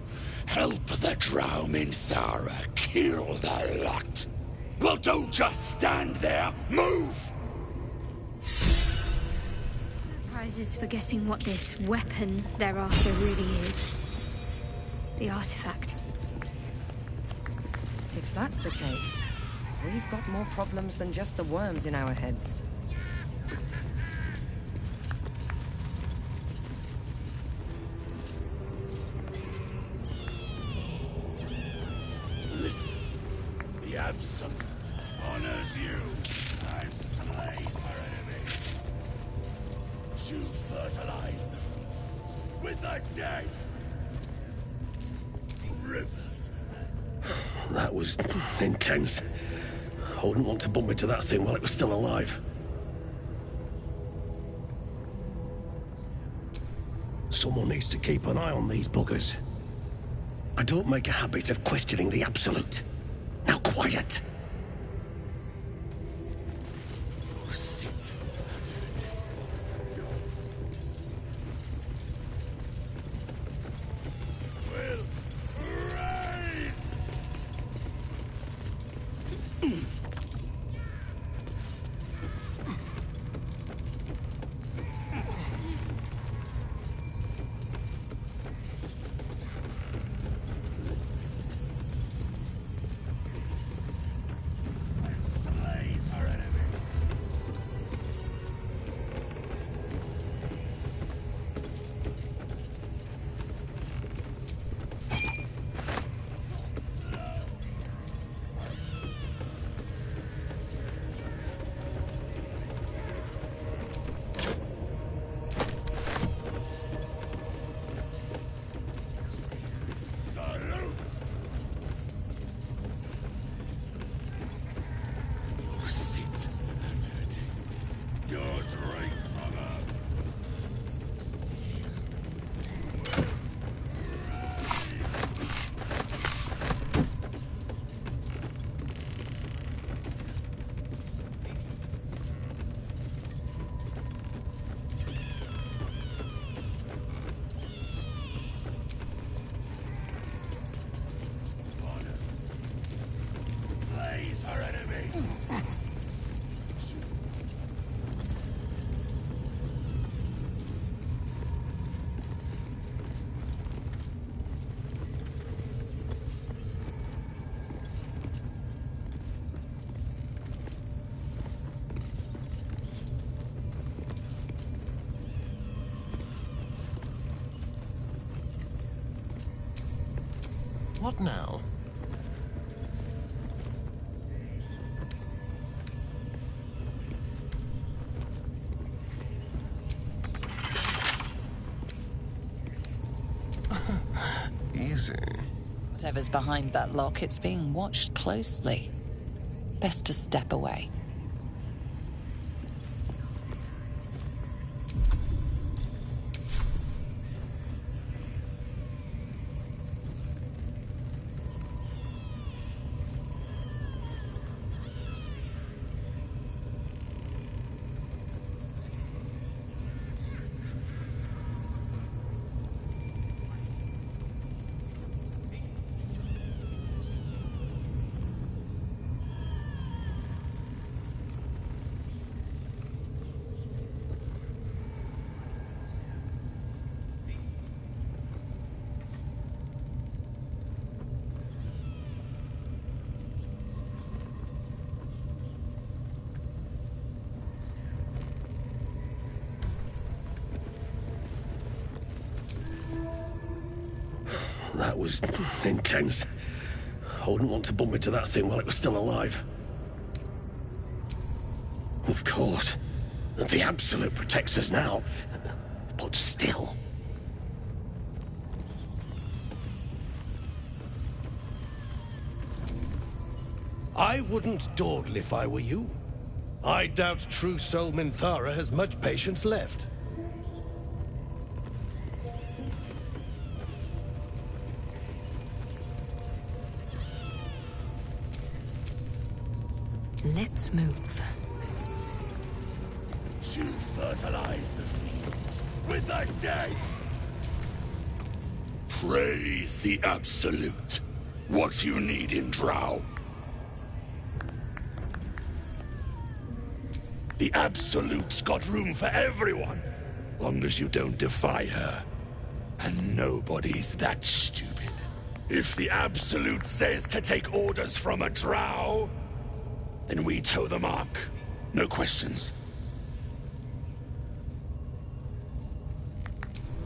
Help the Drow Minthara kill the lot. Well, don't just stand there. Move! Prizes for guessing what this weapon they're after really is. The artifact. If that's the case, we've got more problems than just the worms in our heads. Listen, the Absolute honors you and slays her enemy. You fertilize the fields with the dead. Rivers. That was intense. I wouldn't want to bump into that thing while it was still alive. Someone needs to keep an eye on these buggers. I don't make a habit of questioning the Absolute. Now quiet! What now? Easy. Whatever's behind that lock, it's being watched closely. Best to step away. That was intense. I wouldn't want to bump into that thing while it was still alive. Of course. The Absolute protects us now. But still. I wouldn't dawdle if I were you. I doubt true soul Minthara has much patience left. Let's move. You fertilize the fields with the dead! Praise the Absolute. What you need in Drow. The Absolute's got room for everyone, long as you don't defy her. And nobody's that stupid. If the Absolute says to take orders from a Drow, then we toe the mark. No questions.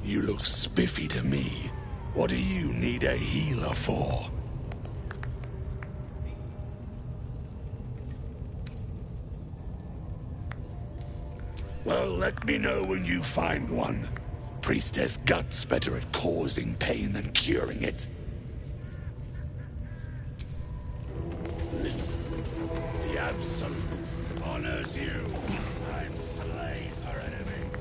You look spiffy to me. What do you need a healer for? Well, let me know when you find one. Priestess Gut's better at causing pain than curing it. Listen, the Absolute honors you and slays her enemies.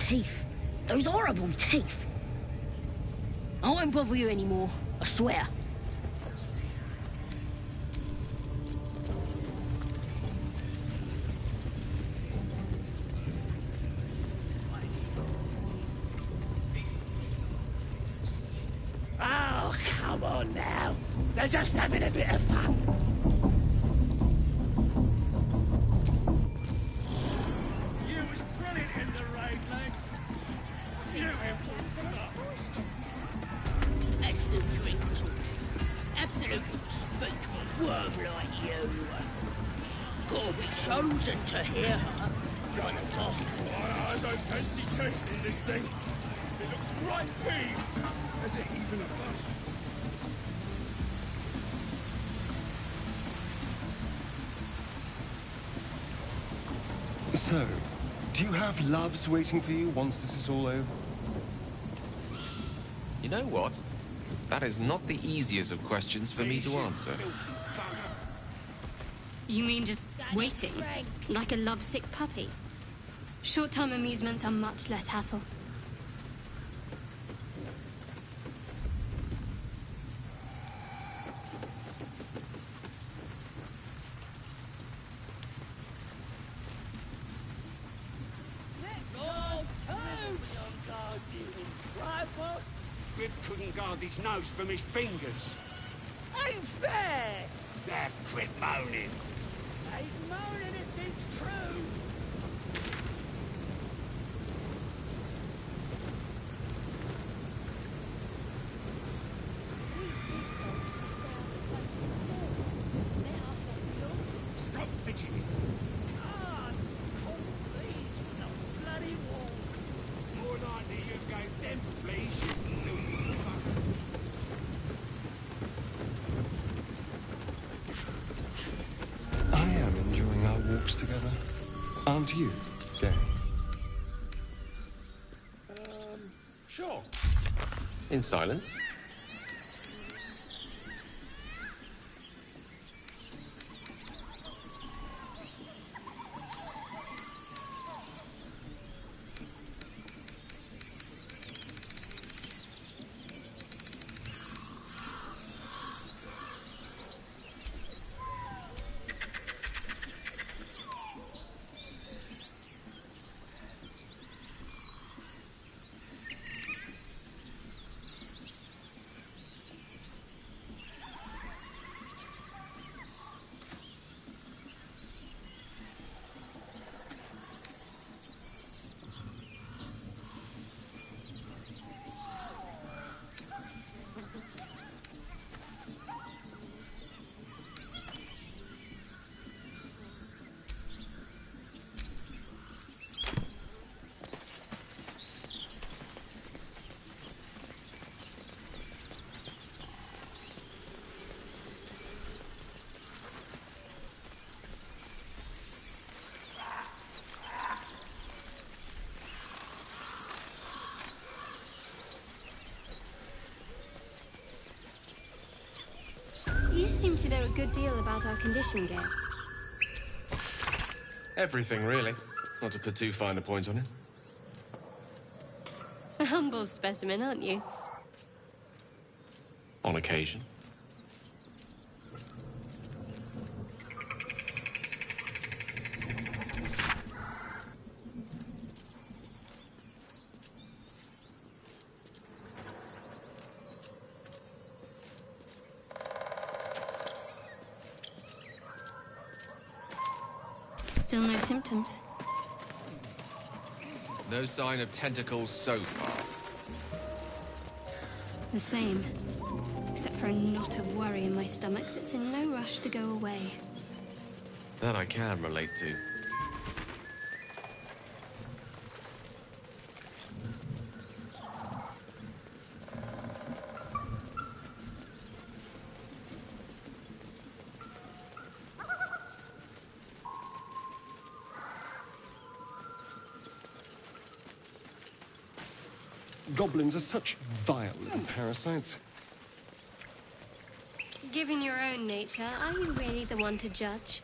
teeth. Those horrible teeth. I won't bother you anymore, I swear. Oh, come on now. They're just having a bit of fun. You was brilliant in the raid, lads. Beautiful stuff. That's the drink talking. Absolute unspeakable worm like you. Gotta be chosen to hear her, like a boss. I don't fancy tasting this thing. It looks right peeved. Is it even a bug? So, do you have loves waiting for you once this is all over? You know what? That is not the easiest of questions for me to answer. You mean just waiting? Like a lovesick puppy? Short-term amusements are much less hassle. Rip couldn't guard his nose from his fingers. Ain't fair! There, quit moaning. Ain't moaning if it's true. Stop fidgeting. Bloody wall. More likely you gave them fleas, you little fucker. I am enjoying our walks together. Aren't you, Dave? Sure. In silence. You seem to know a good deal about our condition game. Everything, really. Not to put too fine a point on it. A humble specimen, aren't you? On occasion. Still no symptoms. No sign of tentacles so far. The same. Except for a knot of worry in my stomach that's in no rush to go away. That I can relate to. Goblins are such violent parasites. Given your own nature, are you really the one to judge?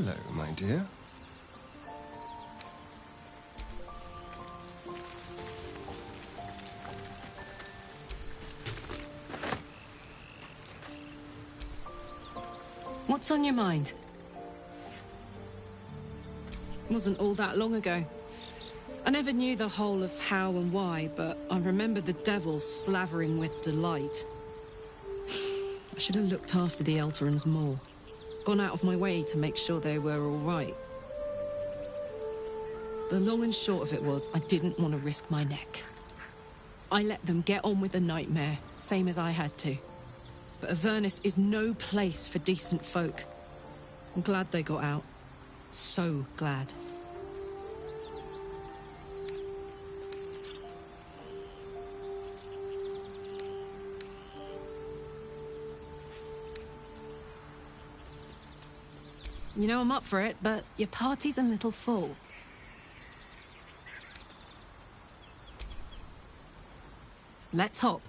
Hello, my dear. What's on your mind? Wasn't all that long ago. I never knew the whole of how and why, but I remember the devil slavering with delight. I should have looked after the Elterans more. Gone out of my way to make sure they were all right. The long and short of it was, I didn't want to risk my neck. I let them get on with the nightmare, same as I had to. But Avernus is no place for decent folk. I'm glad they got out. So glad. You know I'm up for it, but your party's a little full. Let's hop.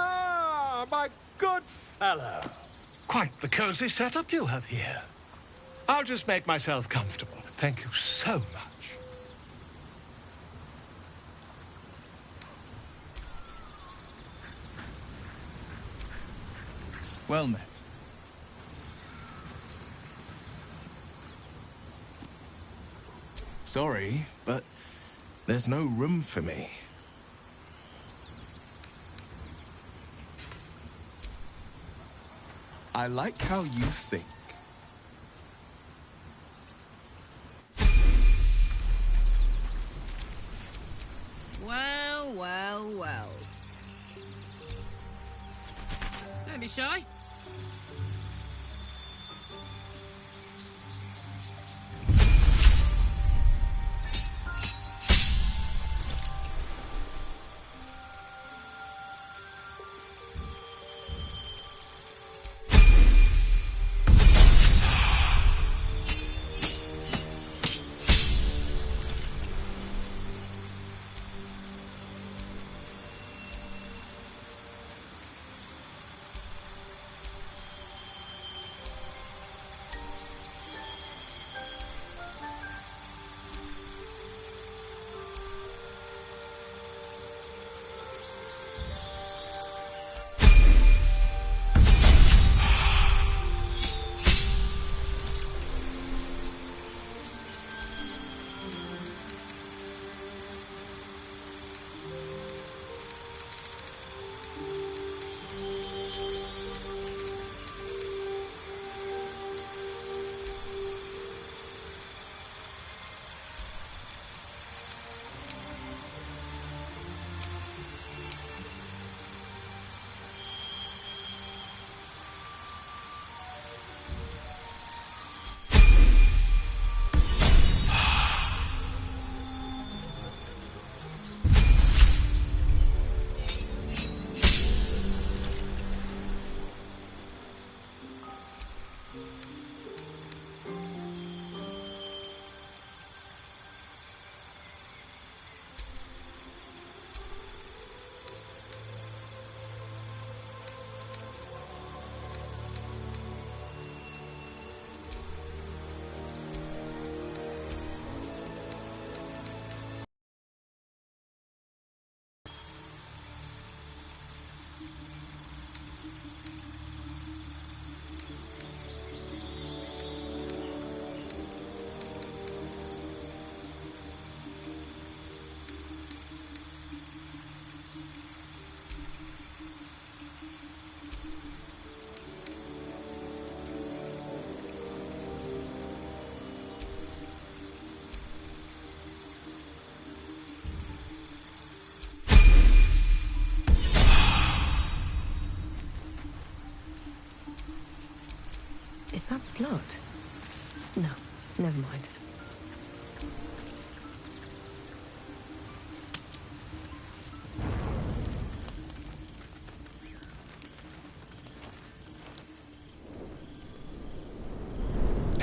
Ah, my good fellow. Quite the cozy setup you have here. I'll just make myself comfortable. Thank you so much. Well met. Sorry, but there's no room for me. I like how you think. Well, well, well. Don't be shy.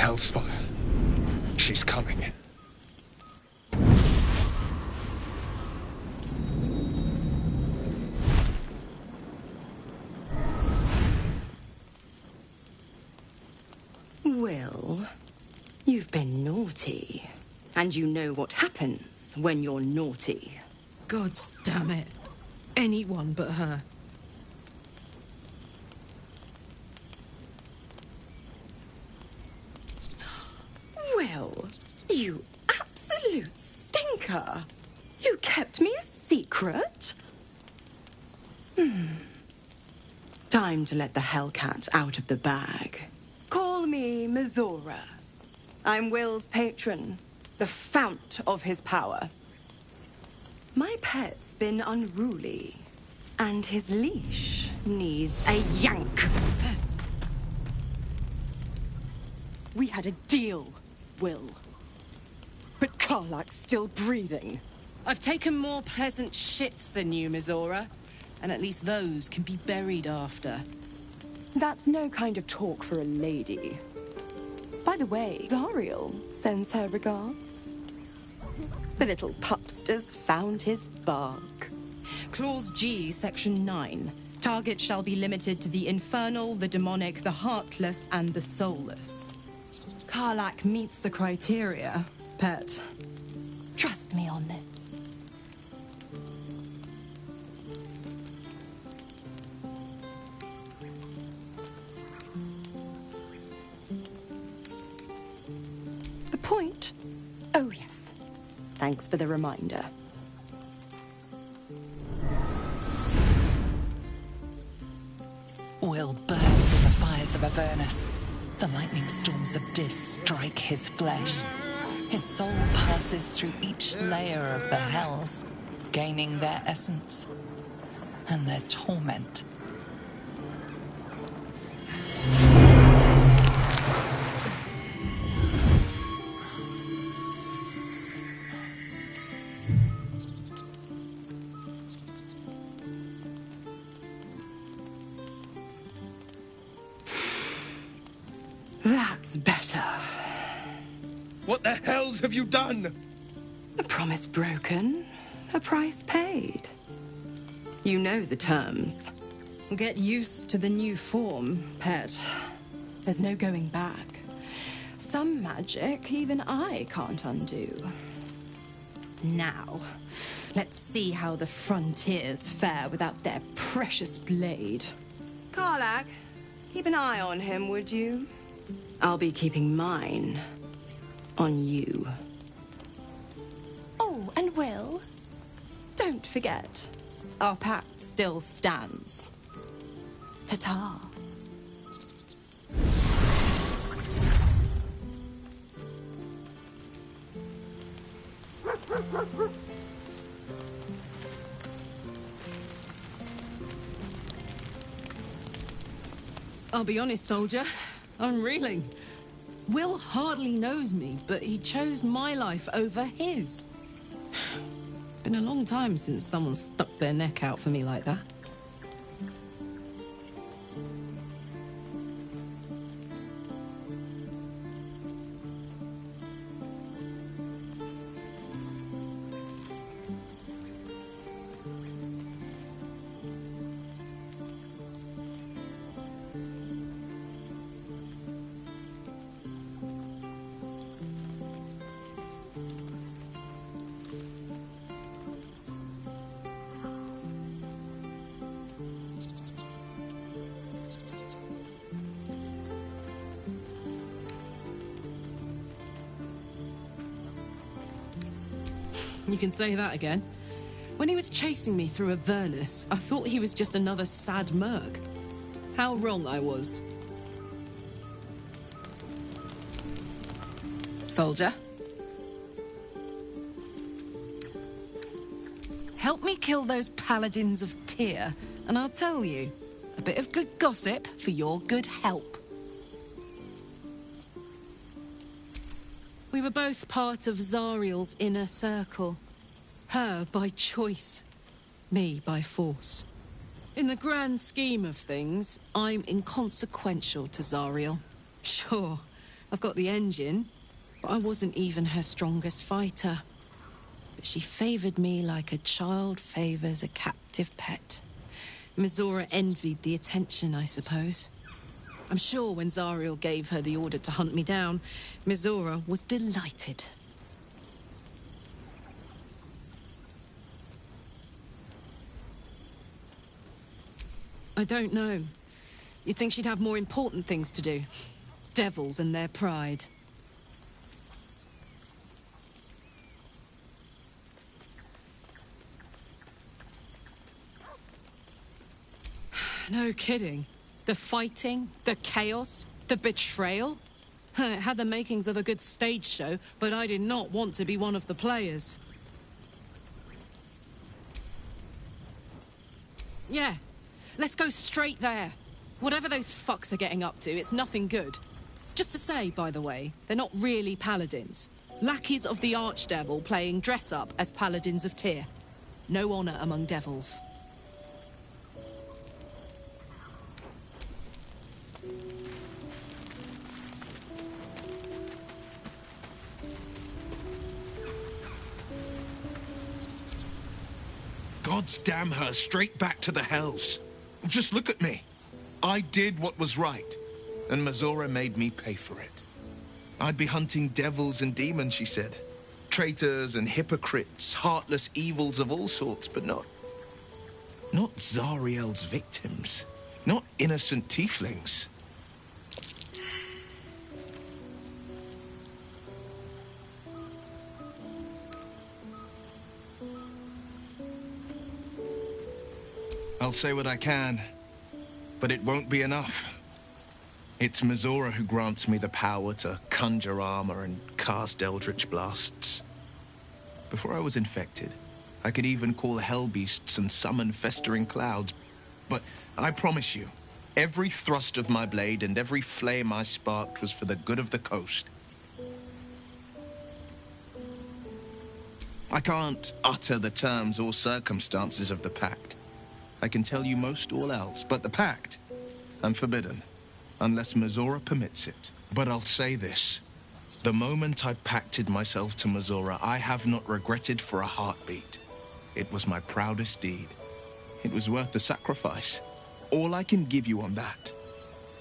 Hellsfire. She's coming. Will, you've been naughty. And you know what happens when you're naughty. God damn it. Anyone but her. Will, you absolute stinker. You kept me a secret? Time to let the Hellcat out of the bag. Call me Mizora. I'm Will's patron, the fount of his power. My pet's been unruly, and his leash needs a yank. We had a deal, Will. But Karlak's still breathing. I've taken more pleasant shits than you, Mizora. And at least those can be buried after. That's no kind of talk for a lady. By the way, Zariel sends her regards. The little pupster's found his bark. Clause G, Section 9. Target shall be limited to the infernal, the demonic, the heartless, and the soulless. Karlak meets the criteria, pet. Trust me on this. The point? Oh, yes. Thanks for the reminder. Will burns in the fires of Avernus. The lightning storms of Dis strike his flesh. His soul passes through each layer of the hells, gaining their essence and their torment. That's better. What the hells have you done? A promise broken, a price paid. You know the terms. Get used to the new form, pet. There's no going back. Some magic even I can't undo. Now, let's see how the frontiers fare without their precious blade. Karlak, keep an eye on him, would you? I'll be keeping mine on you. Oh, and Will, don't forget, our pact still stands. Ta-ta. I'll be honest, soldier. I'm reeling. Will hardly knows me, but he chose my life over his. Been a long time since someone stuck their neck out for me like that. You can say that again. When he was chasing me through Avernus, I thought he was just another sad merc. How wrong I was. Soldier? Help me kill those paladins of Tyr, and I'll tell you, a bit of good gossip for your good help. We were both part of Zariel's inner circle. Her by choice, me by force. In the grand scheme of things, I'm inconsequential to Zariel. Sure, I've got the engine, but I wasn't even her strongest fighter. But she favored me like a child favors a captive pet. Mizora envied the attention, I suppose. I'm sure when Zariel gave her the order to hunt me down, Mizora was delighted. I don't know. You'd think she'd have more important things to do. Devils and their pride. No kidding. The fighting, the chaos, the betrayal. It had the makings of a good stage show, but I did not want to be one of the players. Yeah, let's go straight there. Whatever those fucks are getting up to, it's nothing good. Just to say, by the way, they're not really paladins. Lackeys of the Archdevil playing dress-up as paladins of Tyr. No honor among devils. Gods damn her, straight back to the hells. Just look at me. I did what was right, and Mizora made me pay for it. I'd be hunting devils and demons, she said. Traitors and hypocrites, heartless evils of all sorts, but not Zariel's victims. Not innocent tieflings. I'll say what I can, but it won't be enough. It's Mizora who grants me the power to conjure armor and cast eldritch blasts. Before I was infected, I could even call hell beasts and summon festering clouds. But I promise you, every thrust of my blade and every flame I sparked was for the good of the coast. I can't utter the terms or circumstances of the pact. I can tell you most all else, but the pact, I'm forbidden, unless Mizora permits it. But I'll say this. The moment I pacted myself to Mizora, I have not regretted for a heartbeat. It was my proudest deed. It was worth the sacrifice. All I can give you on that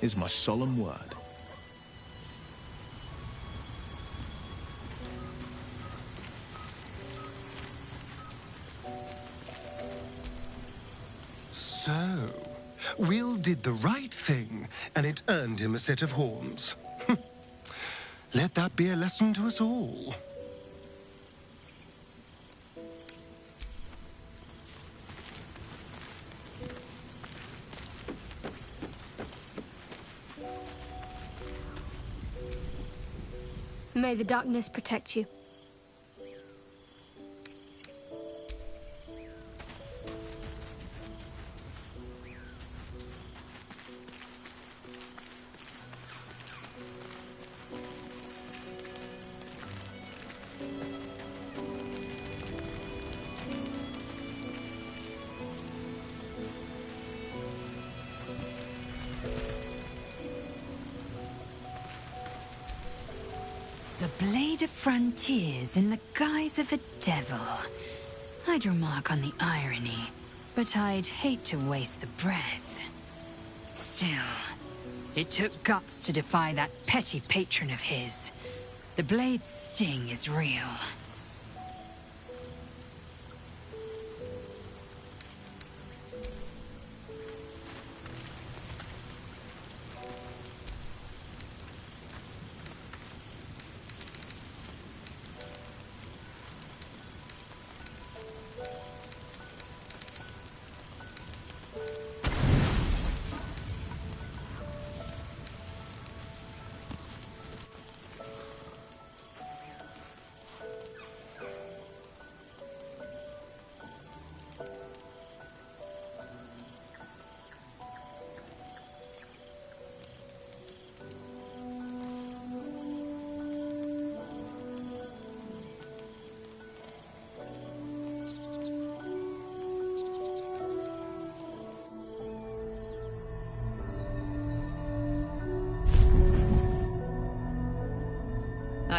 is my solemn word. So, Will did the right thing, and it earned him a set of horns. Let that be a lesson to us all. May the darkness protect you. The Blade of Frontiers in the guise of a devil. I'd remark on the irony, but I'd hate to waste the breath. Still, it took guts to defy that petty patron of his. The Blade's sting is real.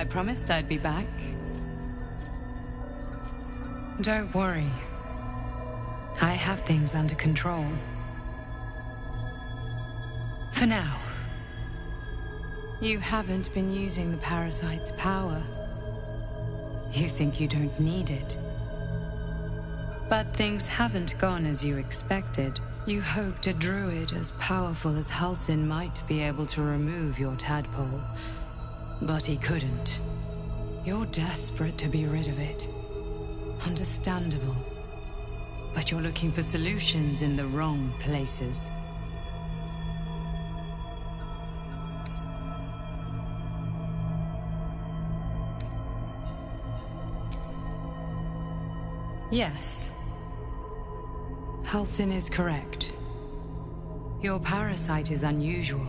I promised I'd be back. Don't worry. I have things under control. For now. You haven't been using the parasite's power. You think you don't need it. But things haven't gone as you expected. You hoped a druid as powerful as Halsin might be able to remove your tadpole. But he couldn't. You're desperate to be rid of it. Understandable. But you're looking for solutions in the wrong places. Yes. Halsin is correct. Your parasite is unusual.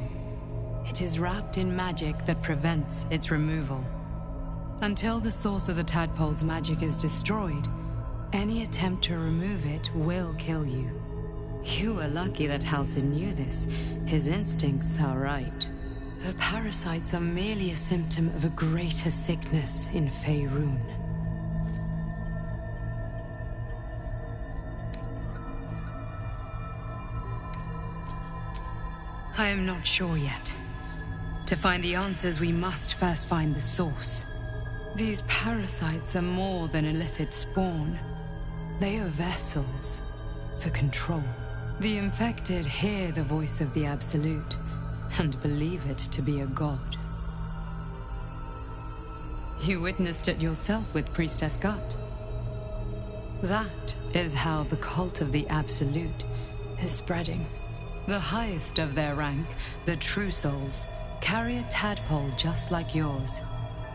It is wrapped in magic that prevents its removal. Until the source of the tadpole's magic is destroyed, any attempt to remove it will kill you. You were lucky that Halsin knew this. His instincts are right. The parasites are merely a symptom of a greater sickness in Faerun. I am not sure yet. To find the answers, we must first find the source. These parasites are more than illithid spawn. They are vessels for control. The infected hear the voice of the Absolute and believe it to be a god. You witnessed it yourself with Priestess Gut. That is how the cult of the Absolute is spreading. The highest of their rank, the True Souls, carry a tadpole just like yours.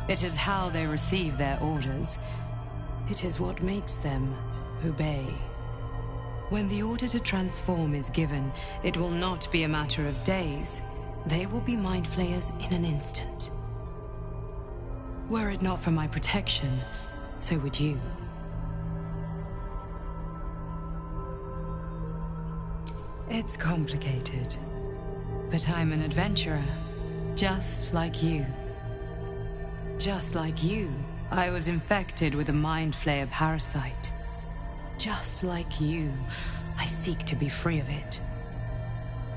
It is how they receive their orders. It is what makes them obey. When the order to transform is given, it will not be a matter of days. They will be mind flayers in an instant. Were it not for my protection, so would you. It's complicated, but I'm an adventurer, just like you. Just like you, I was infected with a Mind Flayer parasite. Just like you, I seek to be free of it.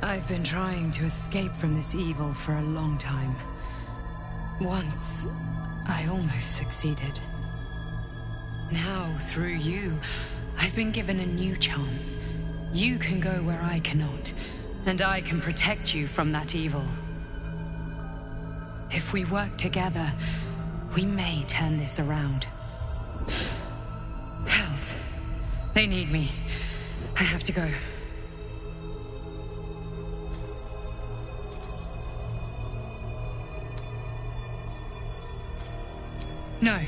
I've been trying to escape from this evil for a long time. Once, I almost succeeded. Now, through you, I've been given a new chance. You can go where I cannot, and I can protect you from that evil. If we work together, we may turn this around. Hells, they need me. I have to go. No,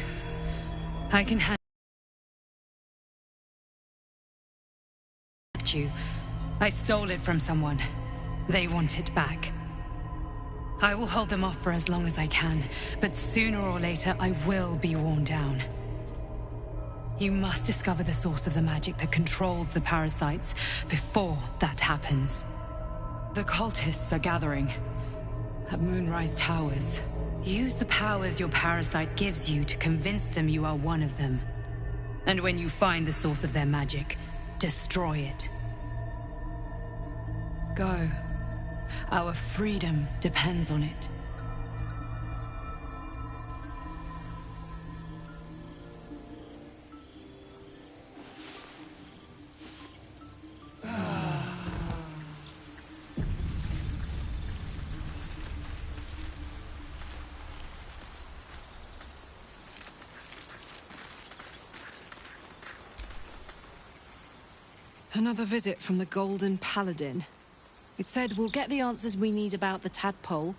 I can handle you. I stole it from someone. They want it back. I will hold them off for as long as I can, but sooner or later I will be worn down. You must discover the source of the magic that controls the parasites before that happens. The cultists are gathering at Moonrise Towers. Use the powers your parasite gives you to convince them you are one of them. And when you find the source of their magic, destroy it. Go. Our freedom depends on it. Another visit from the Golden Paladin. It said we'll get the answers we need about the tadpole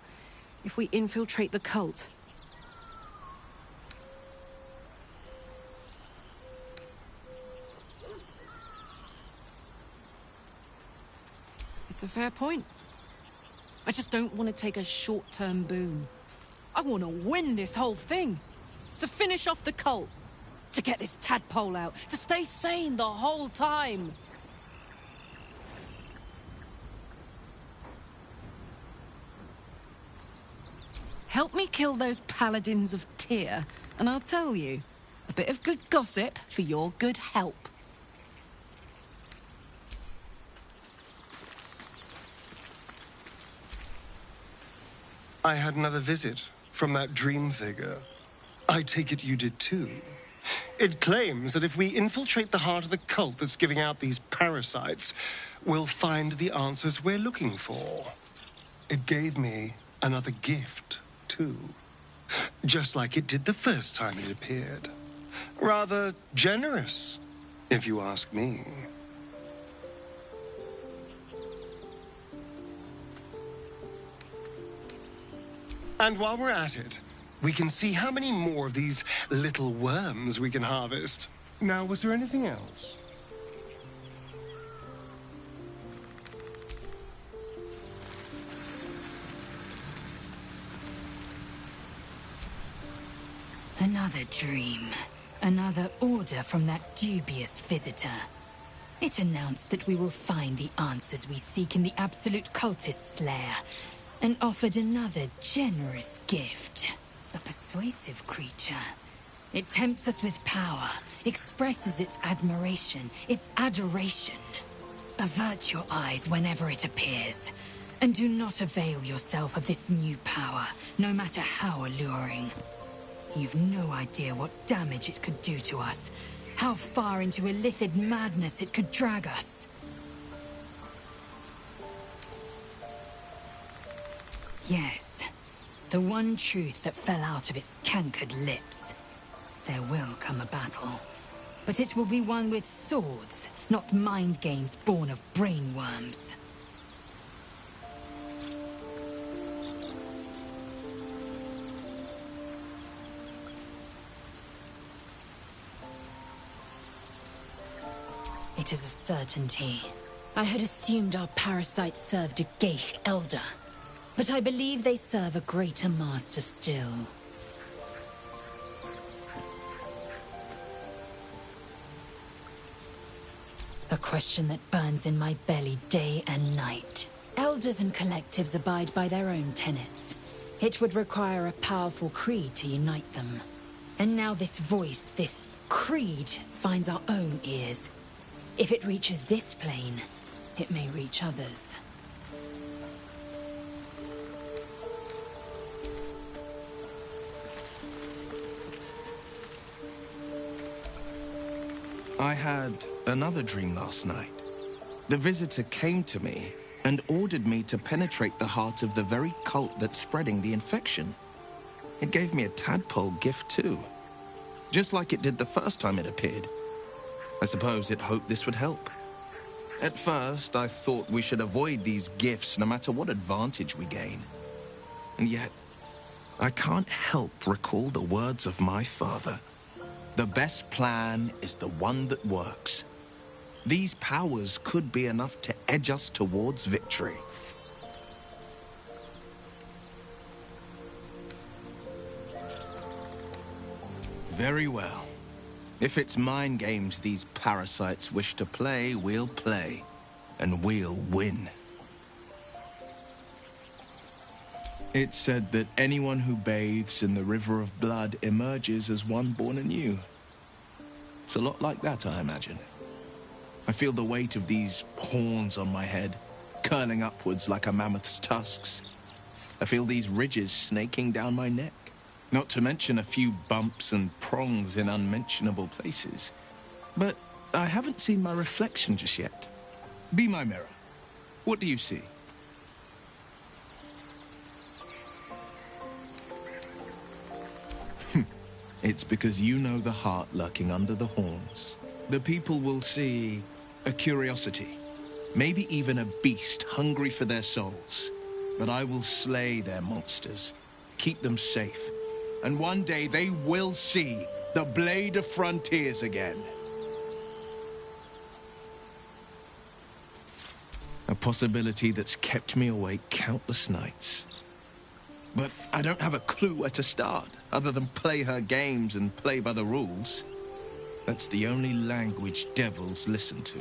if we infiltrate the cult. It's a fair point. I just don't want to take a short-term boon. I want to win this whole thing. To finish off the cult. To get this tadpole out. To stay sane the whole time. Help me kill those paladins of Tyr, and I'll tell you, a bit of good gossip for your good help. I had another visit from that dream figure. I take it you did too. It claims that if we infiltrate the heart of the cult that's giving out these parasites, we'll find the answers we're looking for. It gave me another gift, too. Just like it did the first time it appeared. Rather generous, if you ask me. And while we're at it, we can see how many more of these little worms we can harvest. Now, was there anything else? Another dream. Another order from that dubious visitor. It announced that we will find the answers we seek in the Absolute Cultist's lair, and offered another generous gift. A persuasive creature. It tempts us with power, expresses its admiration, its adoration. Avert your eyes whenever it appears, and do not avail yourself of this new power, no matter how alluring. You've no idea what damage it could do to us, how far into illithid madness it could drag us. Yes, the one truth that fell out of its cankered lips. There will come a battle, but it will be one with swords, not mind games born of brainworms. It is a certainty. I had assumed our parasites served a Geich elder, but I believe they serve a greater master still. A question that burns in my belly day and night. Elders and collectives abide by their own tenets. It would require a powerful creed to unite them. And now this voice, this creed, finds our own ears. If it reaches this plane, it may reach others. I had another dream last night. The visitor came to me and ordered me to penetrate the heart of the very cult that's spreading the infection. It gave me a tadpole gift too, just like it did the first time it appeared. I suppose it hoped this would help. At first, I thought we should avoid these gifts no matter what advantage we gain. And yet, I can't help recall the words of my father. The best plan is the one that works. These powers could be enough to edge us towards victory. Very well. If it's mind games these parasites wish to play, we'll play. And we'll win. It's said that anyone who bathes in the river of blood emerges as one born anew. It's a lot like that, I imagine. I feel the weight of these horns on my head, curling upwards like a mammoth's tusks. I feel these ridges snaking down my neck. Not to mention a few bumps and prongs in unmentionable places. But I haven't seen my reflection just yet. Be my mirror. What do you see? It's because you know the heart lurking under the horns. The people will see a curiosity, maybe even a beast hungry for their souls. But I will slay their monsters, keep them safe, and one day they will see the Blade of Frontiers again. A possibility that's kept me awake countless nights. But I don't have a clue where to start, other than play her games and play by the rules. That's the only language devils listen to.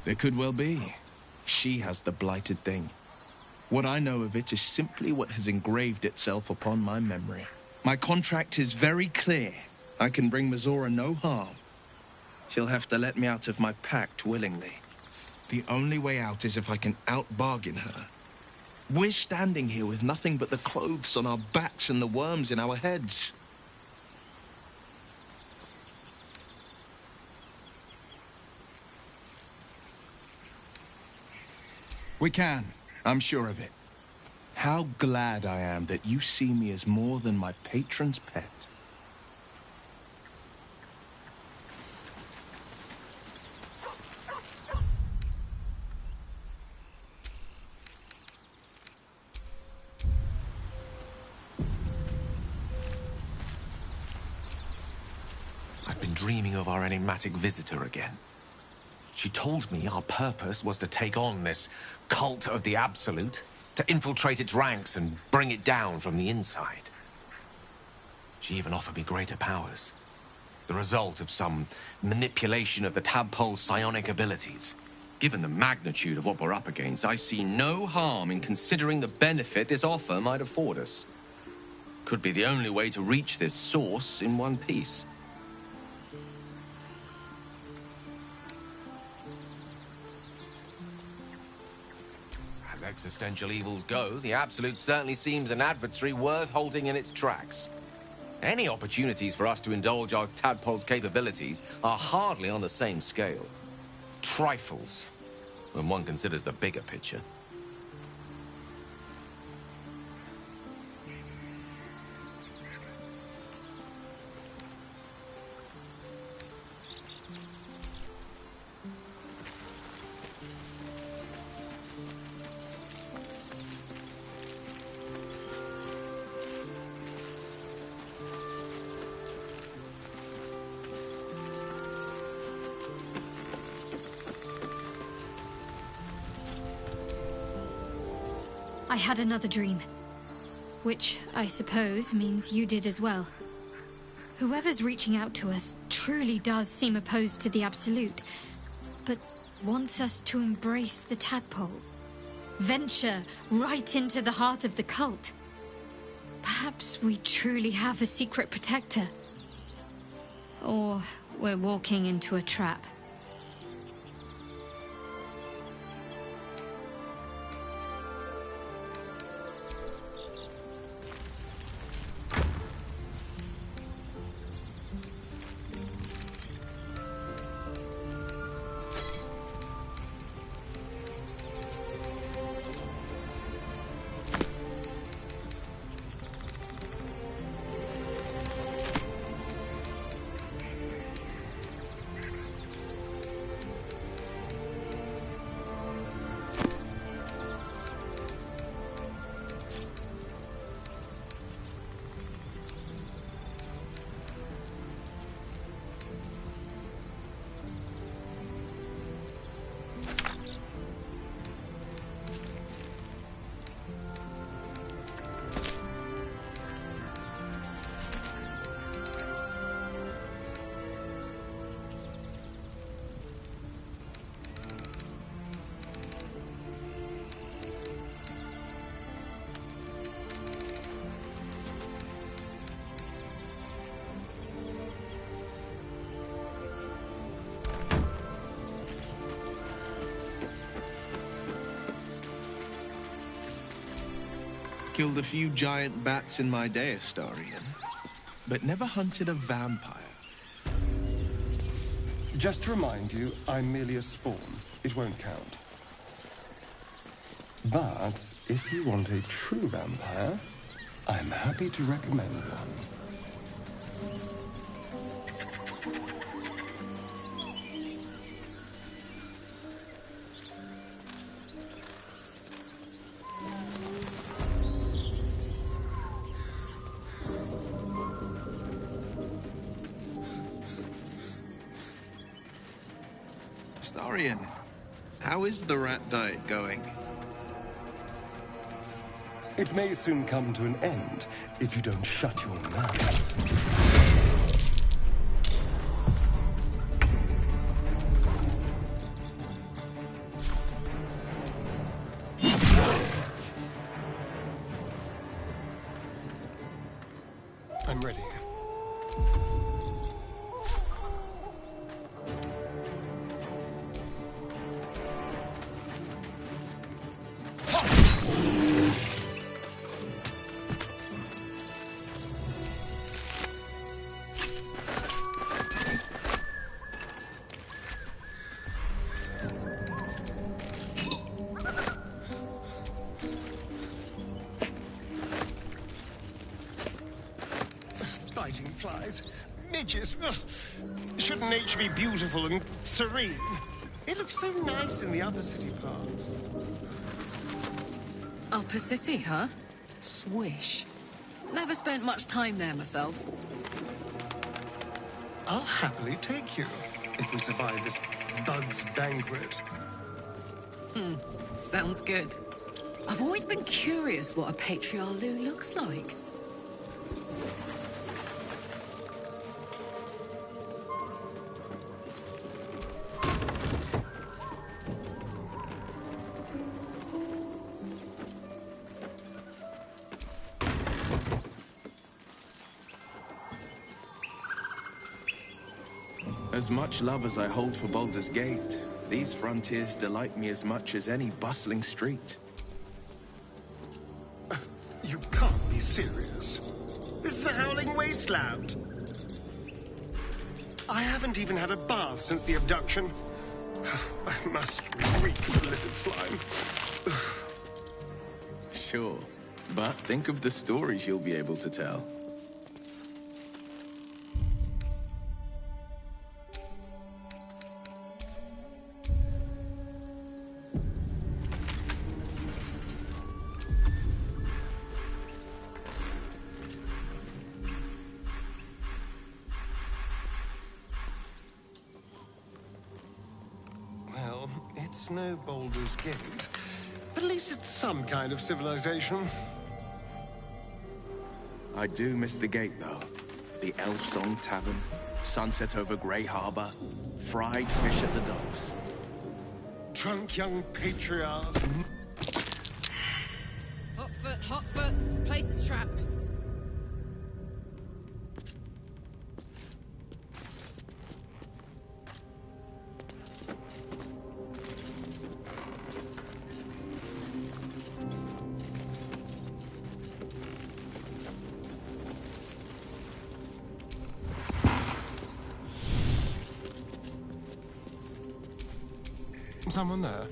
It could well be. She has the blighted thing. What I know of it is simply what has engraved itself upon my memory. My contract is very clear. I can bring Mizora no harm. She'll have to let me out of my pact willingly. The only way out is if I can out-bargain her. We're standing here with nothing but the clothes on our backs and the worms in our heads. We can. I'm sure of it. How glad I am that you see me as more than my patron's pet. I've been dreaming of our enigmatic visitor again. She told me our purpose was to take on this cult of the Absolute, to infiltrate its ranks and bring it down from the inside. She even offered me greater powers, the result of some manipulation of the tadpole's psionic abilities. Given the magnitude of what we're up against, I see no harm in considering the benefit this offer might afford us. Could be the only way to reach this source in one piece. As existential evils go, the Absolute certainly seems an adversary worth halting in its tracks. Any opportunities for us to indulge our tadpole's capabilities are hardly on the same scale. Trifles, when one considers the bigger picture. I had another dream. Which, I suppose, means you did as well. Whoever's reaching out to us truly does seem opposed to the Absolute, but wants us to embrace the tadpole. Venture right into the heart of the cult. Perhaps we truly have a secret protector. Or we're walking into a trap. Killed a few giant bats in my day, Astarion, but never hunted a vampire. Just to remind you, I'm merely a spawn. It won't count. But if you want a true vampire, I'm happy to recommend one. Astarion, how is the rat diet going? It may soon come to an end if you don't shut your mouth. I'm ready. Biting flies, midges. Ugh. Shouldn't nature be beautiful and serene? It looks so nice in the upper city parts. Upper City, huh? Swish. Never spent much time there myself. I'll happily take you, if we survive this bug's banquet. Sounds good. I've always been curious what a patriarch looks like. As much love as I hold for Baldursgate, these frontiers delight me as much as any bustling street. You can't be serious. This is a howling wasteland. I haven't even had a bath since the abduction. I must reek of livid slime. Sure, but think of the stories you'll be able to tell. Well, it's no Baldursgate, but at least it's some kind of civilization. I do miss the gate, though. The Elf Song Tavern, sunset over Grey Harbor, fried fish at the docks. Drunk young patriarchs. Hot foot. Place is trapped. Someone there?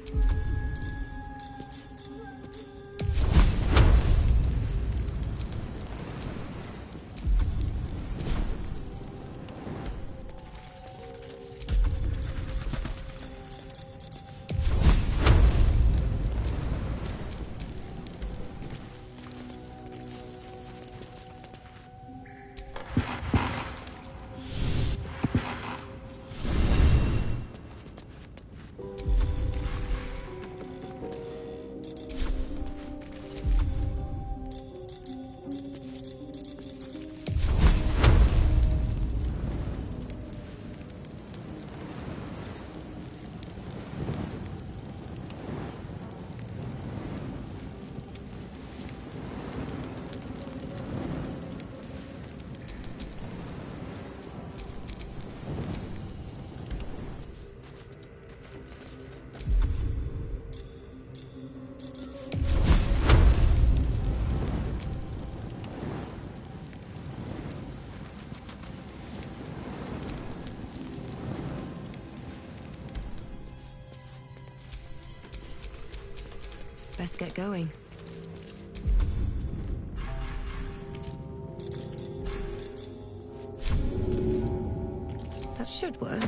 Best get going. That should work.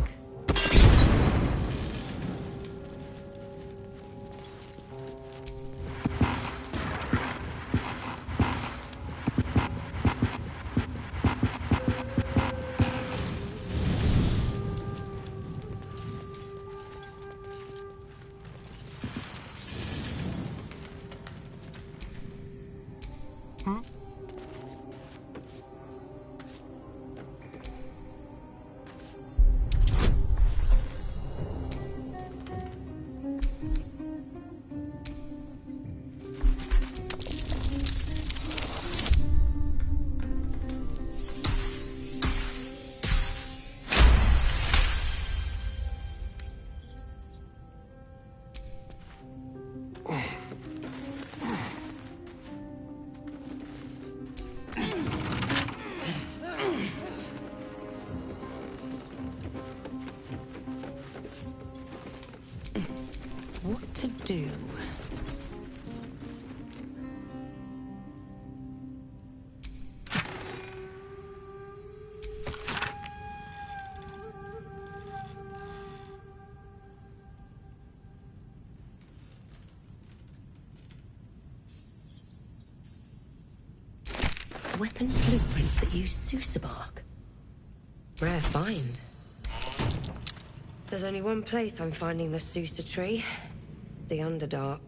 do. Weapon blueprints that use Sousa bark. Rare find. There's only one place I'm finding the Sousa tree. The Underdark.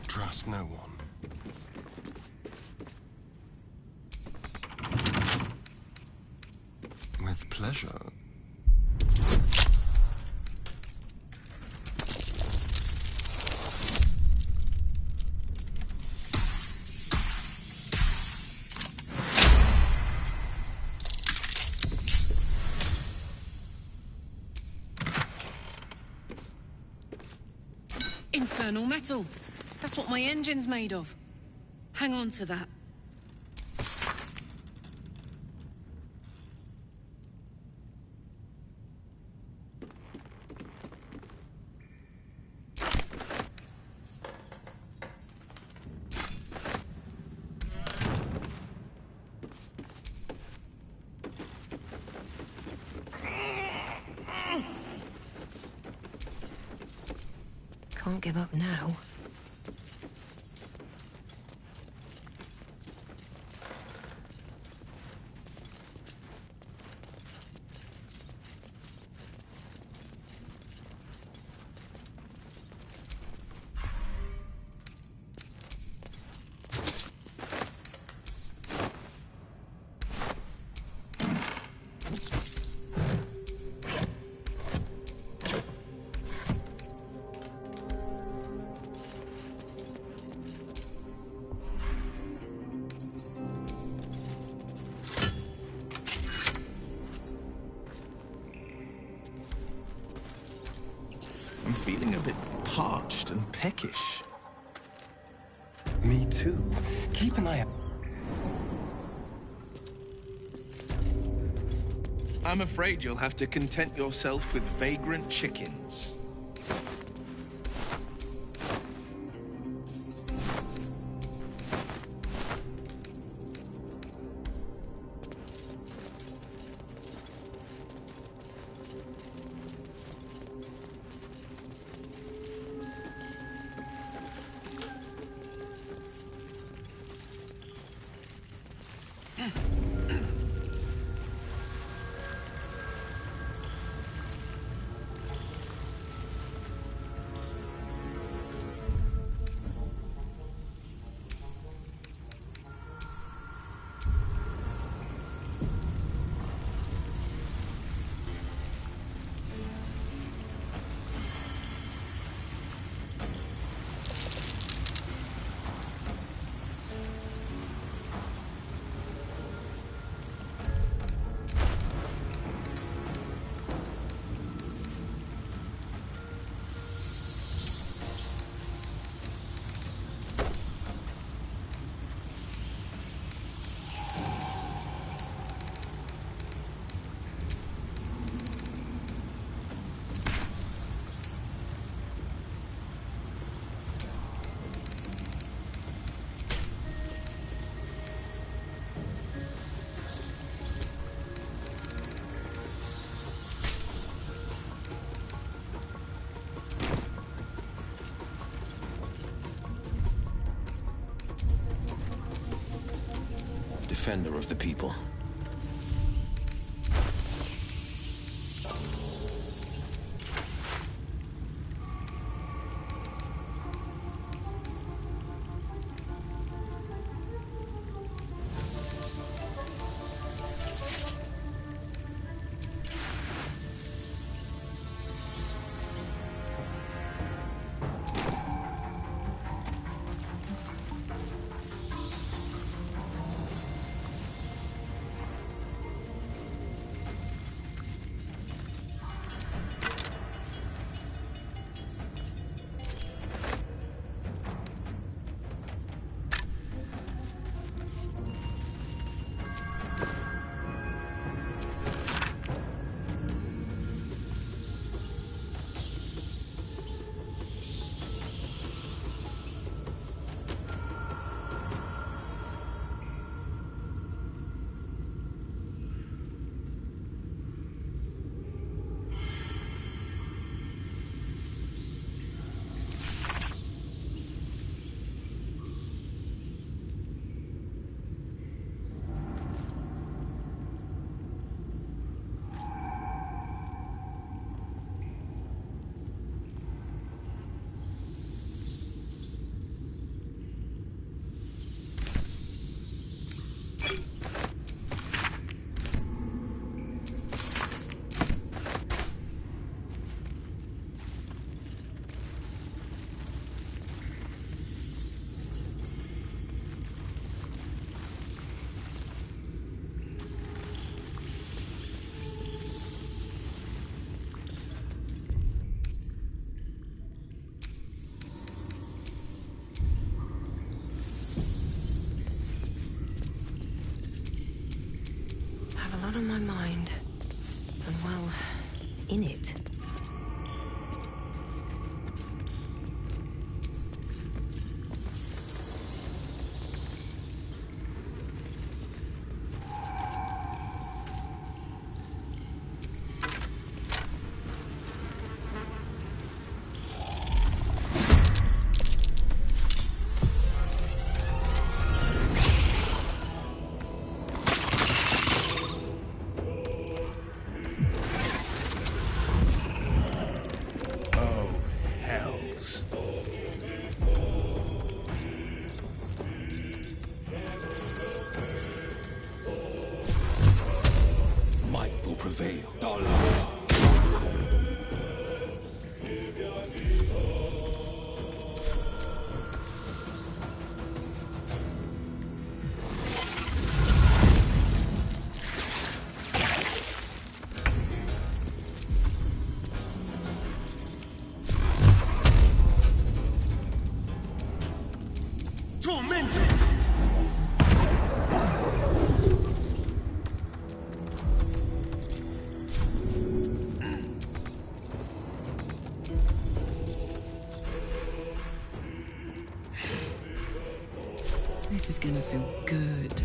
Trust no one. With pleasure. Infernal metal. That's what my engine's made of. Hang on to that. Can't give up now. I'm feeling a bit parched and peckish. Me too. Keep an eye out. I'm afraid you'll have to content yourself with vagrant chickens. Defender of the people. This is gonna feel good.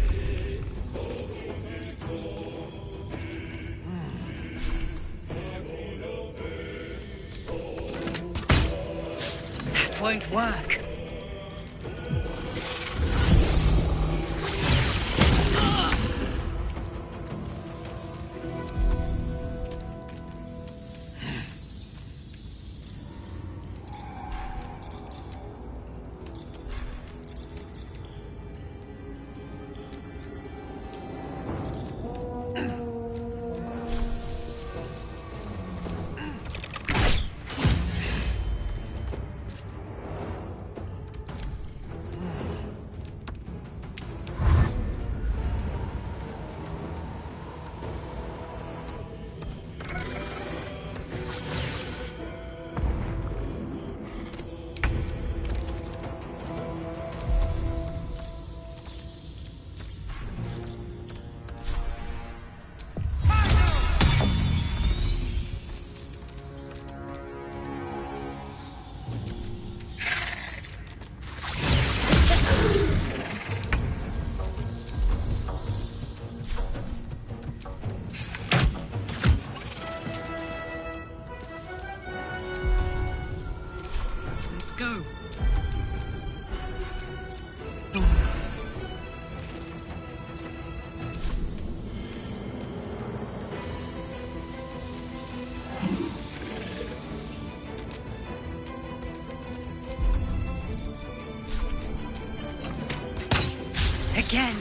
That won't work. Let's go. Again.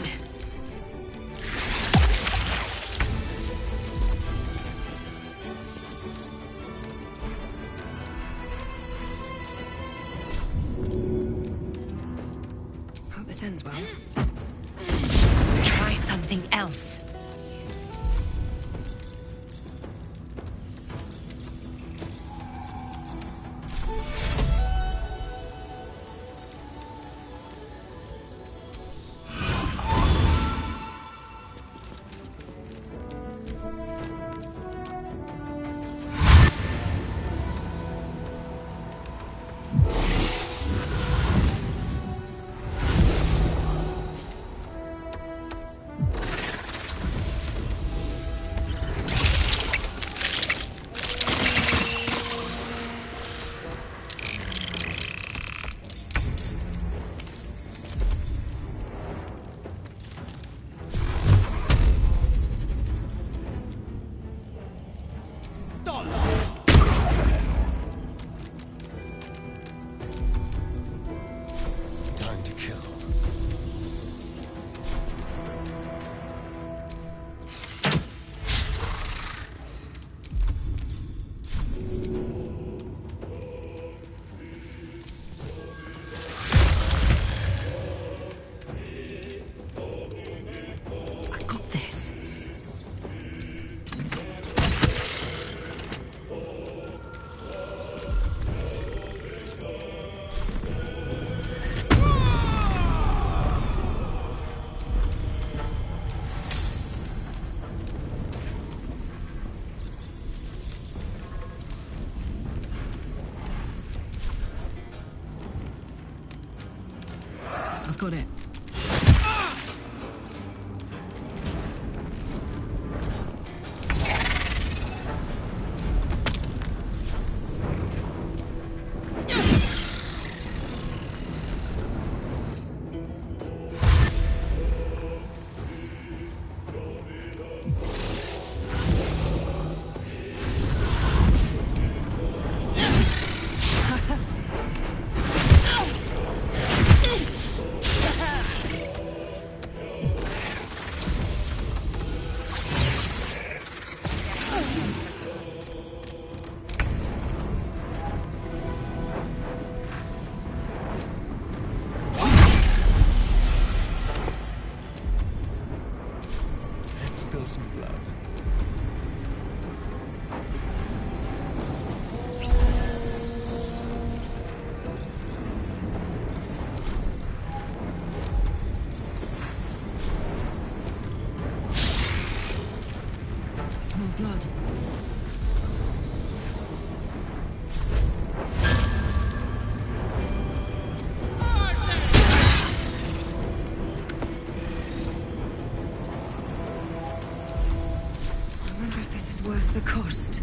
Hope this ends well. Try something else. Time to kill. I got this. I've got it. smell blood. I wonder if this is worth the cost.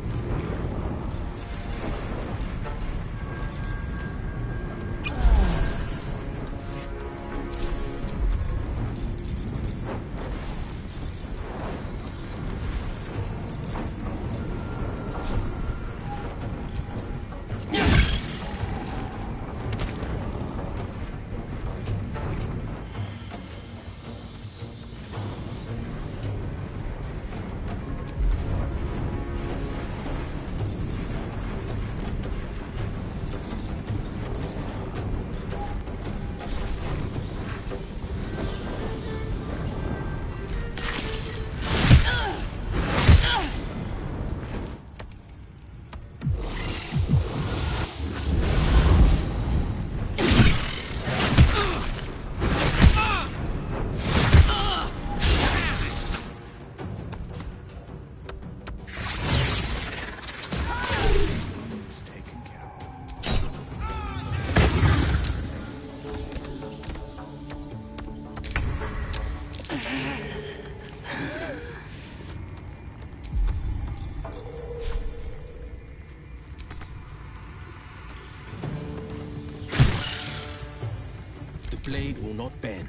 The blade will not bend.